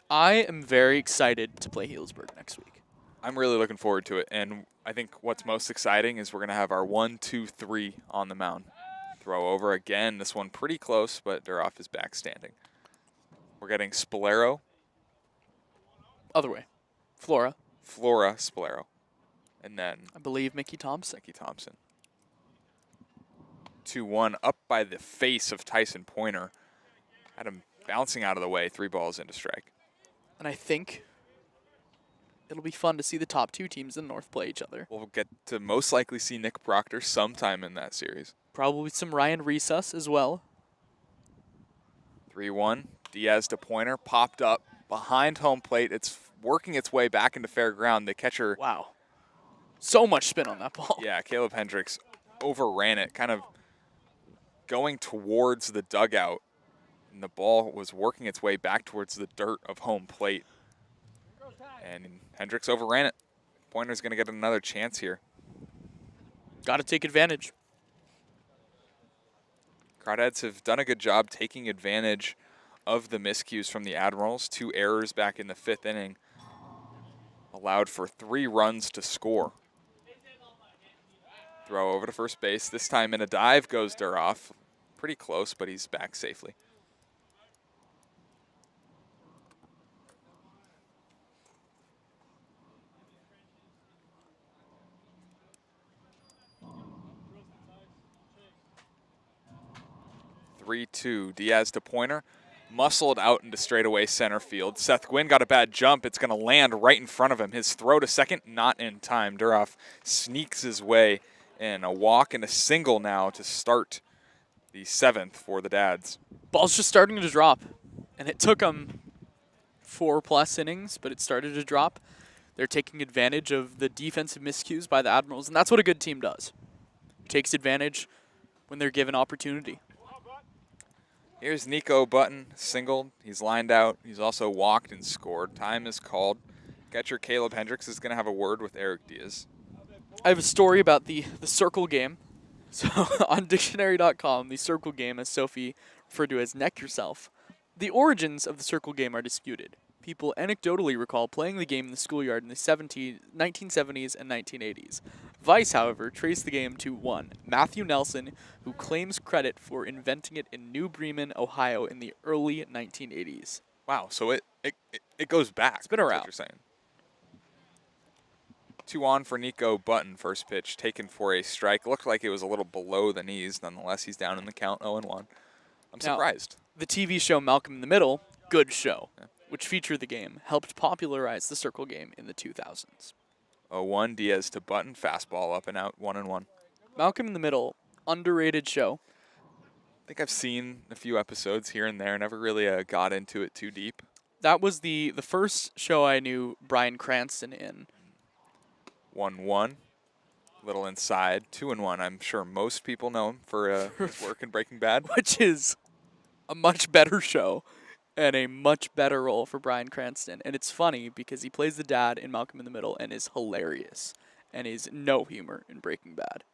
I am very excited to play Healdsburg next week. I'm really looking forward to it, and I think what's most exciting is we're going to have our 1-2-3 on the mound. Throw over again. This one pretty close, but Duroff is back standing. We're getting Spolero. Other way. Flora. Spolero. And then I believe Mickey Thompson. 2-1 up by the face of Tyson Pointer. Had him bouncing out of the way, 3 balls and a strike. And I think it'll be fun to see the top 2 teams in the North play each other. We'll get to most likely see Nick Proctor sometime in that series. Probably some Ryan Resus as well. 3-1. Diaz to Pointer, popped up behind home plate. It's working its way back into fair ground. The catcher. Wow. So much spin on that ball. Yeah, Caleb Hendricks overran it, kind of going towards the dugout. And the ball was working its way back towards the dirt of home plate. And Hendricks overran it. Pointer's going to get another chance here. Got to take advantage. Crawdads have done a good job taking advantage of the miscues from the Admirals. 2 errors back in the 5th inning. Allowed for 3 runs to score. Throw over to first base. This time in a dive goes Duroff. Pretty close, but he's back safely. Diaz to Pointer. Muscled out into straightaway center field. Seth Gwynn got a bad jump. It's going to land right in front of him. His throw to second, not in time. Duroff sneaks his way in. A walk and a single now to start the 7th for the Dads. Ball's just starting to drop. and it took them 4+ innings, but it started to drop. They're taking advantage of the defensive miscues by the Admirals, and that's what a good team does. Takes advantage when they're given opportunity. Here's Nico Button, singled. He's lined out. He's also walked and scored. Time is called. Catcher Caleb Hendricks is going to have a word with Eric Diaz. I have a story about the circle game. So on dictionary.com, the circle game, as Sophie referred to as neck yourself, the origins of the circle game are disputed. People anecdotally recall playing the game in the schoolyard in the 1970s and 1980s. Vice, however, traced the game to one Matthew Nelson, who claims credit for inventing it in New Bremen, Ohio in the early 1980s. Wow, so it goes back. It's been around. What you're saying. 2 on for Nico Button. First pitch taken for a strike. Looked like it was a little below the knees. Nonetheless, he's down in the count 0-1. I'm surprised. The TV show Malcolm in the Middle, good show, which featured the game, helped popularize the circle game in the 2000s. 0-1, Diaz to Button. Fastball up and out, 1-1. Malcolm in the Middle, underrated show. I think I've seen a few episodes here and there. Never really got into it too deep. That was the first show I knew Bryan Cranston in. 1-1. Little inside. 2-1. I'm sure most people know him for his work in Breaking Bad. Which is a much better show and a much better role for Bryan Cranston. And it's funny because he plays the dad in Malcolm in the Middle and is hilarious and is no humor in Breaking Bad.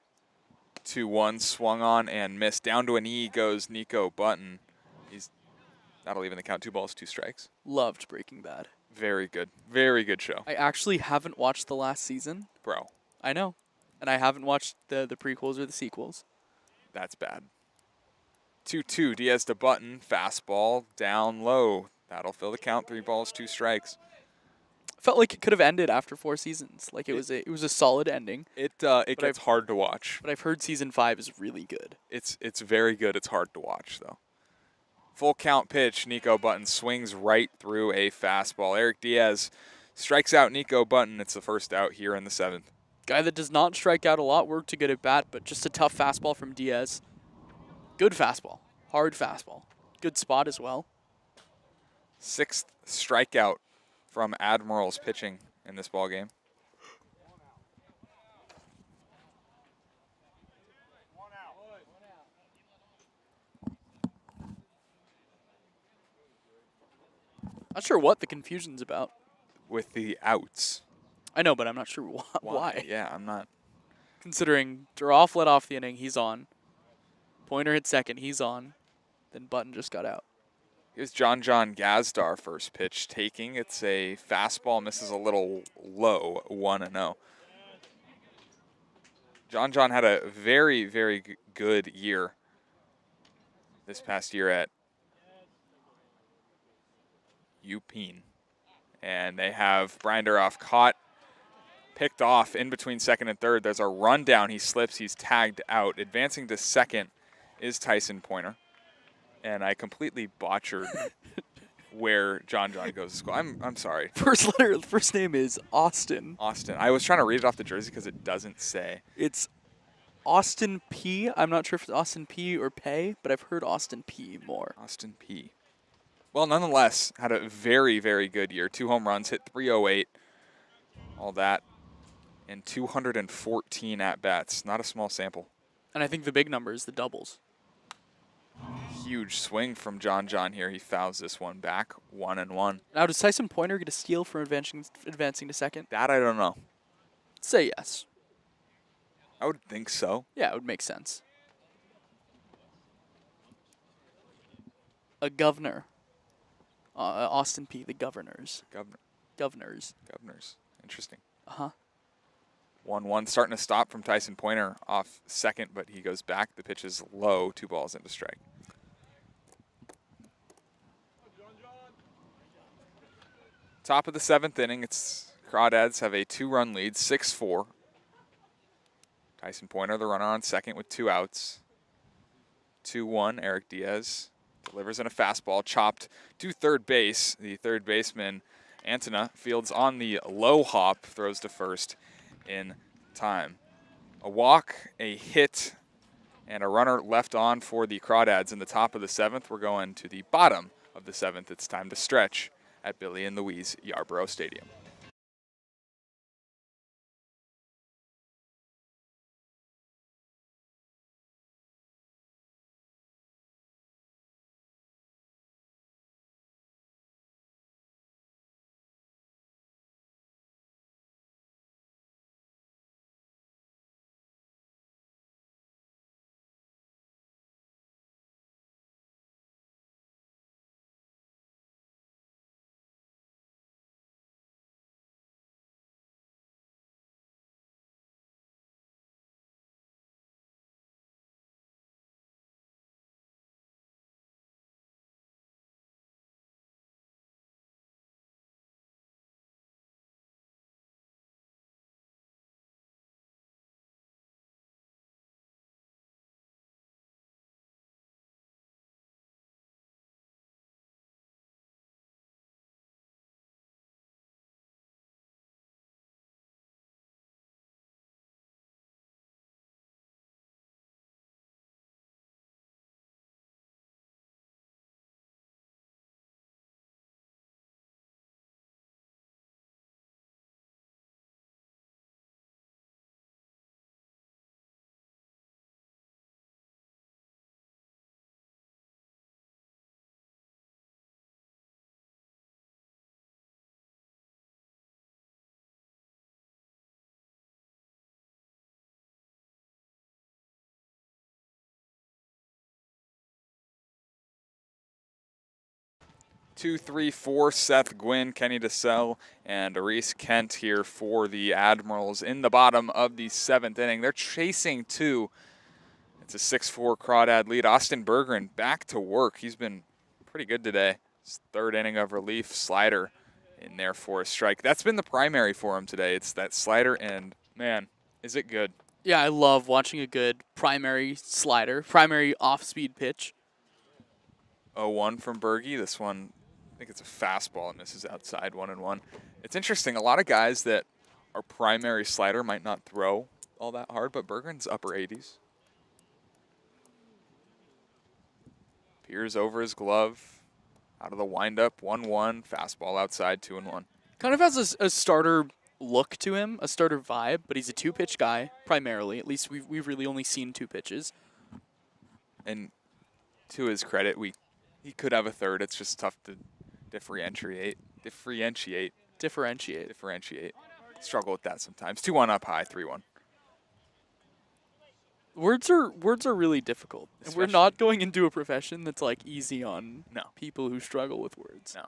2-1, swung on and missed. Down to an E goes Nico Button. That'll even the count. 2 balls, 2 strikes. Loved Breaking Bad. Very good. Very good show. I actually haven't watched the last season. Bro. I know. And I haven't watched the prequels or the sequels. That's bad. 2-2, Diaz to Button. Fastball down low. That'll fill the count. 3 balls, 2 strikes. Felt like it could have ended after 4 seasons. Like it was a solid ending. It gets hard to watch. But I've heard season 5 is really good. It's very good. It's hard to watch though. Full count pitch. Nico Button swings right through a fastball. Eric Diaz strikes out Nico Button. It's the first out here in the 7th. Guy that does not strike out a lot, worked a good at bat, but just a tough fastball from Diaz. Good fastball. Hard fastball. Good spot as well. 6th strikeout from Admirals pitching in this ball game. Not sure what the confusion's about. With the outs. I know, but I'm not sure why. Yeah, I'm not. Considering Duroff led off the inning, he's on. Pointer hit second, he's on. Then Button just got out. Here's John Gazdar first pitch taking. It's a fastball, misses a little low, 1-0. John had a very, very good year this past year at UPenn. And they have Brian Duroff caught, picked off in between second and third. There's a rundown. He slips. He's tagged out. Advancing to second is Tyson Pointer. And I completely butchered where John goes to school. I'm sorry. First name is Austin. Austin. I was trying to read it off the jersey because it doesn't say. It's Austin P. I'm not sure if it's Austin P or Pay, but I've heard Austin P more. Austin P. Well, nonetheless, had a very, very good year. 2 home runs, hit .308, all that, and 214 at-bats. Not a small sample. And I think the big number is the doubles. Huge swing from John here. He fouls this one back, 1-1. Now, does Tyson Pointer get a steal for advancing to second? That I don't know. Say yes. I would think so. Yeah, it would make sense. A governor. Austin P. The Governors. Governors. Interesting. Uh-huh. 1-1, starting to stop from Tyson Pointer off second, but he goes back. The pitch is low, 2 balls into strike. Top of the 7th inning, it's Crawdads have a 2-run lead, 6-4. Tyson Pointer, the runner on second with 2 outs. 2-1, Eric Diaz delivers in a fastball, chopped to third base. The third baseman, Antona, fields on the low hop, throws to first in time. A walk, a hit, and a runner left on for the Crawdads in the top of the 7th. We're going to the bottom of the 7th. It's time to stretch at Billy and Louise Yarborough Stadium. Two, three, four. Seth Gwynn, Kenny DeSell, and Reese Kent here for the Admirals in the bottom of the 7th inning. They're chasing 2. It's a 6-4 Crawdad lead. Austin Bergeron back to work. He's been pretty good today. His 3rd inning of relief, slider in there for a strike. That's been the primary for him today. It's that slider, and man, is it good. Yeah, I love watching a good primary slider, primary off-speed pitch. 0-1 from Bergie. This one, I think it's a fastball. It misses outside, 1-1. It's interesting. A lot of guys that are primary slider might not throw all that hard, but Bergeron's upper 80s. Peers over his glove. Out of the windup, 1-1. Fastball outside, 2-1. Kind of has a starter look to him, a starter vibe, but he's a 2-pitch guy primarily. At least we've really only seen 2 pitches. And to his credit, he could have a third. It's just tough to differentiate. Struggle with that sometimes. 2-1 up high, 3-1. Words are really difficult. And we're not going into a profession that's like easy on people who struggle with words. No.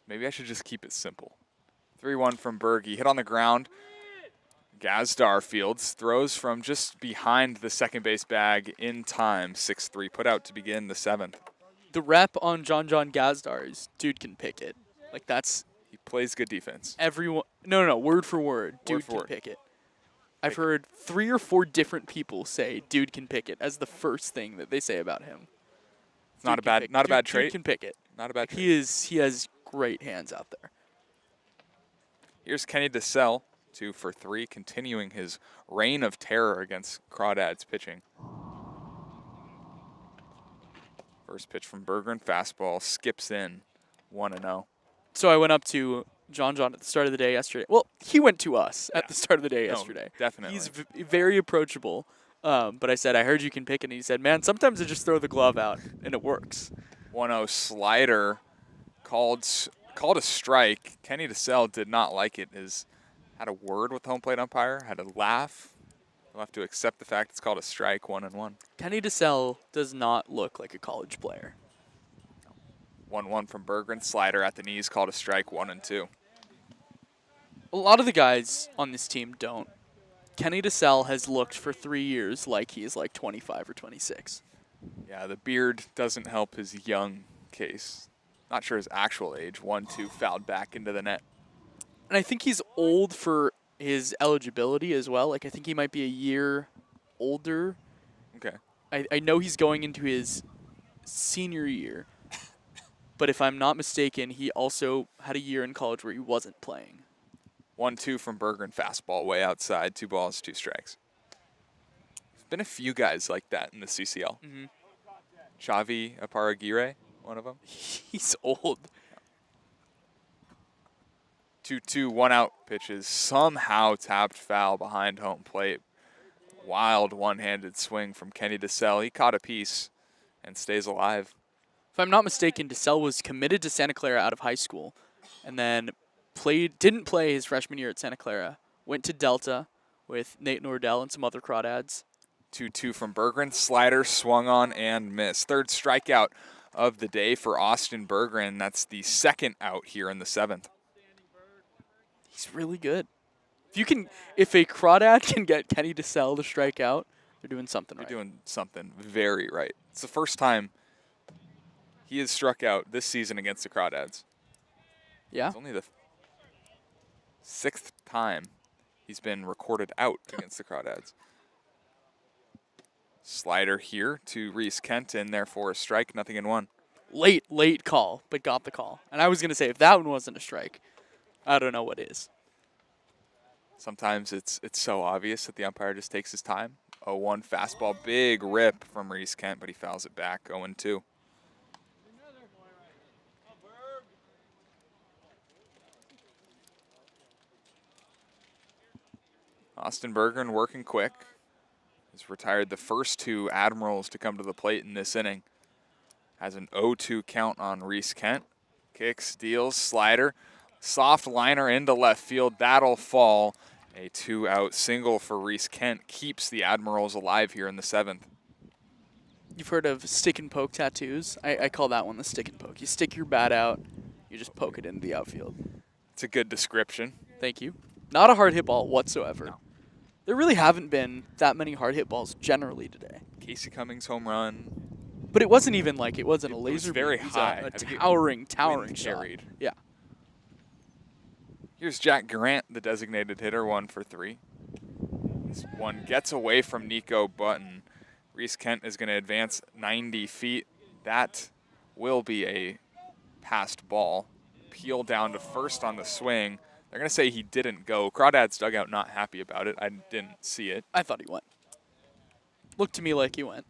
Maybe I should just keep it simple. 3-1 from Bergie. Hit on the ground. Gazdar Fields throws from just behind the second base bag in time. 6-3 put out to begin the 7th. The rep on John Gazdar is dude can pick it. Like that's he plays good defense. Everyone no, word for word. Dude can pick it. I've heard 3 or 4 different people say dude can pick it as the first thing that they say about him. It's not a bad trait. Dude can pick it. Not a bad trait. He has great hands out there. Here's Kenny DeSell, 2 for 3, continuing his reign of terror against Crawdad's pitching. First pitch from Bergeron, fastball skips in, 1-0. So I went up to John at the start of the day yesterday. Well, he went to us at the start of the day yesterday. Definitely. He's very approachable. But I said, I heard you can pick it. And he said, man, sometimes I just throw the glove out, and it works. 1-0 slider called a strike. Kenny DeSell did not like it. Had a word with the home plate umpire, had a laugh. He'll have to accept the fact it's called a strike, 1-1. Kenny DeSell does not look like a college player. 1-1 from Bergeron. Slider at the knees, called a strike, 1-2. A lot of the guys on this team don't. Kenny DeSell has looked for 3 years like he is like 25 or 26. Yeah, the beard doesn't help his young case. Not sure his actual age. 1-2 fouled back into the net. And I think he's old for his eligibility as well. Like, I think he might be a year older. Okay. I know he's going into his senior year. But if I'm not mistaken, he also had a year in college where he wasn't playing. 1-2 from Bergeron, fastball way outside. 2 balls, 2 strikes. There's been a few guys like that in the CCL. Mm-hmm. Xavi Aparaguirre, one of them. He's old. 2-2, 1-out pitches. Somehow tapped foul behind home plate. Wild one-handed swing from Kenny DeSalle. He caught a piece and stays alive. If I'm not mistaken, DeSalle was committed to Santa Clara out of high school, and then didn't play his freshman year at Santa Clara. Went to Delta with Nate Nordell and some other crawdads. 2-2 from Berggren. Slider swung on and missed. Third strikeout of the day for Austin Berggren. That's the second out here in the 7th. He's really good. If a crawdad can get Kenny DeSalle to strike out, they're doing something right. They're doing something very right. It's the first time he has struck out this season against the Crawdads. Yeah. It's only the 6th time he's been recorded out against the Crawdads. Slider here to Reese Kent, and therefore a strike, 0-1. Late call, but got the call. And I was going to say, if that one wasn't a strike, I don't know what is. Sometimes it's so obvious that the umpire just takes his time. 0-1 fastball, big rip from Reese Kent, but he fouls it back, 0-2. Austin Berggren working quick. He's retired the first 2 Admirals to come to the plate in this inning. Has an 0-2 count on Reese Kent. Kicks, deals, slider. Soft liner into left field. That'll fall. A 2-out single for Reese Kent keeps the Admirals alive here in the 7th. You've heard of stick and poke tattoos? I call that one the stick and poke. You stick your bat out, you just poke it into the outfield. It's a good description. Thank you. Not a hard hit ball whatsoever. No. There really haven't been that many hard hit balls generally today. Casey Cummings home run. But it wasn't even like it wasn't a laser beam. very It was high. A I think it towering wind shot. carried. Yeah. Here's Jack Grant, the designated hitter, 1 for 3. This one gets away from Nico Button. Reese Kent is going to advance 90 feet. That will be a passed ball. Peel down to first on the swing. They're going to say he didn't go. Crawdad's dugout not happy about it. I didn't see it. I thought he went. Looked to me like he went.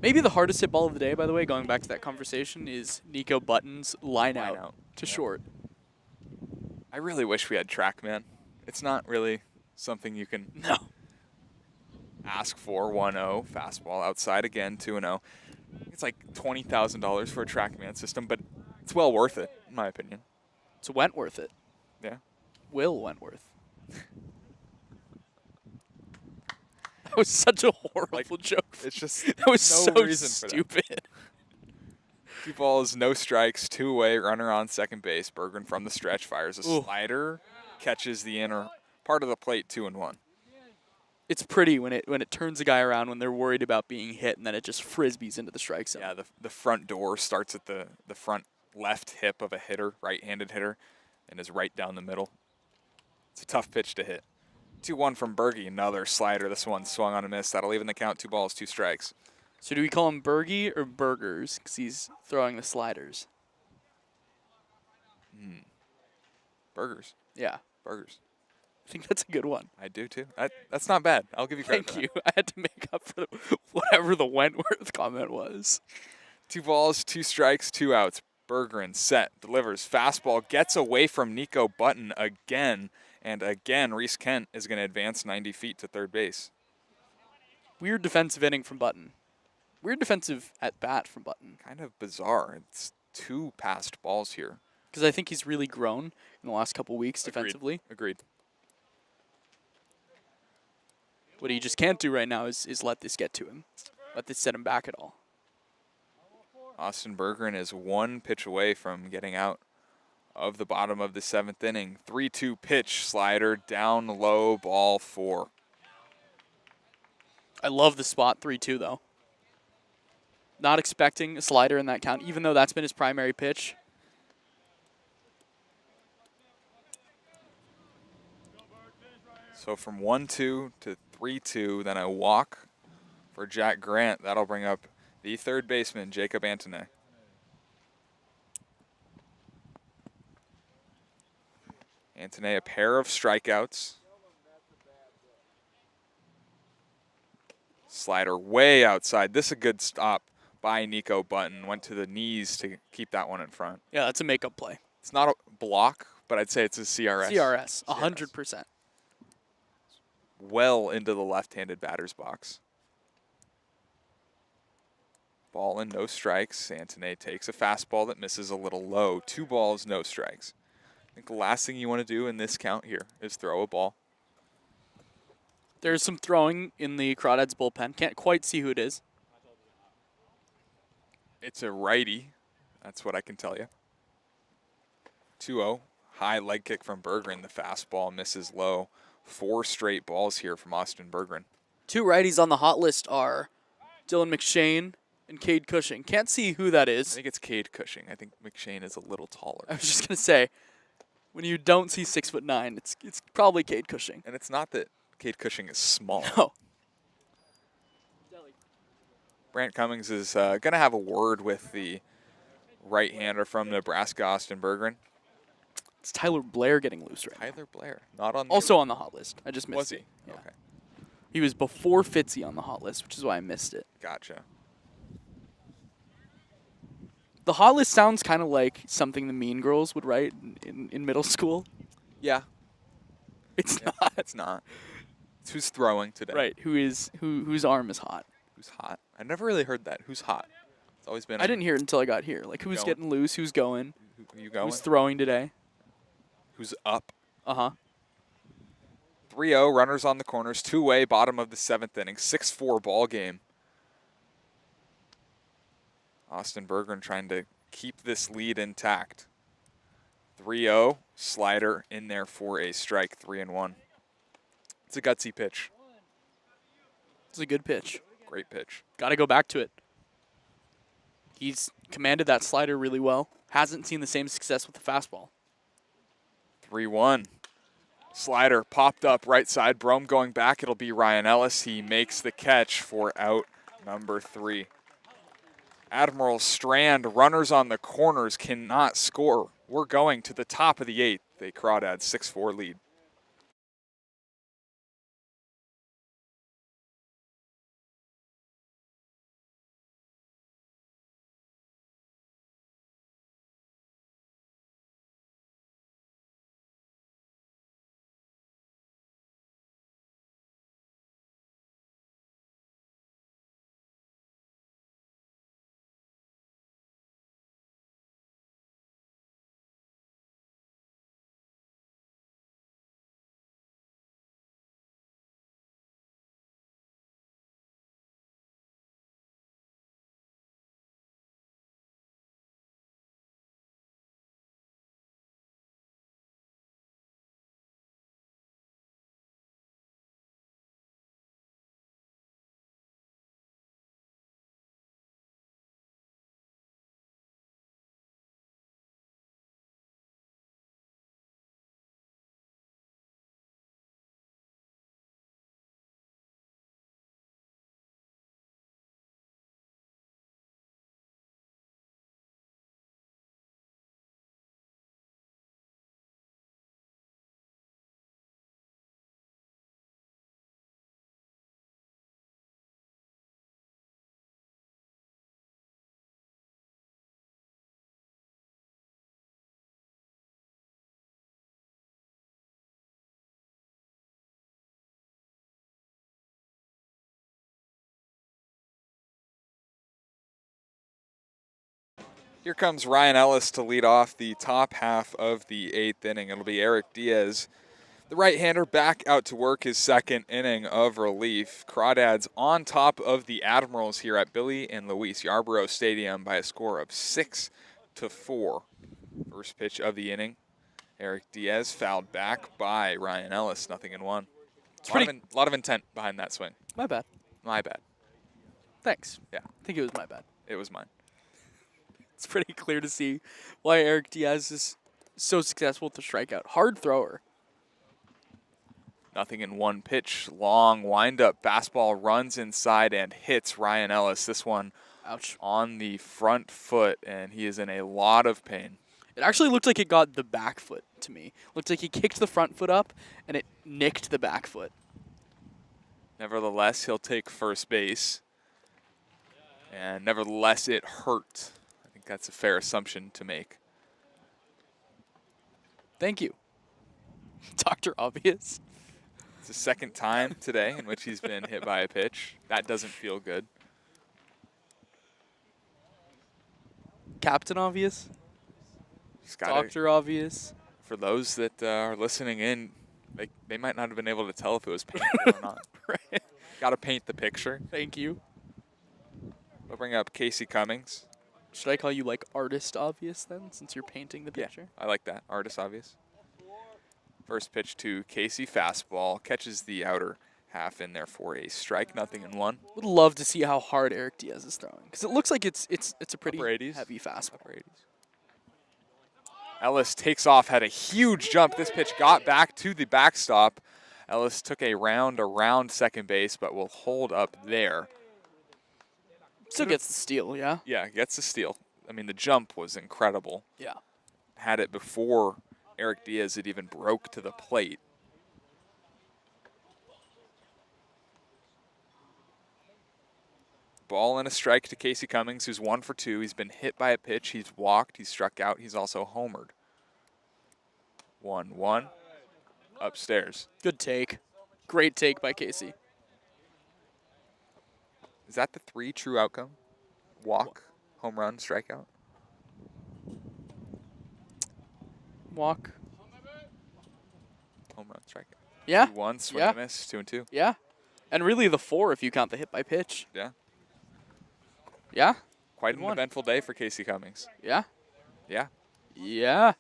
Maybe the hardest hit ball of the day, by the way, going back to that conversation, is Nico Button's line out to short. I really wish we had TrackMan. It's not really something you can ask for. 1-0, fastball outside again, 2-0. It's like $20,000 for a TrackMan system, but it's well worth it, in my opinion. It's Wentworth it. Yeah. Will Wentworth. That was such a horrible joke. It's just that was no so reason for that. stupid. 2 balls, no strikes, 2-away, runner on second base. Berggren from the stretch fires a slider, catches the inner part of the plate, 2-1. It's pretty when it turns a guy around when they're worried about being hit, and then it just frisbees into the strike zone. Yeah, the front door starts at the front left hip of a hitter, right-handed hitter, and is right down the middle. It's a tough pitch to hit. 2-1 from Bergie, another slider. This one swung on a miss. That'll even the count, 2 balls, 2 strikes. So do we call him Bergie or Burgers? Because he's throwing the sliders. Burgers. Yeah. Burgers. I think that's a good one. I do too. That's not bad. I'll give you credit. Thank you. I had to make up for whatever the Wentworth comment was. 2 balls, 2 strikes, 2 outs. Berggren set, delivers, fastball, gets away from Nico Button again. And again, Reese Kent is going to advance 90 feet to third base. Weird defensive inning from Button. Weird defensive at bat from Button. Kind of bizarre. It's 2 passed balls here. Because I think he's really grown in the last couple weeks defensively. Agreed. What he just can't do right now is let this get to him. Let this set him back at all. Austin Berggren is 1 pitch away from getting out of the bottom of the 7th inning. 3-2 pitch, slider, down low, ball 4. I love the spot 3-2 though. Not expecting a slider in that count, even though that's been his primary pitch. So from 1-2 to 3-2, then a walk for Jack Grant. That'll bring up the third baseman, Jacob Antonet. Antonet, a pair of strikeouts. Slider way outside. This is a good stop by Nico Button. Went to the knees to keep that one in front. Yeah, that's a makeup play. It's not a block, but I'd say it's a CRS. CRS, 100%. Well into the left-handed batter's box. Ball and no strikes. Santané takes a fastball that misses a little low. 2 balls, no strikes. I think the last thing you want to do in this count here is throw a ball. There's some throwing in the Crawdads bullpen. Can't quite see who it is. It's a righty. That's what I can tell you. 2-0. High leg kick from Berggren. The fastball misses low. 4 straight balls here from Austin Berggren. 2 righties on the hot list are Dylan McShane and Cade Cushing. Can't see who that I is. think it's Cade Cushing. I think McShane is a little taller. I was just going to say, when you don't see 6'9", it's probably Cade Cushing. And it's not that Cade Cushing is small. No. Brant Cummings is going to have a word with the right-hander from Nebraska, Austin Berggren. It's Tyler Blair getting loose right now. Tyler Blair, not on the Also on the hot list. I just missed Was he? it. Yeah. Okay, He was before Fitzy on the hot list, which is why I missed it. gotcha. The hot list sounds kind of like something the Mean Girls would write in middle school. Yeah, It's yeah, not. it's not. It's who's throwing today. Right. Whose arm is hot? Who's hot? I never really heard that. Who's hot? It's always been. I didn't hear it until I got here. Like who's Going. getting loose, who's going, Who you going? who's throwing today. Who's up? Uh-huh. 3-0, runners on the corners, 2-way, bottom of the 7th inning, 6-4 ball game. Austin Berggren trying to keep this lead intact. 3-0, slider in there for a strike, 3-1. It's a gutsy pitch. It's a good pitch. Great pitch. Got to go back to it. He's commanded that slider really well. Hasn't seen the same success with the fastball. 3-1. Slider popped up right side. Brome going back. It'll be Ryan Ellis. He makes the catch for out number 3. Admirals strand. Runners on the corners cannot score. We're going to the top of the 8th. They Crawdads 6-4 lead. Here comes Ryan Ellis to lead off the top half of the 8th inning. It'll be Eric Diaz, the right-hander, back out to work his 2nd inning of relief. Crawdads on top of the Admirals here at Billy and Luis Yarborough Stadium by a score of 6-4. First pitch of the inning. Eric Diaz fouled back by Ryan Ellis, 0-1. A lot of intent behind that swing. My bad. My bad. Thanks. Yeah. I think it was my bad. It was mine. It's pretty clear to see why Eric Diaz is so successful with the strikeout. Hard thrower. 0-1 pitch, long windup, fastball runs inside and hits Ryan Ellis. This one Ouch. on the front foot, and he is in a lot of pain. It actually looked like it got the back foot to me. Looked like he kicked the front foot up, and it nicked the back foot. Nevertheless, he'll take first base. And nevertheless, it hurt. I think that's a fair assumption to make. Thank you, Dr. Obvious. It's the second time today in which he's been hit by a pitch. That doesn't feel good. Captain Obvious. Just gotta, Dr. Obvious. for those that are listening in, they might not have been able to tell if it was painful or not. Right. Got to paint the picture. Thank you. We'll bring up Casey Cummings. Should I call you like Artist Obvious then, since you're painting the picture? I like that. Artist obvious. First pitch to Casey, fastball. Catches the outer half in there for a strike, 0-1. Would love to see how hard Eric Diaz is throwing, because it looks like it's a pretty Upper 80s. heavy fastball. Upper 80s. Ellis takes off, had a huge jump. This pitch got back to the backstop. Ellis took a round around second base, but will hold up there. Still gets the steal, yeah? Yeah, gets the steal. I mean, the jump was incredible. Yeah. Had it before Eric Diaz had even broke to the plate. Ball and a strike to Casey Cummings, who's 1 for 2. He's been hit by a pitch. He's walked. He's struck out. He's also homered. 1-1. Upstairs. Good take. Great take by Casey. Is that the 3 true outcome? Walk, home run, strikeout? Walk. Home run, strikeout. Yeah. 2-1, swing Yeah. and miss, 2-2. Yeah. And really the 4 if you count the hit by pitch. Yeah. Yeah. Quite Good an one. eventful day for Casey Cummings. Yeah. Yeah. Yeah.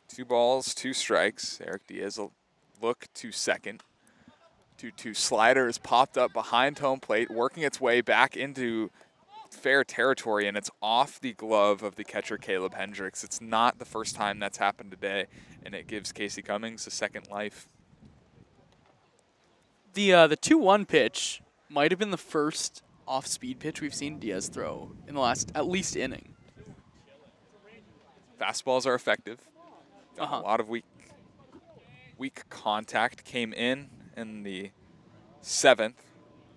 2 balls, 2 strikes. Eric Diaz will look to second. 2-2 slider is popped up behind home plate, working its way back into fair territory, and it's off the glove of the catcher Caleb Hendricks. It's not the first time that's happened today, and it gives Casey Cummings a second life. The 2-1 pitch might have been the first off-speed pitch we've seen Diaz throw in the last at least inning. Fastballs are effective. Got Uh-huh. A lot of weak contact. Came in the 7th.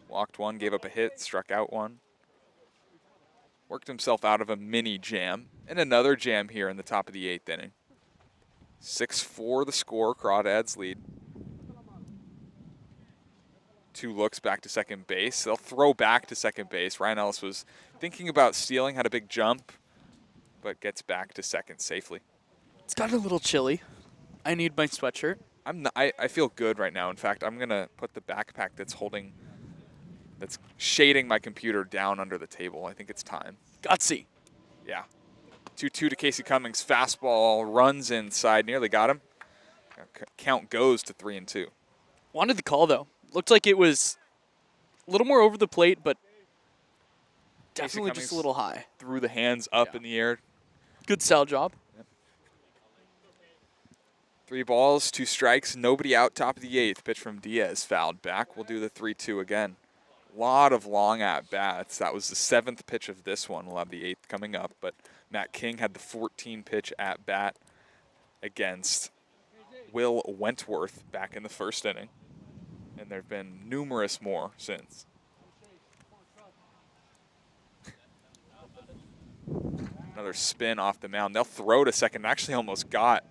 Walked 1, gave up a hit, struck out 1. Worked himself out of a mini jam. And another jam here in the top of the 8th inning. 6-4 the score. Crawdads lead. 2 looks back to second base. They'll throw back to second base. Ryan Ellis was thinking about stealing, had a big jump, but gets back to second safely. It's got a little chilly. I need my sweatshirt. I feel good right now. In fact, I'm going to put the backpack that's shading my computer down under the table. I think it's time. Gutsy. Yeah. 2-2 to Casey Cummings. Fastball runs inside. Nearly got him. Count goes to 3-2. Wanted the call, though. Looked like it was a little more over the plate, but definitely just a little high. Threw the hands up in the air. Good sell job. 3 balls, 2 strikes, nobody out, top of the 8th. Pitch from Diaz fouled back. We'll do the 3-2 again. A lot of long at-bats. That was the 7th pitch of this one. We'll have the 8th coming up, but Matt King had the 14-pitch at-bat against Will Wentworth back in the 1st inning, and there have been numerous more since. Another spin off the mound. They'll throw to second. Actually almost got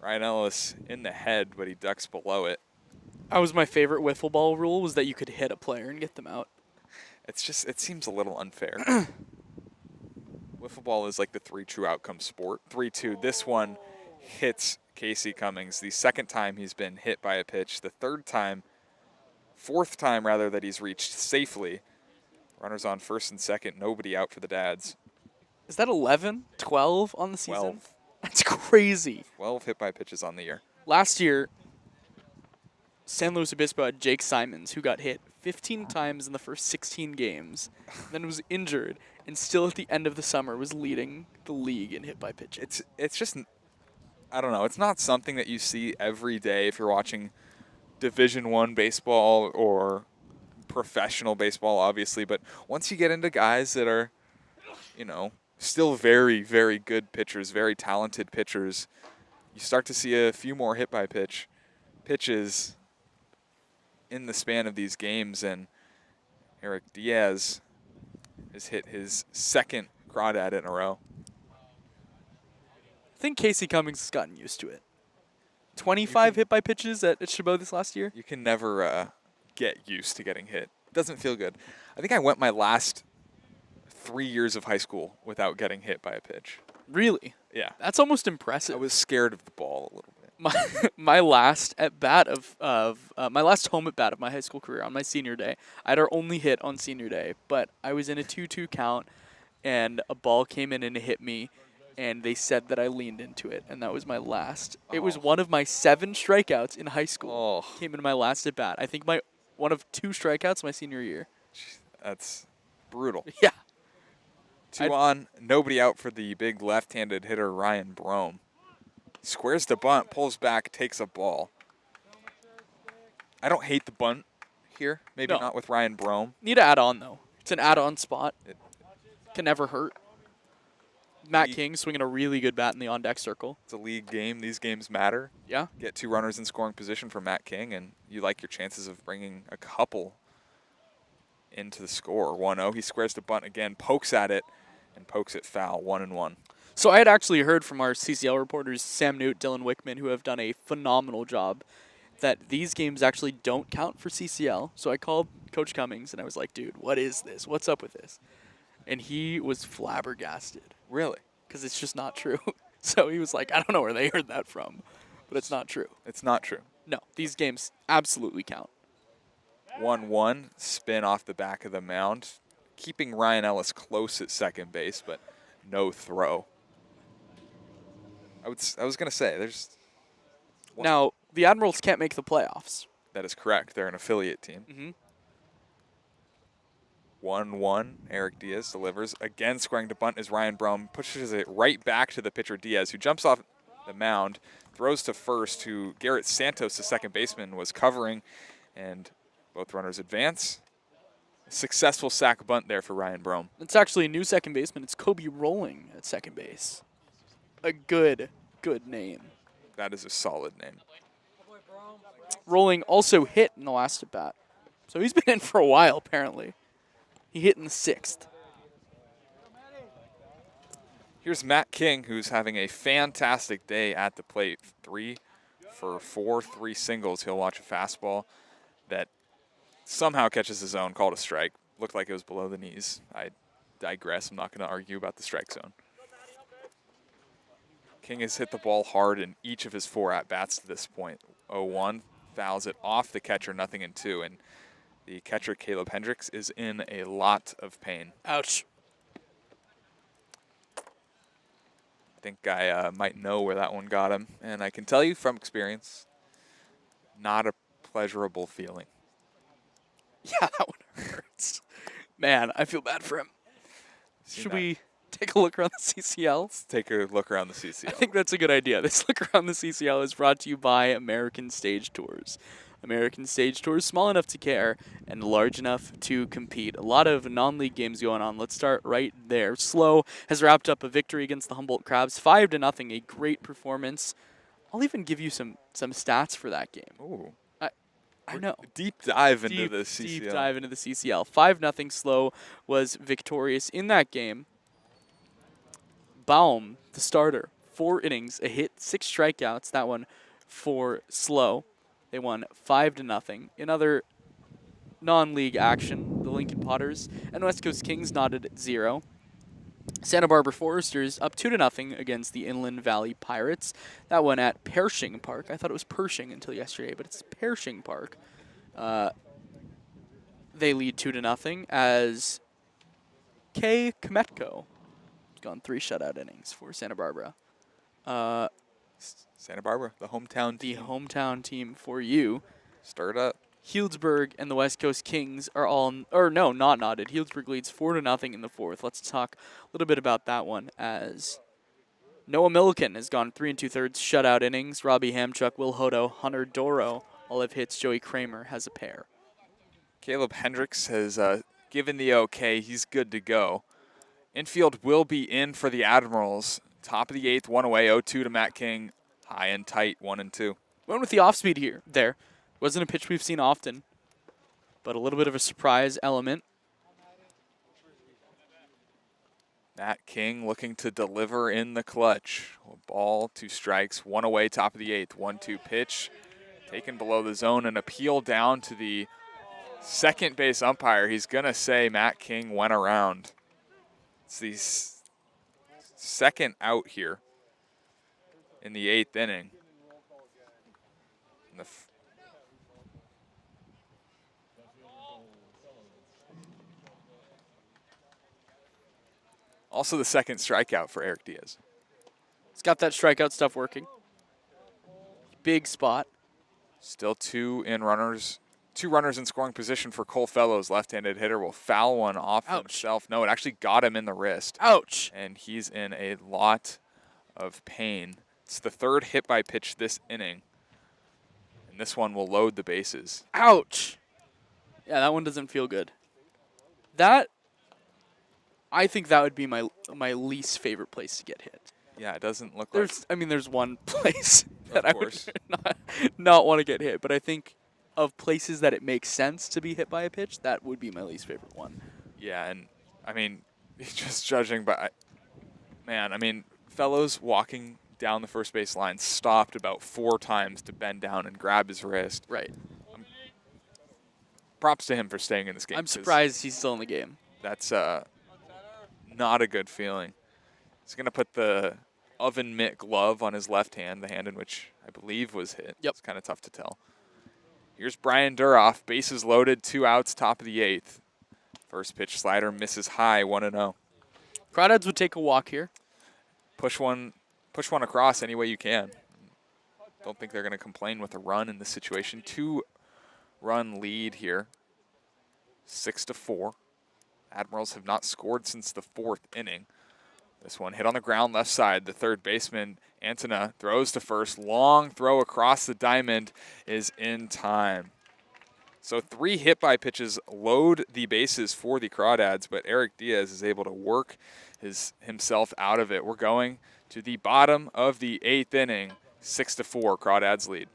Ryan Ellis in the head, but he ducks below it. That was my favorite wiffle ball rule, was that you could hit a player and get them out. It seems a little unfair. Wiffle ball is like the 3 true outcome sport. 3-2. This one hits Casey Cummings. The 2nd time he's been hit by a pitch. The 4th time that he's reached safely. Runners on 1st and 2nd. Nobody out for the Dads. Is that 11, 12 on the season? 12. That's crazy. 12 hit by pitches on the year. Last year, San Luis Obispo had Jake Simons, who got hit 15 times in the first 16 games, then was injured, and still at the end of the summer was leading the league in hit by pitches. It's just, I don't know. It's not something that you see every day if you're watching Division I baseball or professional baseball, obviously. But once you get into guys that are, still very, very good pitchers, very talented pitchers, you start to see a few more hit by pitches in the span of these games, and Eric Diaz has hit his second crawdad in a row. I think Casey Cummings has gotten used to it. 25 hit by pitches at Chabot this last year. You can never get used to getting hit. It doesn't feel good. I think I went my last 3 years of high school without getting hit by a pitch. Really? Yeah. That's almost impressive. I was scared of the ball a little bit. My last at bat my last home at bat of my high school career on my senior day. I had our only hit on senior day, but I was in a 2-2 count, and a ball came in and hit me, and they said that I leaned into it, and that was my last. It was one of my 7 strikeouts in high school. Came in my last at bat. I think one of 2 strikeouts my senior year. That's brutal. Yeah. 2 on, nobody out for the big left-handed hitter Ryan Brome. Squares the bunt, pulls back, takes a ball. I don't hate the bunt here. Maybe not with Ryan Brome. Need to add on, though. It's an add-on spot. It can never hurt. Matt King swinging a really good bat in the on-deck circle. It's a league game. These games matter. Yeah. Get 2 runners in scoring position for Matt King, and you like your chances of bringing a couple into the score. 1-0. He squares the bunt again, pokes at it, and pokes it foul. 1-1. So I had actually heard from our CCL reporters, Sam Newt, Dylan Wickman, who have done a phenomenal job, that these games actually don't count for CCL. So I called Coach Cummings, and I was like, dude, what is this? What's up with this? And he was flabbergasted. Really? Because it's just not true. So he was like, I don't know where they heard that from, but it's not true. It's not true. No, these games absolutely count. 1-1, spin off the back of the mound, keeping Ryan Ellis close at second base, but no throw. I was going to say, there's... Now, the Admirals can't make the playoffs. That is correct. They're an affiliate team. 1-1, Eric Diaz delivers. Again, squaring to bunt is Ryan Brome. Pushes it right back to the pitcher Diaz, who jumps off the mound, throws to first, who Garrett Santos, the second baseman, was covering, and both runners advance. Successful sack bunt there for Ryan Brome. It's actually a new second baseman. It's Kobe Rolling at second base. A good name. That is a solid name. Rolling also hit in the last at bat. So he's been in for a while, apparently. He hit in the 6th. Here's Matt King, who's having a fantastic day at the plate. 3 for 4, 3 singles. He'll watch a fastball that somehow catches his own, called a strike. Looked like it was below the knees. I digress. I'm not going to argue about the strike zone. King has hit the ball hard in each of his 4 at-bats to this point. 0-1, fouls it off the catcher, 0-2, and the catcher, Caleb Hendricks, is in a lot of pain. Ouch. I think I might know where that one got him, and I can tell you from experience, not a pleasurable feeling. Yeah, that one hurts. Man, I feel bad for him. Should we take a look around the CCL? Let's take a look around the CCL. I think that's a good idea. This look around the CCL is brought to you by American Stage Tours. American Stage Tours, small enough to care and large enough to compete. A lot of non-league games going on. Let's start right there. Slow has wrapped up a victory against the Humboldt Crabs, 5-0. A great performance. I'll even give you some stats for that game. Ooh. I know. Deep dive into the CCL. Deep dive into the CCL. 5-0 Slow was victorious in that game. Baum, the starter, 4 innings, a hit, 6 strikeouts. That one for Slow. They won 5-0. In other non-league action, the Lincoln Potters and West Coast Kings knotted at 0. Santa Barbara Foresters up 2-0 against the Inland Valley Pirates. That one at Pershing Park. I thought it was Pershing until yesterday, but it's Pershing Park. They lead 2-0 as Kay Kmetko has gone 3 shutout innings for Santa Barbara. Santa Barbara, the hometown team. The hometown team for you. Stir it up. Healdsburg and the West Coast Kings are all, or no, not knotted. Healdsburg leads 4-0 in the 4th. Let's talk a little bit about that one as Noah Milliken has gone 3 2/3 shutout innings. Robbie Hamchuk, Will Hodo, Hunter Doro all have hits. Joey Kramer has a pair. Caleb Hendricks has given the okay. He's good to go. Infield will be in for the Admirals. Top of the 8th, 1 away, 0-2 to Matt King. High and tight, 1-2. Went with the off speed here. There. Wasn't a pitch we've seen often. but a little bit of a surprise element. Matt King looking to deliver in the clutch. Ball, 2 strikes, 1 away, top of the 8th. 1-2 pitch, taken below the zone, and appeal down to the second base umpire. He's going to say Matt King went around. It's the second out here in the 8th inning. And also the second strikeout for Eric Diaz. He's got that strikeout stuff working. Big spot. Still 2 runners in scoring position for Cole Fellows. Left-handed hitter will foul one off himself. No, it actually got him in the wrist. Ouch. And he's in a lot of pain. It's the 3rd hit by pitch this inning. And this one will load the bases. Ouch. Yeah, that one doesn't feel good. I think that would be my least favorite place to get hit. Yeah, it doesn't look there's one place that I would not not want to get hit, but I think of places that it makes sense to be hit by a pitch, that would be my least favorite one. Yeah, and I mean, just judging by, Fellows walking down the first base line stopped about 4 times to bend down and grab his wrist. Right. Props to him for staying in this game. I'm surprised he's still in the game. That's not a good feeling. He's going to put the oven mitt glove on his left hand, the hand in which I believe was hit. Yep. It's kind of tough to tell. Here's Brian Duroff, bases loaded, 2 outs, top of the 8th. First pitch slider misses high, 1-0. Crawdads would take a walk here. Push one across any way you can. Don't think they're going to complain with a run in this situation. 2-run lead here, 6-4. Admirals have not scored since the 4th inning. This one hit on the ground left side. The third baseman, Antona, throws to first. Long throw across the diamond is in time. So 3 hit-by pitches load the bases for the Crawdads, but Eric Diaz is able to work himself out of it. We're going to the bottom of the 8th inning. 6-4, Crawdads lead.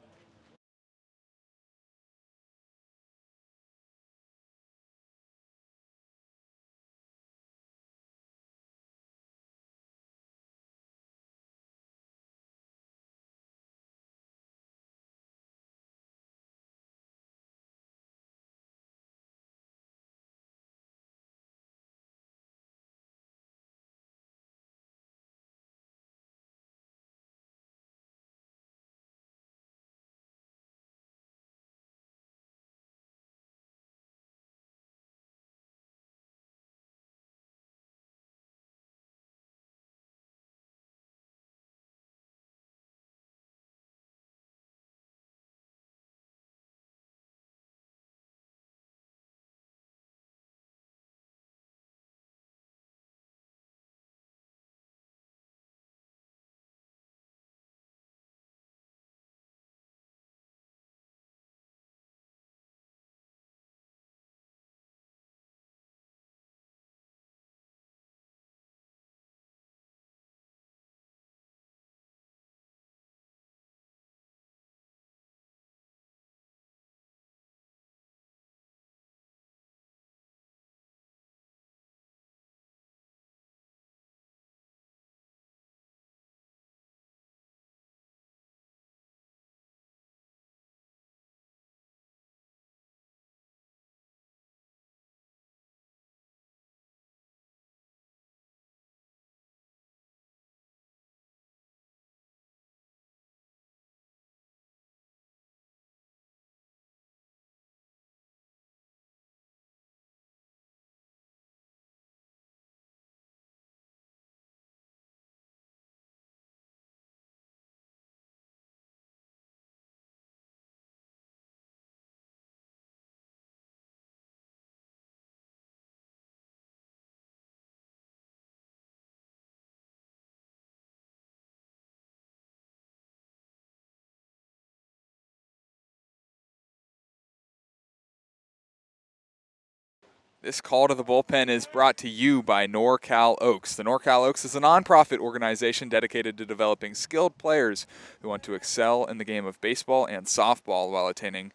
This call to the bullpen is brought to you by NorCal Oaks. The NorCal Oaks is a nonprofit organization dedicated to developing skilled players who want to excel in the game of baseball and softball while attaining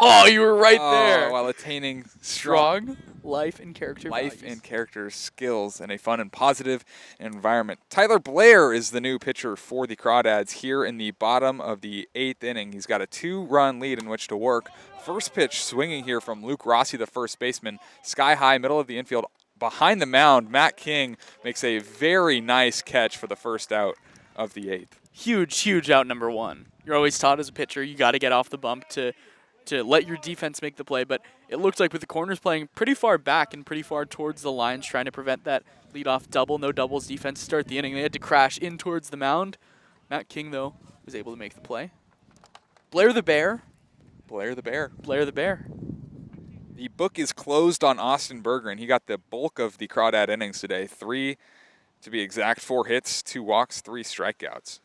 Oh, you were right there. While attaining strong Strong life and character life values. and character skills in a fun and positive environment. Tyler Blair is the new pitcher for the Crawdads here in the bottom of the 8th inning. He's got a 2-run lead in which to work. First pitch swinging here from Luke Rossi, the first baseman. Sky high, middle of the infield, behind the mound. Matt King makes a very nice catch for the first out of the 8th. Huge out number one. You're always taught as a pitcher, you got to get off the bump to let your defense make the play, but it looks like with the corners playing pretty far back and pretty far towards the lines, trying to prevent that leadoff double, no doubles defense to start the inning. They had to crash in towards the mound. Matt King, though, was able to make the play. Blair the Bear. Blair the Bear. Blair the Bear. The book is closed on Austin Bergeron. He got the bulk of the Crawdad innings today. 3, to be exact, 4 hits, 2 walks, 3 strikeouts.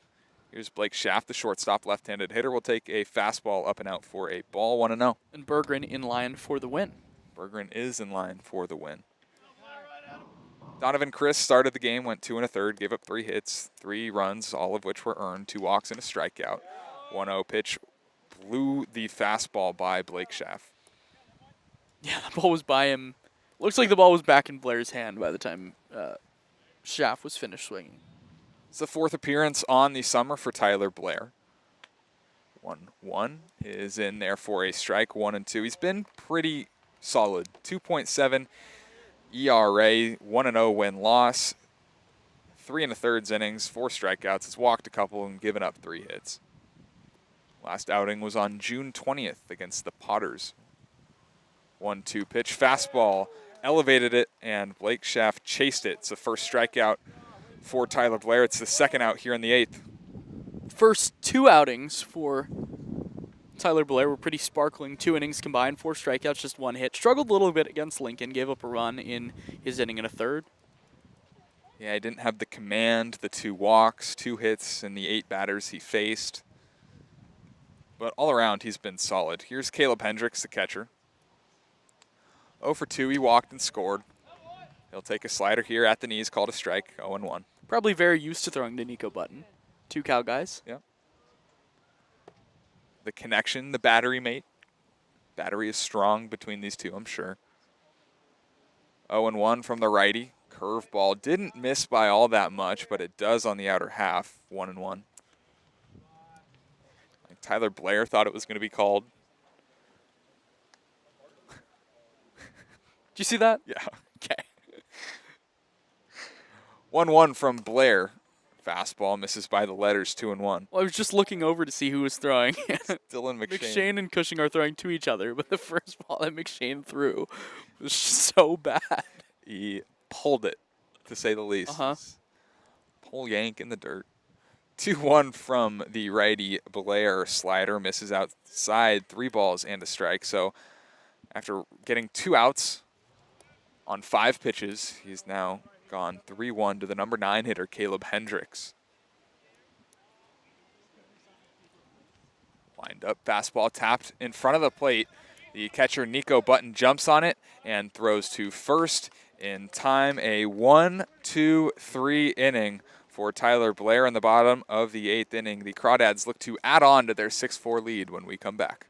Here's Blake Schaff, the shortstop, left-handed hitter, will take a fastball up and out for a ball, 1-0. And Bergeron in line for the win. Bergeron is in line for the win. Donovan Chris started the game, went 2 1/3, gave up 3 hits, 3 runs, all of which were earned, 2 walks and a strikeout. 1-0 pitch blew the fastball by Blake Schaff. Yeah, the ball was by him. Looks like the ball was back in Blair's hand by the time Schaff was finished swinging. It's the 4th appearance on the summer for Tyler Blair. 1-1 is in there for a strike, 1-2. He's been pretty solid. 2.7 ERA, 1-0 win-loss, 3 1/3 innings, 4 strikeouts. He's walked a couple and given up 3 hits. Last outing was on June 20th against the Potters. 1-2 pitch, fastball, elevated it, and Blake Schaff chased it. It's the first strikeout for Tyler Blair. It's the second out here in the 8th. First 2 outings for Tyler Blair were pretty sparkling. 2 innings combined, 4 strikeouts, just 1 hit. Struggled a little bit against Lincoln, gave up a run in his inning and a third. Yeah, he didn't have the command, the 2 walks, 2 hits, and the 8 batters he faced. But all around, he's been solid. Here's Caleb Hendricks, the catcher. 0 for 2, he walked and scored. He'll take a slider here at the knees, called a strike, 0-1. Probably very used to throwing to Nico Button. 2 Cal guys. Yep. The connection, the battery mate. Battery is strong between these two, I'm sure. 0-1 from the righty. Curveball didn't miss by all that much, but it does on the outer half, 1-1. Like Tyler Blair thought it was going to be called. Did you see that? Yeah. Okay. 1-1 from Blair. Fastball misses by the letters, 2-1. Well, I was just looking over to see who was throwing. Dylan McShane. McShane and Cushing are throwing to each other, but the first ball that McShane threw was so bad. He pulled it, to say the least. Uh-huh. Pull yank in the dirt. 2-1 from the righty. Blair slider misses outside, 3 balls and a strike. So after getting 2 outs on 5 pitches, he's now gone 3-1 to the number 9 hitter, Caleb Hendricks. Lined up, fastball tapped in front of the plate. The catcher, Nico Button, jumps on it and throws to first in time. A 1-2-3 inning for Tyler Blair in the bottom of the 8th inning. The Crawdads look to add on to their 6-4 lead when we come back.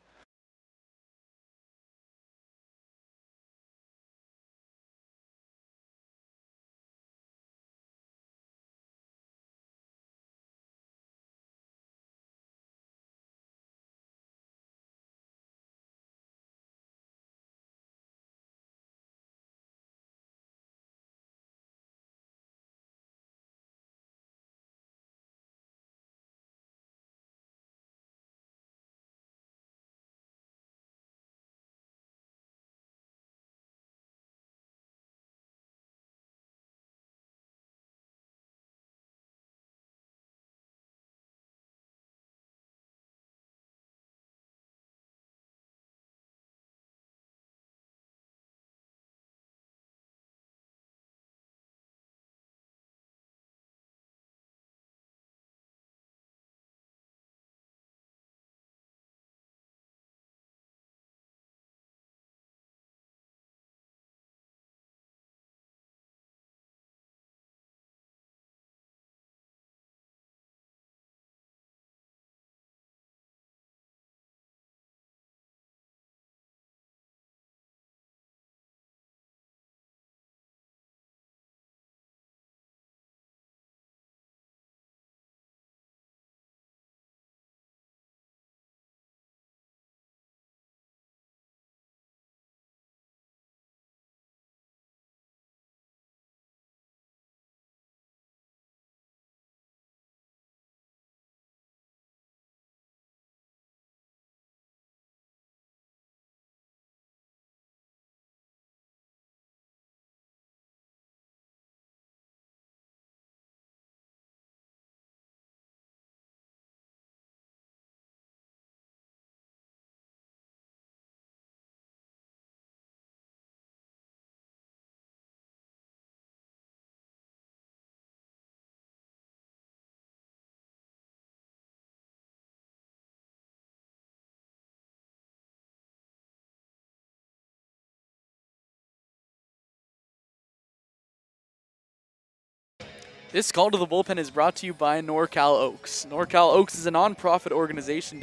This call to the bullpen is brought to you by NorCal Oaks. NorCal Oaks is a nonprofit organization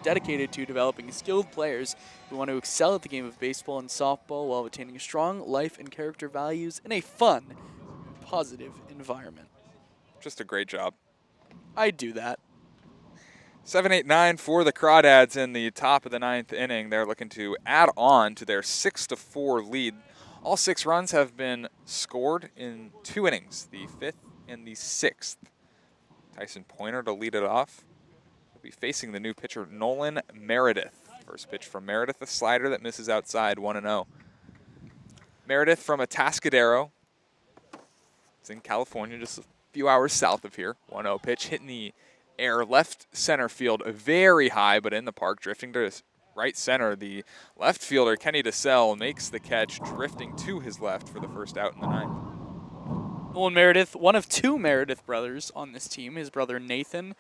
dedicated to developing skilled players who want to excel at the game of baseball and softball while attaining strong life and character values in a fun, positive environment. Just a great job. I'd do that. 7-8-9 for the Crawdads in the top of the 9th inning. They're looking to add on to their 6-4 lead. All 6 runs have been scored in 2 innings, the 5th and the 6th. Tyson Pointer to lead it off. He'll be facing the new pitcher, Nolan Meredith. First pitch from Meredith, a slider that misses outside, 1-0. Meredith from Atascadero. It's in California, just a few hours south of here. 1-0 pitch, hitting the air left center field, very high, but in the park, drifting to right center. The left fielder, Kenny DeSalle, makes the catch, drifting to his left for the first out in the 9th. Nolan Meredith, one of 2 Meredith brothers on this team. His brother Nathan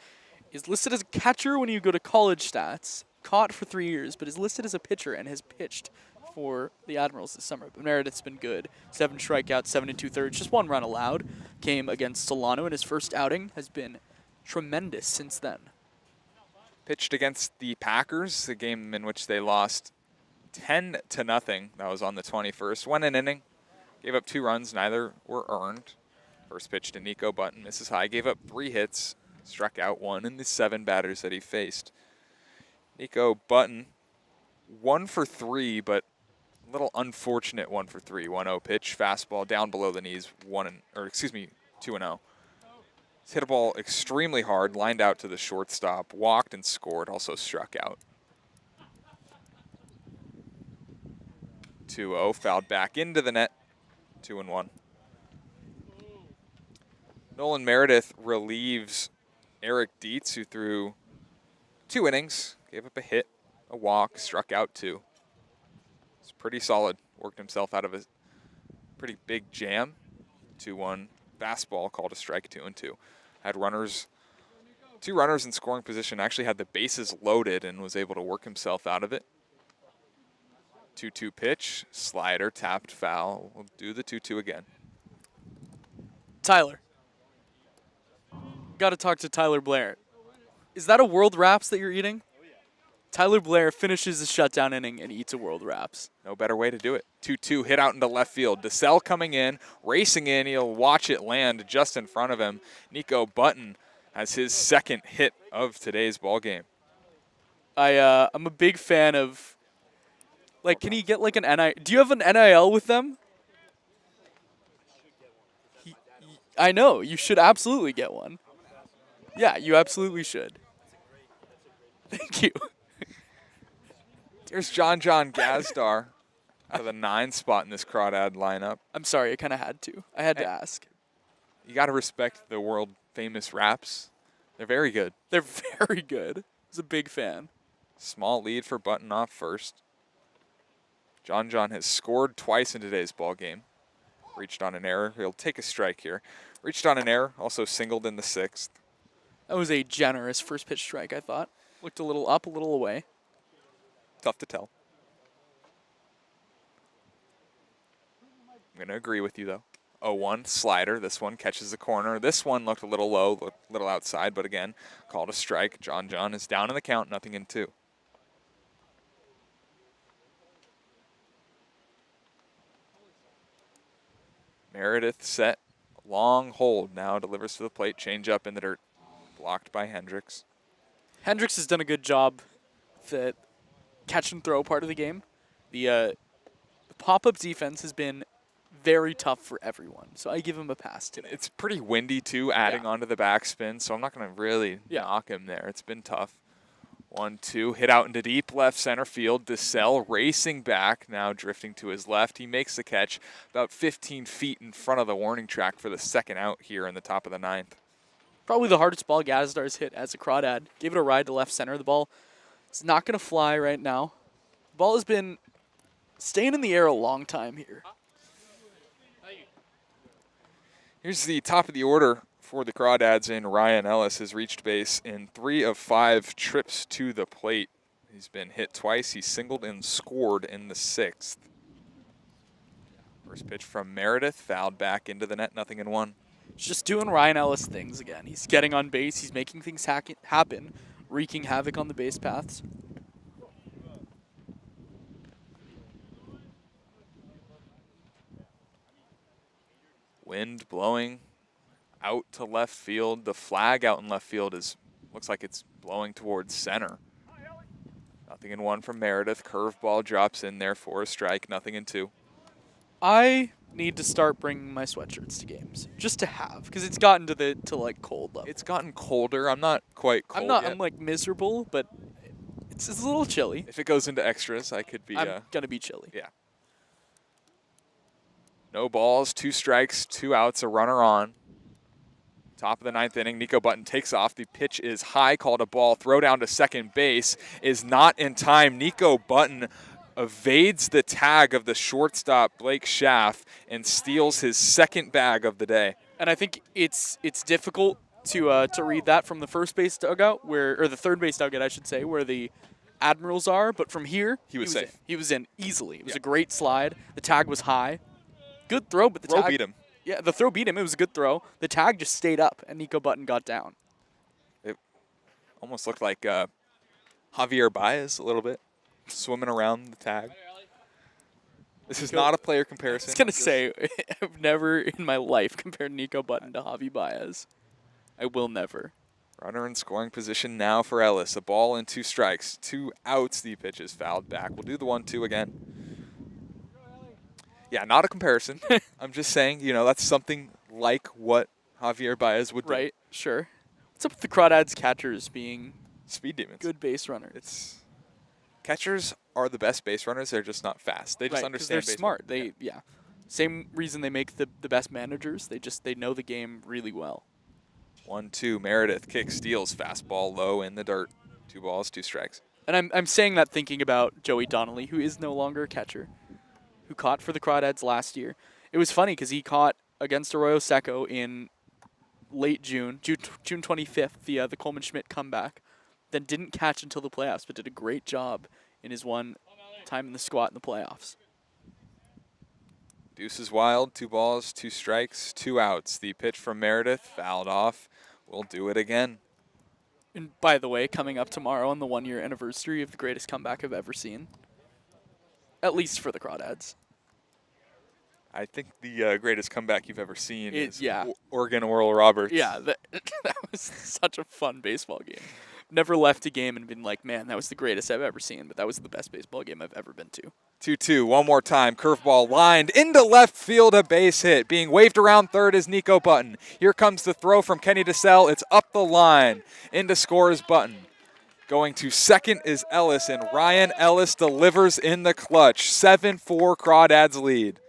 is listed as a catcher when you go to college stats, caught for 3 years, but is listed as a pitcher and has pitched for the Admirals this summer. But Meredith's been good. 7 strikeouts, 7 2/3, just 1 run allowed. Came against Solano in his first outing, has been tremendous since then. Pitched against the Packers, a game in which they lost 10-0. That was on the 21st. Went an inning, gave up 2 runs, neither were earned. First pitch to Nico Button, misses high, gave up 3 hits, struck out 1 in the 7 batters that he faced. Nico Button, 1 for 3, but a little unfortunate 1 for 3. 1-0 pitch, fastball down below the knees, 2-0. He's hit a ball extremely hard, lined out to the shortstop, walked and scored, also struck out. 2-0, fouled back into the net, 2-1. Nolan Meredith relieves Eric Dietz, who threw 2 innings, gave up a hit, a walk, struck out 2. It's pretty solid, worked himself out of a pretty big jam. 2-1 fastball, called a strike, 2-2. Had 2 runners in scoring position, actually had the bases loaded and was able to work himself out of it. 2-2 pitch, slider, tapped, foul. We'll do the 2-2 again. Tyler. Got to talk to Tyler Blair. Is that a World Wraps that you're eating? Tyler Blair finishes the shutdown inning and eats a World Wraps. No better way to do it. 2-2 hit out into left field. DeSalle coming in, racing in. He'll watch it land just in front of him. Nico Button has his 2nd hit of today's ball game. I'm a big fan of, like, can he get like an NIL? Do you have an NIL with them? I know, you should absolutely get one. Yeah, you absolutely should. Thank you. Here's John Gazdar out of the 9 spot in this Crawdad lineup. I'm sorry, I kind of had to. I had to ask. You got to respect the world famous Wraps. They're very good. They're very good. I was a big fan. Small lead for Button off first. John has scored twice in today's ball game. Reached on an error. He'll take a strike here. Reached on an error, also singled in the 6th. That was a generous first pitch strike, I thought. Looked a little up, a little away. Tough to tell. I'm going to agree with you, though. 0-1 slider. This one catches the corner. This one looked a little low, looked a little outside, but again, called a strike. John is down in the count, 0-2. Meredith set. Long hold now, delivers to the plate. Change up in the dirt. Blocked by Hendricks. Hendricks has done a good job with the catch and throw part of the game. The pop-up defense has been very tough for everyone, so I give him a pass today. It's pretty windy, too, adding onto the backspin, so I'm not going to really knock him there. It's been tough. 1-2, hit out into deep left center field. DeSalle racing back, now drifting to his left. He makes the catch about 15 feet in front of the warning track for the 2nd out here in the top of the 9th. Probably the hardest ball Gazdar's hit as a Crawdad. Gave it a ride to left center. The ball is not going to fly right now. The ball has been staying in the air a long time here. Here's the top of the order for the Crawdads, and Ryan Ellis has reached base in 3 of 5 trips to the plate. He's been hit twice. He singled and scored in the 6th. First pitch from Meredith, fouled back into the net, 0-1. He's just doing Ryan Ellis things again. He's getting on base. He's making things happen, wreaking havoc on the base paths. Wind blowing out to left field. The flag out in left field looks like it's blowing towards center. Nothing in one from Meredith. Curveball drops in there for a strike. Nothing in two. I need to start bringing my sweatshirts to games just to have, because it's gotten to like cold level. It's gotten colder. I'm not quite cold yet. I'm like miserable, but it's a little chilly. If it goes into extras, I could be. I'm gonna be chilly. Yeah. No balls, 2 strikes, 2 outs, a runner on. Top of the 9th inning, Nico Button takes off. The pitch is high, called a ball. Throw down to second base is not in time. Nico Button evades the tag of the shortstop, Blake Schaff, and steals his second bag of the day. And I think it's difficult to read that from the first base dugout, or the third base dugout, I should say, where the Admirals are. But from here, he was safe. He was in easily. It was a great slide. The tag was high. Good throw, but the throw tag beat him. Yeah, the throw beat him. It was a good throw. The tag just stayed up, and Nico Button got down. It almost looked like Javier Baez a little bit, swimming around the tag. This is not a player comparison. I was going to say, I've never in my life compared Nico Button to Javi Baez. I will never. Runner in scoring position now for Ellis. A ball and 2 strikes. 2 outs. The pitch is fouled back. We'll do the 1-2 again. Yeah, not a comparison. I'm just saying, that's something like what Javier Baez would do. Right, sure. What's up with the Crawdads catchers being speed demons? Good base runners. Catchers are the best base runners. They're just not fast. They just understand. They're smart. Yeah. Same reason they make the best managers. They know the game really well. 1-2. Meredith kick, steals, fastball low in the dirt. 2 balls, 2 strikes. And I'm saying that thinking about Joey Donnelly, who is no longer a catcher, who caught for the Crawdads last year. It was funny because he caught against Arroyo Seco in late June 25th, the Coleman Schmidt comeback. Then didn't catch until the playoffs, but did a great job in his one time in the squat in the playoffs. Deuce is wild. 2 balls, 2 strikes, 2 outs. The pitch from Meredith fouled off. We'll do it again. And by the way, coming up tomorrow on the 1-year anniversary of the greatest comeback I've ever seen. At least for the Crawdads. I think the greatest comeback you've ever seen is yeah. Oregon Oral Roberts. Yeah, that was such a fun baseball game. Never left a game and been like, man, that was the greatest I've ever seen, but that was the best baseball game I've ever been to. 2-2, one more time. Curveball lined into left field, a base hit. Being waved around third is Nico Button. Here comes the throw from Kenny DeSalle. It's up the line. Into scores Button. Going to second is Ellis, and Ryan Ellis delivers in the clutch. 7-4 Crawdads lead.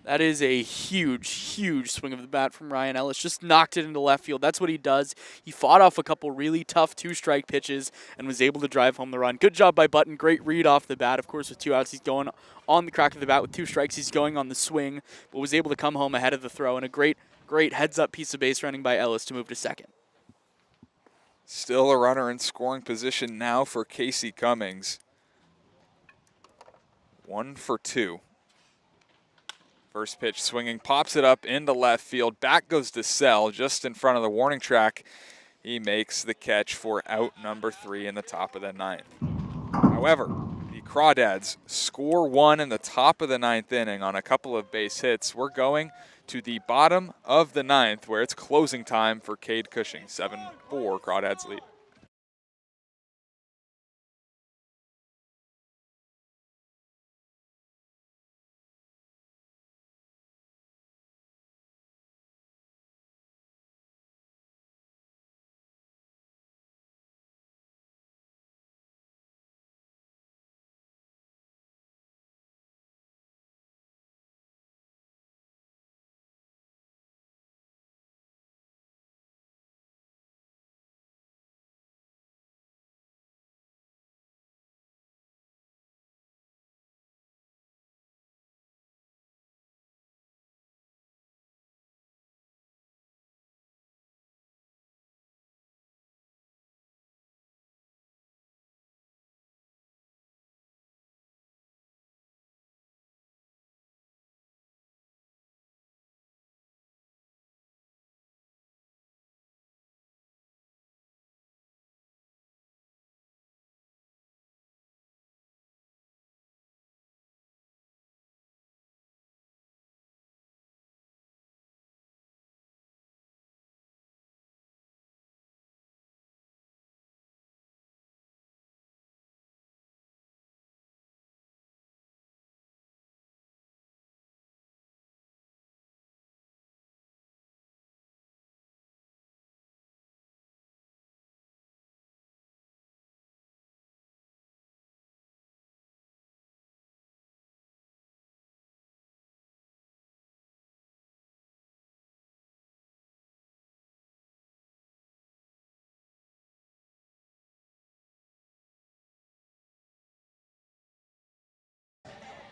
That is a huge, huge swing of the bat from Ryan Ellis. Just knocked it into left field. That's what he does. He fought off a couple really tough 2-strike pitches and was able to drive home the run. Good job by Button. Great read off the bat. Of course, with 2 outs, he's going on the crack of the bat. With 2 strikes, he's going on the swing, but was able to come home ahead of the throw. And a great heads-up piece of base running by Ellis to move to second. Still a runner in scoring position now for Casey Cummings. 1 for 2. First pitch swinging, pops it up into left field. Back goes DeSalle just in front of the warning track. He makes the catch for out number 3 in the top of the 9th. However, the Crawdads score 1 in the top of the 9th inning on a couple of base hits. We're going to the bottom of the 9th where it's closing time for Cade Cushing. 7-4 Crawdads lead.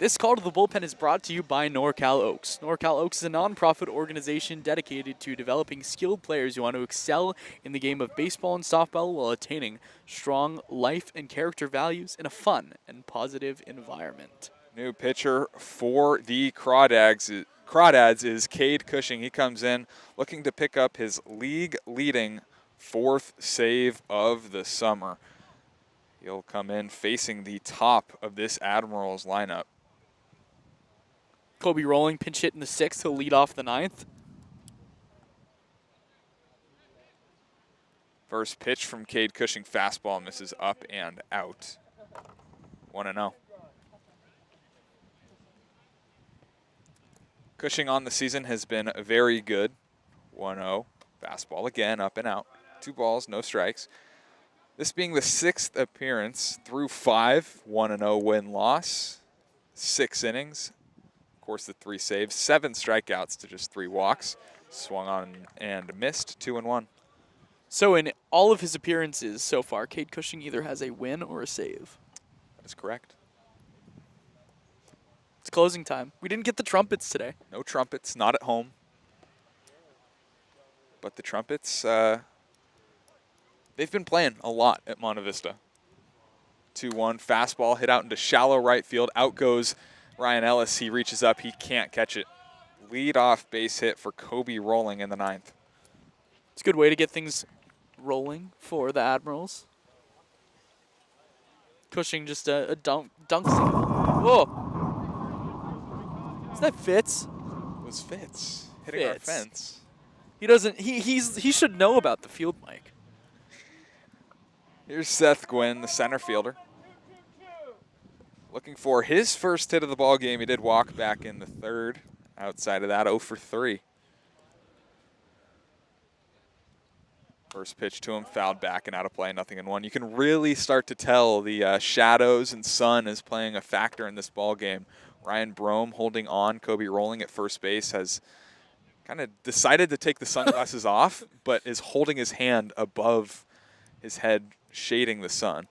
This call to the bullpen is brought to you by NorCal Oaks. NorCal Oaks is a nonprofit organization dedicated to developing skilled players who want to excel in the game of baseball and softball while attaining strong life and character values in a fun and positive environment. New pitcher for the Crawdads is Cade Cushing. He comes in looking to pick up his league-leading 4th save of the summer. He'll come in facing the top of this Admirals lineup. Kobe Rolling pinch hit in the 6th. He'll lead off the 9th. First pitch from Cade Cushing, fastball misses up and out. 1-0. Cushing on the season has been very good. 1-0. Fastball again, up and out. 2 balls, no strikes. This being the 6th appearance through 5, 1-0 win-loss, 6 innings. Of course, the 3 saves, 7 strikeouts to just 3 walks. Swung on and missed, 2-1. So in all of his appearances so far, Cade Cushing either has a win or a save. That is correct. It's closing time. We didn't get the trumpets today. No trumpets, not at home. But the trumpets, they've been playing a lot at Monte Vista. 2-1, fastball hit out into shallow right field. Out goes Ryan Ellis. He reaches up. He can't catch it. Lead-off base hit for Kobe Rolling in the 9th. It's a good way to get things rolling for the Admirals. Cushing just a dunk. Whoa. Is that Fitz? It was Fitz hitting our fence. He doesn't. He should know about the field mic. Here's Seth Gwynn, the center fielder. Looking for his first hit of the ball game. He did walk back in the 3rd. Outside of that, 0 for 3. First pitch to him, fouled back and out of play, 0-1. You can really start to tell the shadows and sun is playing a factor in this ball game. Ryan Brome holding on. Kobe Rolling at first base has kind of decided to take the sunglasses off, but is holding his hand above his head, shading the sun.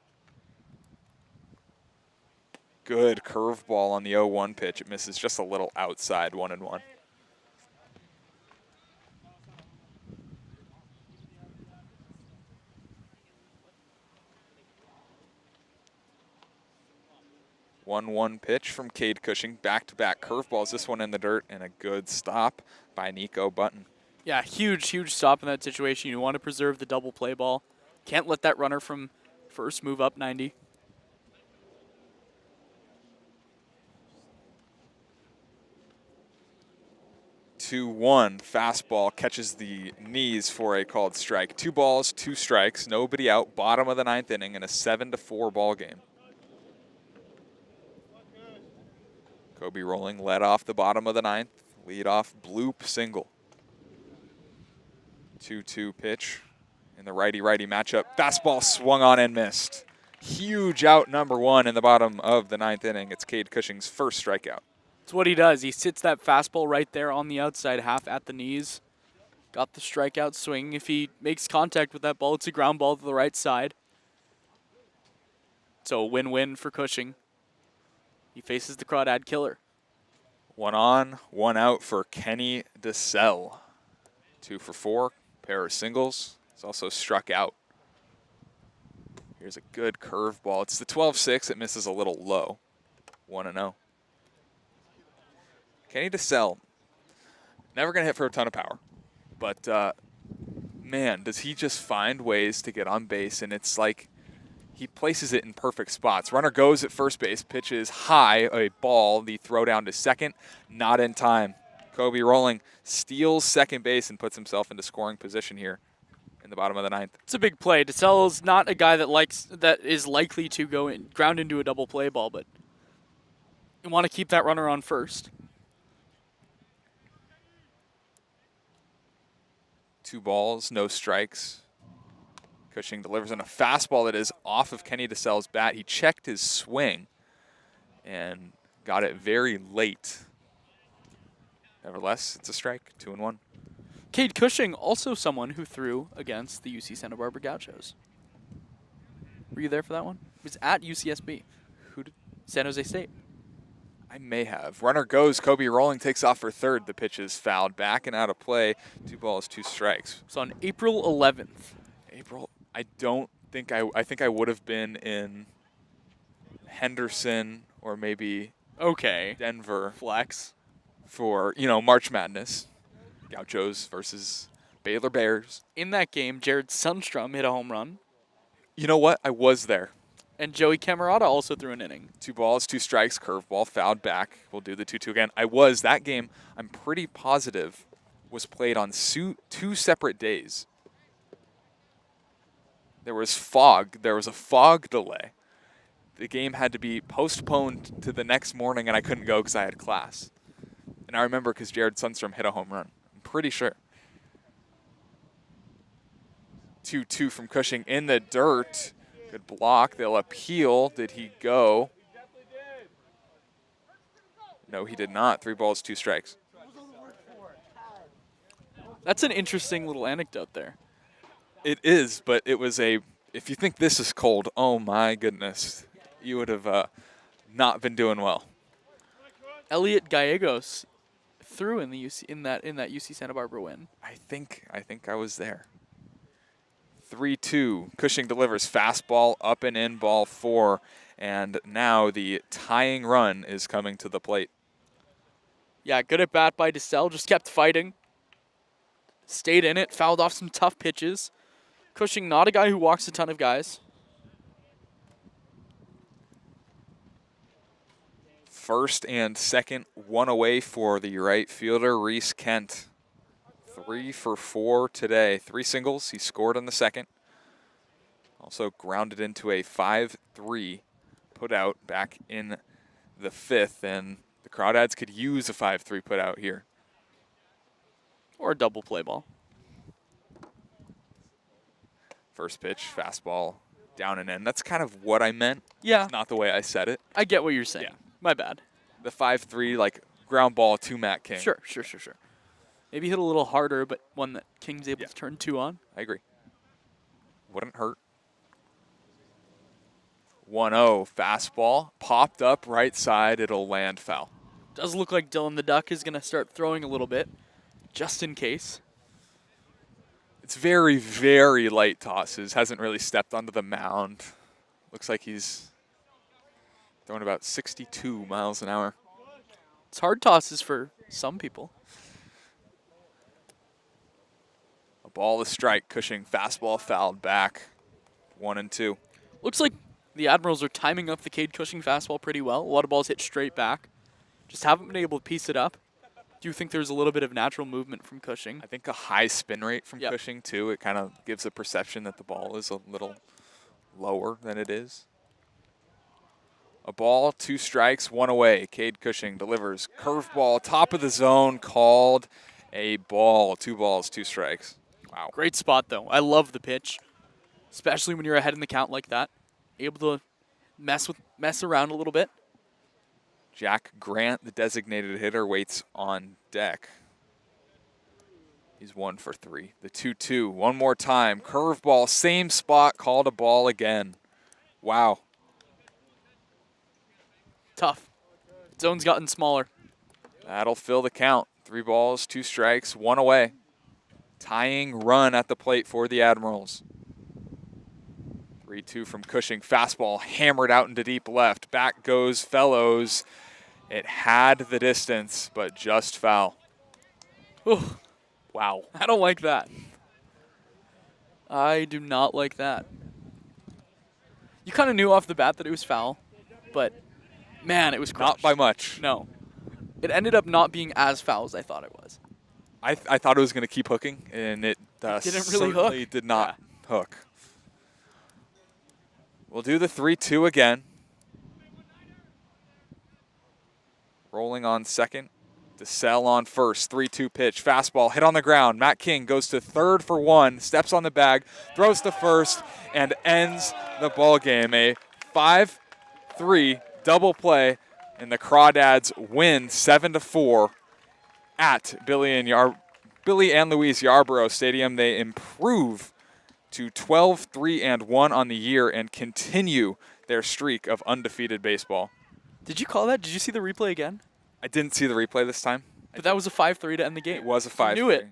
Good curveball on the 0-1 pitch. It misses just a little outside, 1-1. One pitch from Cade Cushing. Back-to-back curveballs. This one in the dirt, and a good stop by Nico Button. Yeah, huge stop in that situation. You want to preserve the double play ball. Can't let that runner from first move up 90. One fastball catches the knees for a called strike. 2 balls, 2 strikes, nobody out. Bottom of the 9th inning in a 7-4 ball game. Kobe Rolling led off the bottom of the 9th. Lead off bloop single. 2-2 pitch in the righty-righty matchup. Fastball swung on and missed. Huge out number 1 in the bottom of the 9th inning. It's Cade Cushing's first strikeout. It's what he does. He sits that fastball right there on the outside half at the knees. Got the strikeout swing. If he makes contact with that ball, it's a ground ball to the right side. So a win-win for Cushing. He faces the Crawdad killer. 1 on, 1 out for Kenny DeSell. 2 for 4, pair of singles. He's also struck out. Here's a good curveball. It's the 12-6. It misses a little low. 1-0. Kenny DeSell, never going to hit for a ton of power. But, man, does he just find ways to get on base. And it's like he places it in perfect spots. Runner goes at first base, pitches high, a ball, the throw down to second, not in time. Kobe Rolling steals second base and puts himself into scoring position here in the bottom of the 9th. It's a big play. DeSell's not a guy that is likely to go in, ground into a double play ball, but you want to keep that runner on first. 2 balls, no strikes. Cushing delivers on a fastball that is off of Kenny DeSell's bat. He checked his swing and got it very late. Nevertheless, it's a strike, 2-1. Cade Cushing, also someone who threw against the UC Santa Barbara Gauchos. Were you there for that one? It was at UCSB. Who did? San Jose State. I may have. Runner goes. Kobe rolling, takes off for third. The pitch is fouled back and out of play. 2 balls, 2 strikes. So on April 11th. I don't think I think I would have been in Henderson or maybe Okay. Denver Flex. for, March Madness. Gauchos versus Baylor Bears. In that game, Jared Sundstrom hit a home run, You know what? I was there. and Joey Camerata also threw an inning. 2 balls, 2 strikes, curveball, fouled back. We'll do the 2-2 again. That game, I'm pretty positive, was played on 2 separate days. There was fog. There was a fog delay. The game had to be postponed to the next morning, and I couldn't go because I had class. And I remember because Jared Sundstrom hit a home run. I'm pretty sure. 2-2 from Cushing in the dirt. Good block. They'll appeal. Did he go? No, he did not. 3 balls, 2 strikes. That's an interesting little anecdote there. It is, but it was if you think this is cold, oh my goodness, you would have not been doing well. Elliot Gallegos threw in the in that UC Santa Barbara win. I think I was there. 3-2. Cushing delivers fastball up and in, ball 4, and now the tying run is coming to the plate. Yeah, good at bat by DeSalle. Just kept fighting. Stayed in it. Fouled off some tough pitches. Cushing, not a guy who walks a ton of guys. First and second, 1 away for the right fielder, Reese Kent. 3 for 4 today. 3 singles. He scored in the second. Also grounded into a 5-3 put out back in the 5th, and the Crawdads could use a 5-3 put out here. Or a double play ball. First pitch, fastball, down and in. That's kind of what I meant. Yeah. It's not the way I said it. I get what you're saying. Yeah. My bad. The 5-3, like ground ball to Matt King. Sure. Maybe hit a little harder, but one that King's able to turn 2 on. I agree. Wouldn't hurt. 1-0 fastball, popped up right side. It'll land foul. Does look like Dylan the Duck is going to start throwing a little bit, just in case. It's very, very light tosses. Hasn't really stepped onto the mound. Looks like he's throwing about 62 miles an hour. It's hard tosses for some people. A ball to strike. Cushing fastball fouled back. 1-2. Looks like the Admirals are timing up the Cade Cushing fastball pretty well. A lot of balls hit straight back. Just haven't been able to piece it up. Do you think there's a little bit of natural movement from Cushing? I think a high spin rate from Yep. Cushing, too. It kind of gives a perception that the ball is a little lower than it is. A ball, 2 strikes, 1 away. Cade Cushing delivers curveball, top of the zone, called a ball. 2 balls, 2 strikes. Wow. Great spot, though. I love the pitch, especially when you're ahead in the count like that. Able to mess around a little bit. Jack Grant, the designated hitter, waits on deck. He's 1 for 3. The 2-2, one more time. Curveball, same spot, called a ball again. Wow. Tough. Zone's gotten smaller. That'll fill the count. 3 balls, 2 strikes, 1 away. Tying run at the plate for the Admirals. 3-2 from Cushing. Fastball hammered out into deep left. Back goes Fellows. It had the distance, but just foul. Ooh, Wow. I don't like that. I do not like that. You kind of knew off the bat that it was foul, but man, it was crushed. Not by much. No. It ended up not being as foul as I thought it was. I thought it was going to keep hooking, and it didn't really certainly hook. did not hook. We'll do the 3-2 again. Rolling on second. DeSalle on first. 3-2 pitch. Fastball hit on the ground. Matt King goes to third for 1. Steps on the bag. Throws to first and ends the ball game. A 5-3 double play, and the Crawdads win 7-4 at Billy and Louise Yarborough Stadium. They improve to 12-3-1 on the year and continue their streak of undefeated baseball. Did you call that? Did you see the replay again? I didn't see the replay this time. But that was a 5-3 to end the game. It was a You 5-3. knew it.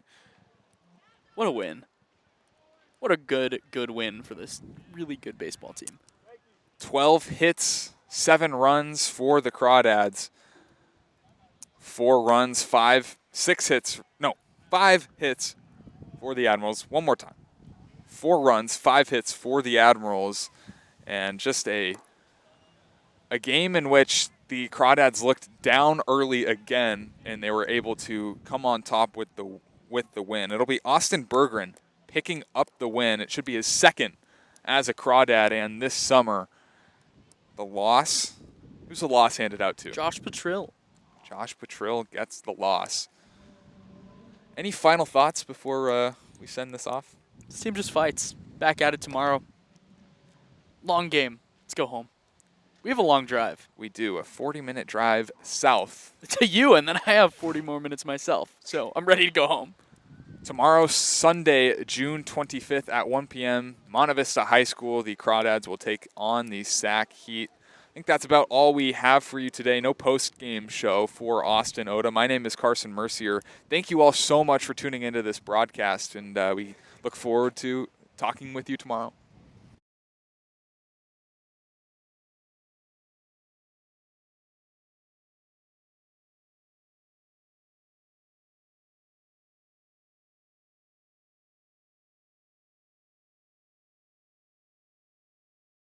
What a win. What a good win for this really good baseball team. 12 hits, 7 runs for the Crawdads. 4 runs, 5 hits for the Admirals. One more time. 4 runs, 5 hits for the Admirals. And just a game in which the Crawdads looked down early again, and they were able to come on top with the win. It'll be Austin Berggren picking up the win. It should be his second as a Crawdad, and this summer, the loss, who's the loss handed out to? Josh Petrill. Josh Petrill gets the loss. Any final thoughts before we send this off? This team just fights. Back at it tomorrow. Long game. Let's go home. We have a long drive. We do, a 40-minute drive south. To you, and then I have 40 more minutes myself. So I'm ready to go home. Tomorrow, Sunday, June 25th at 1 p.m., Monte Vista High School, the Crawdads will take on the Sac Heat. I think that's about all we have for you today. No post-game show for Austin Oda. My name is Carson Mercier. Thank you all so much for tuning into this broadcast, and we look forward to talking with you tomorrow.